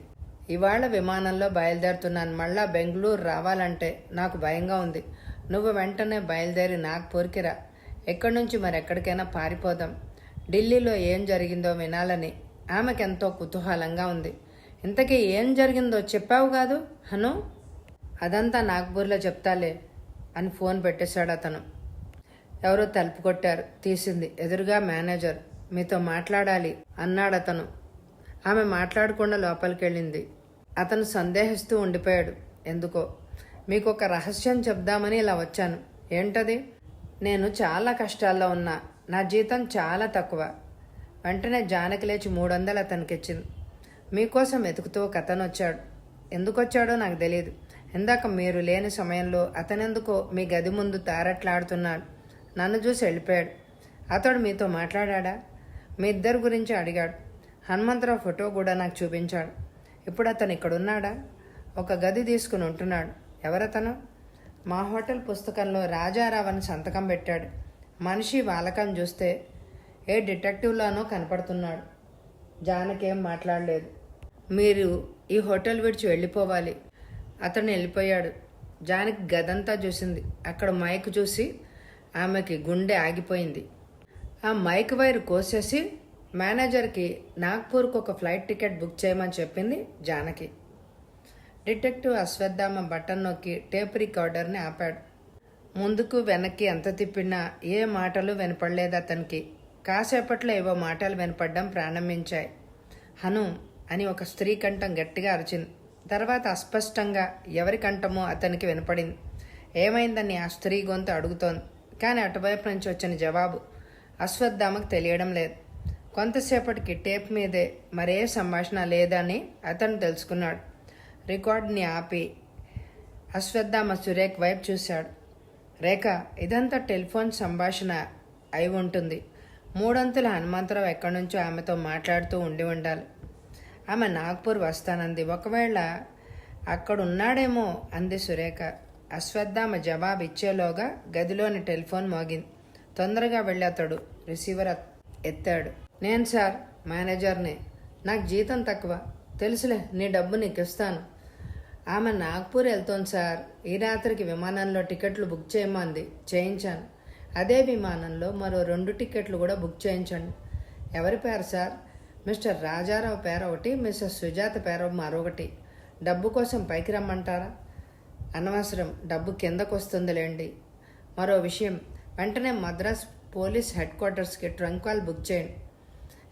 ఇవాళ విమానంలో బయలుదేరుతున్నాను. మళ్ళా బెంగళూరు రావాలంటే నాకు భయంగా ఉంది. నువ్వు వెంటనే బయలుదేరి నాగ్పూర్కి రా. ఎక్కడి నుంచి మరెక్కడికైనా పారిపోదాం. ఢిల్లీలో ఏం జరిగిందో వినాలని ఆమెకెంతో కుతూహలంగా ఉంది. ఇంతకీ ఏం జరిగిందో చెప్పావు కాదు హను? అదంతా నాగ్పూర్లో చెప్తాలే అని ఫోన్ పెట్టేశాడు అతను. ఎవరో తలుపు కొట్టారు. తీసింది. ఎదురుగా మేనేజర్. మీతో మాట్లాడాలి అన్నాడతను. ఆమె మాట్లాడకుండా లోపలికి వెళ్ళింది. అతను సందేహిస్తూ ఉండిపోయాడు. ఎందుకో. మీకు ఒక రహస్యం చెప్దామని ఇలా వచ్చాను. ఏంటది? నేను చాలా కష్టాల్లో ఉన్నా. నా జీతం చాలా తక్కువ. వెంటనే జానకి లేచి 300 అతనికి ఇచ్చింది. మీకోసం వెతుకుతూ ఒక అతను వచ్చాడు. ఎందుకు వచ్చాడో నాకు తెలియదు. ఇందాక మీరు లేని సమయంలో అతనెందుకో మీ గది ముందు తారట్లాడుతున్నాడు. నన్ను చూసి వెళ్ళిపోయాడు. అతడు మీతో మాట్లాడా? మీ ఇద్దరు గురించి అడిగాడు. హనుమంతరావు ఫోటో కూడా నాకు చూపించాడు. ఇప్పుడు అతను ఇక్కడున్నాడా? ఒక గది తీసుకుని ఉంటున్నాడు. ఎవరతను? మా హోటల్ పుస్తకంలో రాజారావు అని సంతకం పెట్టాడు. మనిషి వాలకం చూస్తే ఏ డిటెక్టివ్లోనో కనపడుతున్నాడు. జానకి ఏం మాట్లాడలేదు. మీరు ఈ హోటల్ విడిచి వెళ్ళిపోవాలి. అతను వెళ్ళిపోయాడు. జానకి గదంతా చూసింది. అక్కడ మైక్ చూసి ఆమెకి గుండె ఆగిపోయింది. ఆ మైక్ వైర్ కోసేసి మేనేజర్కి నాగ్పూర్కు ఒక ఫ్లైట్ టికెట్ బుక్ చేయమని చెప్పింది జానకి. డిటెక్టివ్ అశ్వత్థామ బటన్ నొక్కి టేప్ రికార్డర్ని ఆపాడు. ముందుకు వెనక్కి ఎంత తిప్పినా ఏ మాటలు వినపడలేదు అతనికి. కాసేపట్లో ఏవో మాటలు వినపడడం ప్రారంభించాయి. హను అని ఒక స్త్రీ కంఠం గట్టిగా అరిచింది. తర్వాత అస్పష్టంగా ఎవరి కంఠమో అతనికి వినపడింది. ఏమైందని ఆ స్త్రీ గొంతు అడుగుతోంది. కానీ అటువైపు నుంచి వచ్చిన జవాబు అశ్వత్థామకు తెలియడం లేదు. కొంతసేపటికి టేప్ మీదే మరే సంభాషణ లేదని అతను తెలుసుకున్నాడు. రికార్డ్ని ఆపి అశ్వత్థామ సురేఖ వైపు చూశాడు. రేఖ, ఇదంతా టెలిఫోన్ సంభాషణ అయి ఉంటుంది. 3 హనుమంతరావు ఎక్కడి నుంచో ఆమెతో మాట్లాడుతూ ఉండాలి. ఆమె నాగ్పూర్ వస్తానంది. ఒకవేళ అక్కడున్నాడేమో అంది సురేఖ. అశ్వత్థామ జవాబు ఇచ్చేలోగా గదిలోని టెలిఫోన్ మోగింది. తొందరగా వెళ్ళి అతడు రిసీవర్ ఎత్తాడు. నేను సార్, మేనేజర్ని. నాకు జీతం తక్కువ. తెలుసులే, నీ డబ్బు నీకు ఇస్తాను. ఆమె నాగ్పూర్ వెళ్తోంది సార్. ఈ రాత్రికి విమానంలో టికెట్లు బుక్ చేయమంది. చేయించాను. అదే విమానంలో మరో 2 టికెట్లు కూడా బుక్ చేయించండి. ఎవరి పేరు సార్? మిస్టర్ రాజారావు పేరు ఒకటి, మిస్సెస్ సుజాత పేరు మరొకటి. డబ్బు కోసం పైకి రమ్మంటారా? అనవసరం, డబ్బు కిందకు వస్తుందిలేండి. మరో విషయం, వెంటనే మద్రాస్ పోలీస్ హెడ్ క్వార్టర్స్కి ట్రంక్ కాల్ బుక్ చేయండి.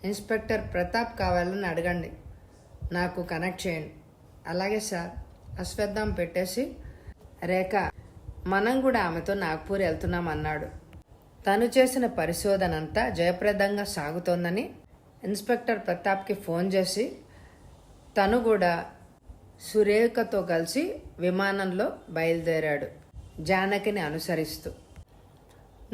ఇన్స్పెక్టర్ ప్రతాప్ కావాలని అడగండి. నాకు కనెక్ట్ చేయండి. అలాగే సార్. అశ్వత్థామ పెట్టేసి, రేఖ, మనం కూడా ఆమెతో నాగ్పూర్ వెళ్తున్నాం అన్నాడు. తను చేసిన పరిశోధనంతా జయప్రదంగా సాగుతోందని ఇన్స్పెక్టర్ ప్రతాప్కి ఫోన్ చేసి తను కూడా సురేఖతో కలిసి విమానంలో బయలుదేరాడు, జానకిని అనుసరిస్తూ.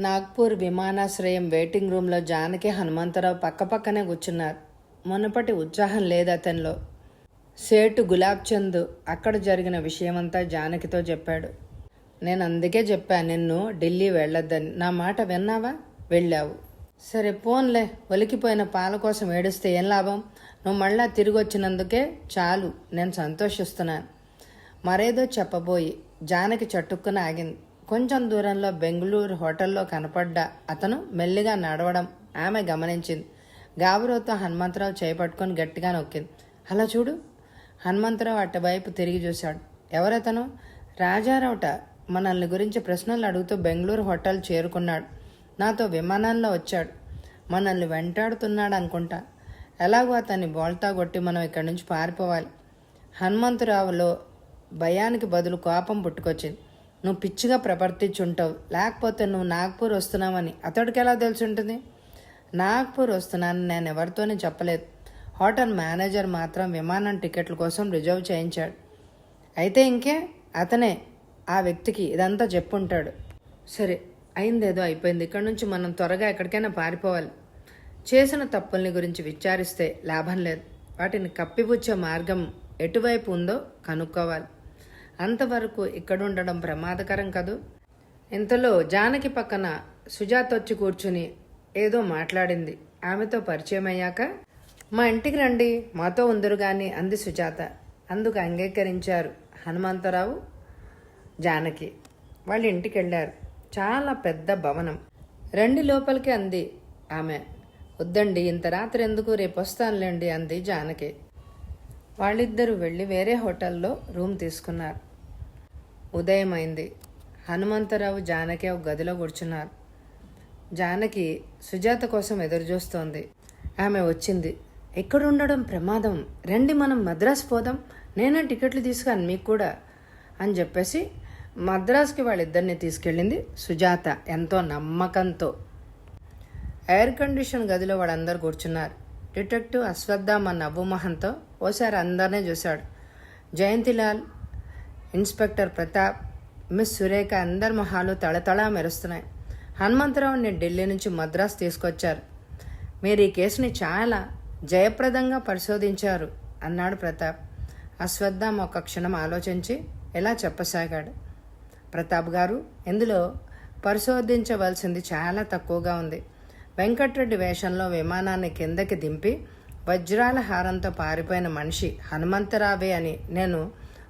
నాగ్పూర్ విమానాశ్రయం వెయిటింగ్ రూమ్లో జానకి, హనుమంతరావు పక్కపక్కనే కూర్చున్నారు. మునుపటి ఉత్సాహం లేదు అతనిలో. సేటు గులాబ్ చంద్ అక్కడ జరిగిన విషయమంతా జానకితో చెప్పాడు. నేను అందుకే చెప్పాను నిన్ను ఢిల్లీ వెళ్ళొద్దని. నా మాట విన్నావా? వెళ్ళావు. సరే పోన్లే, ఒలికిపోయిన పాల కోసం ఏడుస్తే ఏం లాభం? నువ్వు మళ్ళా తిరిగి వచ్చినందుకే చాలు, నేను సంతోషిస్తున్నాను. మరేదో చెప్పబోయి జానకి చటుక్కున ఆగింది. కొంచెం దూరంలో బెంగళూరు హోటల్లో కనపడ్డ అతను మెల్లిగా నడవడం ఆమె గమనించింది. గాబరోతో హనుమంతరావు చేపట్టుకొని గట్టిగా నొక్కింది. అలా చూడు. హనుమంతరావు అటువైపు తిరిగి చూశాడు. ఎవరతను? రాజారావుట. మనల్ని గురించి ప్రశ్నలు అడుగుతూ బెంగళూరు హోటల్ చేరుకున్నాడు. నాతో విమానంలో వచ్చాడు. మనల్ని వెంటాడుతున్నాడు అనుకుంటా. ఎలాగో అతన్ని బోల్తా కొట్టి మనం ఇక్కడి నుంచి పారిపోవాలి. హనుమంతరావులో భయానికి బదులు కోపం పుట్టుకొచ్చింది. నువ్వు పిచ్చిగా ప్రవర్తించుంటావు, లేకపోతే నువ్వు నాగ్పూర్ వస్తున్నావని అతడికి ఎలా తెలుసుంటుంది? నాగ్పూర్ వస్తున్నానని నేను ఎవరితోనే చెప్పలేదు. హోటల్ మేనేజర్ మాత్రం విమానం టికెట్ల కోసం రిజర్వ్ చేయించాడు. అయితే ఇంకే అతనే ఆ వ్యక్తికి ఇదంతా చెప్పుంటాడు. సరే, అయిందేదో అయిపోయింది. ఇక్కడ నుంచి మనం త్వరగా ఎక్కడికైనా పారిపోవాలి. చేసిన తప్పుల్ని గురించి విచారిస్తే లాభం లేదు. వాటిని కప్పిపుచ్చే మార్గం ఎటువైపు ఉందో కనుక్కోవాలి. అంతవరకు ఇక్కడుండడం ప్రమాదకరం కదూ. ఇంతలో జానకి పక్కన సుజాత వచ్చి కూర్చుని ఏదో మాట్లాడింది. ఆమెతో పరిచయం అయ్యాక, మా ఇంటికి రండి, మాతో ఉందరు గాని అంది సుజాత. అందుకు అంగీకరించారు హనుమంతరావు, జానకి. వాళ్ళ ఇంటికి వెళ్ళారు. చాలా పెద్ద భవనం. రండి లోపలికి అంది ఆమె. వద్దండి, ఇంత రాత్రి ఎందుకు, రేపు వస్తానులేండి అంది జానకి. వాళ్ళిద్దరూ వెళ్ళి వేరే హోటల్లో రూమ్ తీసుకున్నారు. ఉదయమైంది. హనుమంతరావు జానకి ఒక గదిలో కూర్చున్నారు. జానకి సుజాత కోసం ఎదురుచూస్తోంది. ఆమె వచ్చింది. ఎక్కడుండడం ప్రమాదం, రండి మనం మద్రాసు పోదాం, నేనే టికెట్లు తీసుకుని మీకు కూడా అని చెప్పేసి మద్రాసుకి వాళ్ళిద్దరిని తీసుకెళ్ళింది సుజాత ఎంతో నమ్మకంతో. ఎయిర్ కండిషన్ గదిలో వాళ్ళందరూ కూర్చున్నారు. డిటెక్టివ్ అశ్వత్థామ నవ్వు మొహంతో ఓసారి అందరినీ చూశాడు. జయంతిలాల్, ఇన్స్పెక్టర్ ప్రతాప్, మిస్ సురేఖ అందరి మొహాలు తళతళా మెరుస్తున్నాయి. హనుమంతరావుని ఢిల్లీ నుంచి మద్రాసు తీసుకొచ్చారు. మీరు ఈ కేసుని చాలా జయప్రదంగా పరిశోధించారు అన్నాడు ప్రతాప్. అశ్వత్థామ ఒక క్షణం ఆలోచించి ఎలా చెప్పసాగాడు. ప్రతాప్ గారు, ఇందులో పరిశోధించవలసింది చాలా తక్కువగా ఉంది. వెంకట్రెడ్డి వేషంలో విమానాన్ని కిందకి దింపి వజ్రాల హారంతో పారిపోయిన మనిషి హనుమంతరావే అని నేను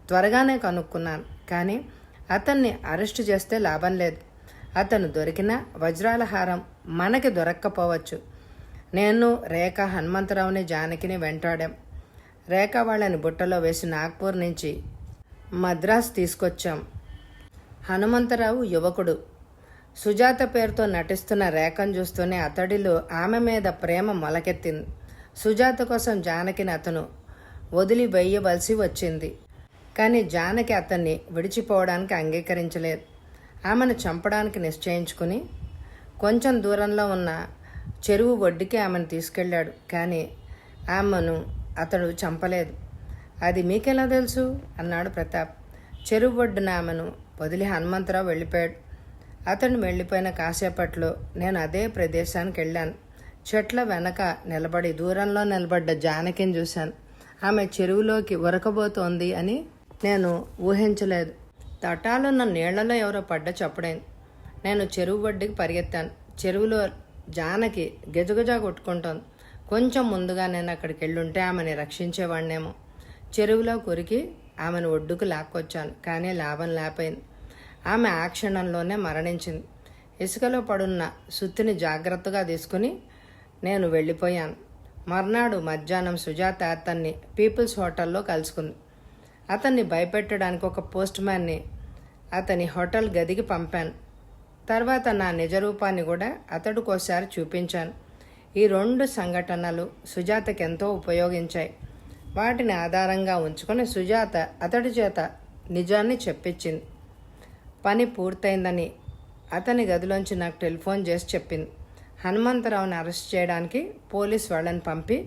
త్వరగానే కనుక్కున్నాను. కానీ అతన్ని అరెస్టు చేస్తే లాభం లేదు. అతను దొరికినా వజ్రాల హారం మనకి దొరక్కపోవచ్చు. నేను, రేఖ హనుమంతరావుని, జానకిని వెంటాడాం. రేఖ వాళ్ళని బుట్టలో వేసి నాగ్పూర్ నుంచి మద్రాసు తీసుకొచ్చాం. హనుమంతరావు యువకుడు. సుజాత పేరుతో నటిస్తున్న రేఖను చూస్తూనే అతడిలో ఆమె మీద ప్రేమ మొలకెత్తింది. సుజాత కోసం జానకిని అతను వదిలి వేయవలసి వచ్చింది. కానీ జానకి అతన్ని విడిచిపోవడానికి అంగీకరించలేదు. ఆమెను చంపడానికి నిశ్చయించుకుని కొంచెం దూరంలో ఉన్న చెరువు ఒడ్డుకి ఆమెను తీసుకెళ్ళాడు. కానీ ఆమెను అతడు చంపలేదు. అది మీకెలా తెలుసు అన్నాడు ప్రతాప్. చెరువు ఒడ్డున ఆమెను వదిలి హనుమంతరావు వెళ్ళిపోయాడు. అతను వెళ్ళిపోయిన కాసేపట్లో నేను అదే ప్రదేశానికి వెళ్ళాను. చెట్ల వెనక నిలబడి దూరంలో నిలబడ్డ జానకిని చూశాను. ఆమె చెరువులోకి ఉరకబోతోంది అని నేను ఊహించలేదు. తటాలున్న నీళ్లలో ఎవరో పడ్డ చప్పుడైంది. నేను చెరువు ఒడ్డుకి పరిగెత్తాను. చెరువులో జానకి గజగజా కొట్టుకుంటోంది. కొంచెం ముందుగా నేను అక్కడికి వెళ్ళుంటే ఆమెని రక్షించేవాడినేమో. చెరువులో కొరికి ఆమెను ఒడ్డుకు లాక్కొచ్చాను. కానీ లాభం లేకపోయింది. ఆమె ఆ క్షణంలోనే మరణించింది. ఇసుకలో పడున్న సుత్తిని జాగ్రత్తగా తీసుకుని నేను వెళ్ళిపోయాను. మర్నాడు మధ్యాహ్నం సుజాత అతన్ని పీపుల్స్ హోటల్లో కలుసుకుంది. అతన్ని భయపెట్టడానికి ఒక పోస్ట్ మ్యాన్ని అతని హోటల్ గదికి పంపాను. తర్వాత నా నిజరూపాన్ని కూడా అతడికోసారి చూపించాను. ఈ 2 సంఘటనలు సుజాతకి ఎంతో ఉపయోగించాయి. వాటిని ఆధారంగా ఉంచుకొని సుజాత అతడి చేత నిజాన్ని చెప్పించింది. పని పూర్తయిందని అతని గదిలోంచి నాకు టెలిఫోన్ చేసి చెప్పింది. హనుమంతరావుని అరెస్ట్ చేయడానికి పోలీస్ వాళ్ళని పంపి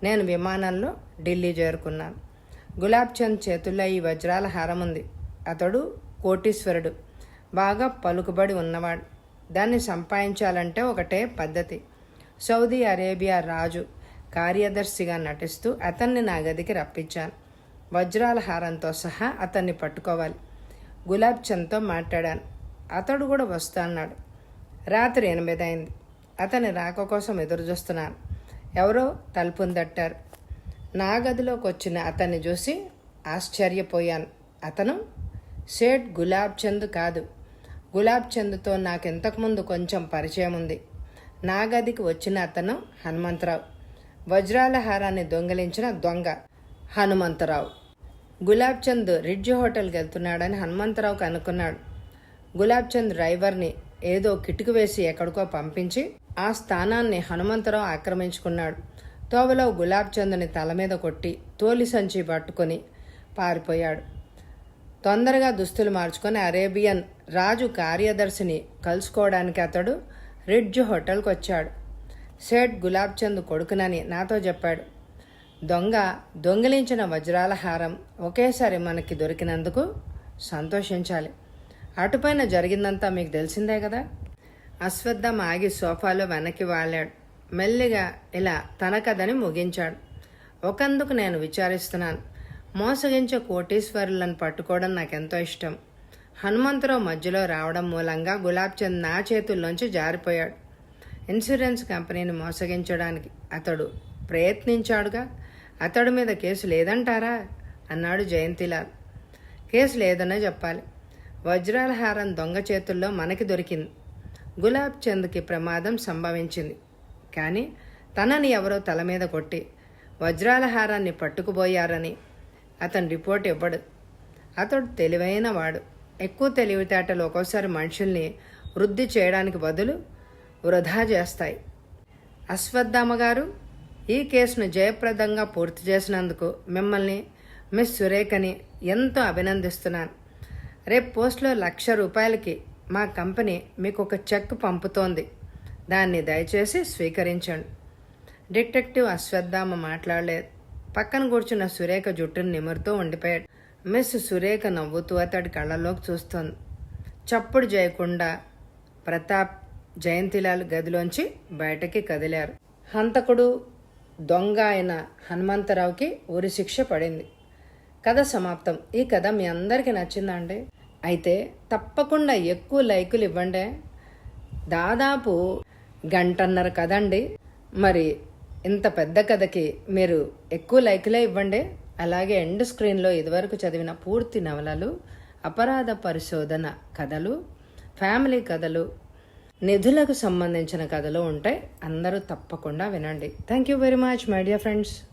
నేను విమానంలో ఢిల్లీ చేరుకున్నాను. గులాబ్ చంద్ చేతుల్లో ఈ వజ్రాల హారం ఉంది. అతడు కోటీశ్వరుడు, బాగా పలుకుబడి ఉన్నవాడు. దాన్ని సంపాదించాలంటే ఒకటే పద్ధతి. సౌదీ అరేబియా రాజు కార్యదర్శిగా నటిస్తూ అతన్ని నా గదికి రప్పించాను. వజ్రాల హారంతో సహా అతన్ని పట్టుకోవాలి. గులాబ్ చంద్తో మాట్లాడాను. అతడు కూడా వస్తాన్నాడు. రాత్రి 8 అయింది. అతని రాక కోసం ఎదురుచూస్తున్నాను. ఎవరో తలుపుని తట్టారు. నా గదిలోకి వచ్చిన అతన్ని చూసి ఆశ్చర్యపోయాను. అతను సేట్ గులాబ్ చంద్ కాదు. గులాబ్ చంద్తో నాకు ఇంతకుముందు కొంచెం పరిచయం ఉంది. నా గదికి వచ్చిన అతను హనుమంతరావు, వజ్రాల హారాన్ని దొంగిలించిన దొంగ హనుమంతరావు. గులాబ్ చంద్ రిడ్జ్ హోటల్కి వెళ్తున్నాడని హనుమంతరావుకు అనుకున్నాడు. గులాబ్ చంద్ డ్రైవర్ని ఏదో కిటుకు వేసి ఎక్కడికో పంపించి ఆ స్థానాన్ని హనుమంతరావు ఆక్రమించుకున్నాడు. తోవలో గులాబ్ చంద్ని తల మీద కొట్టి తోలి సంచి పట్టుకొని పారిపోయాడు. తొందరగా దుస్తులు మార్చుకొని అరేబియన్ రాజు కార్యదర్శిని కలుసుకోవడానికి అతడు రిడ్జ్ హోటల్కి వచ్చాడు. సేట్ గులాబ్ చంద్ కొడుకునని నాతో చెప్పాడు. దొంగిలించిన వజ్రాల హారం ఒకేసారి మనకి దొరికినందుకు సంతోషించాలి. అటుపైన జరిగిందంతా మీకు తెలిసిందే కదా. అశ్వత్థామ ఆగి సోఫాలో వెనక్కి వాలాడు. మెల్లిగా ఇలా తన కథని ముగించాడు. ఒకందుకు నేను విచారిస్తున్నాను. మోసగించే కోటీశ్వరులను పట్టుకోవడం నాకెంతో ఇష్టం. హనుమంతరావు మధ్యలో రావడం మూలంగా గులాబ్ చంద్ నా చేతుల్లోంచి జారిపోయాడు. ఇన్సూరెన్స్ కంపెనీని మోసగించడానికి అతడు ప్రయత్నించాడుగా. అతడి మీద కేసు లేదంటారా అన్నాడు జయంతిలాల్. కేసు లేదనే చెప్పాలి. వజ్రాల హారం దొంగ చేతుల్లో మనకి దొరికింది. గులాబ్ చంద్కి ప్రమాదం సంభవించింది. కానీ తనని ఎవరో తల మీద కొట్టి వజ్రాల హారాన్ని పట్టుకుపోయారని అతను రిపోర్ట్ ఇవ్వడు. అతడు తెలివైన వాడు. ఎక్కువ తెలివితేటలు ఒక్కోసారి మనుషుల్ని వృద్ధి చేయడానికి బదులు వృధా చేస్తాయి. అశ్వత్థామ గారు, ఈ కేసును జయప్రదంగా పూర్తి చేసినందుకు మిమ్మల్ని, మిస్ సురేఖని ఎంతో అభినందిస్తున్నాను. రేపు పోస్ట్లో ₹1,00,000 మా కంపెనీ మీకు ఒక చెక్ పంపుతోంది. దాన్ని దయచేసి స్వీకరించండి. డిటెక్టివ్ అశ్వత్థామ మాట్లాడలేదు. పక్కన కూర్చున్న సురేఖ జుట్టును నిమురుతూ ఉండిపోయాడు. మిస్ సురేఖ నవ్వుతూ అతడి కళ్ళలోకి చూస్తోంది. చప్పుడు చేయకుండా ప్రతాప్, జయంతిలాల్ గదిలోంచి బయటకి కదిలారు. హంతకుడు, దొంగ అయిన హనుమంతరావుకి ఉరిశిక్ష పడింది. కథ సమాప్తం. ఈ కథ మీ అందరికీ నచ్చిందండి? అయితే తప్పకుండా ఎక్కువ లైకులు ఇవ్వండి. దాదాపు 1.5 కథండి. మరి ఇంత పెద్ద కథకి మీరు ఎక్కువ లైకులే ఇవ్వండి. అలాగే ఎండ్ స్క్రీన్లో ఇదివరకు చదివిన పూర్తి నవలలు, అపరాధ పరిశోధన కథలు, ఫ్యామిలీ కథలు, నిధులకు సంబంధించిన కథలు ఉంటాయి. అందరూ తప్పకుండా వినండి. Thank you very much my dear friends.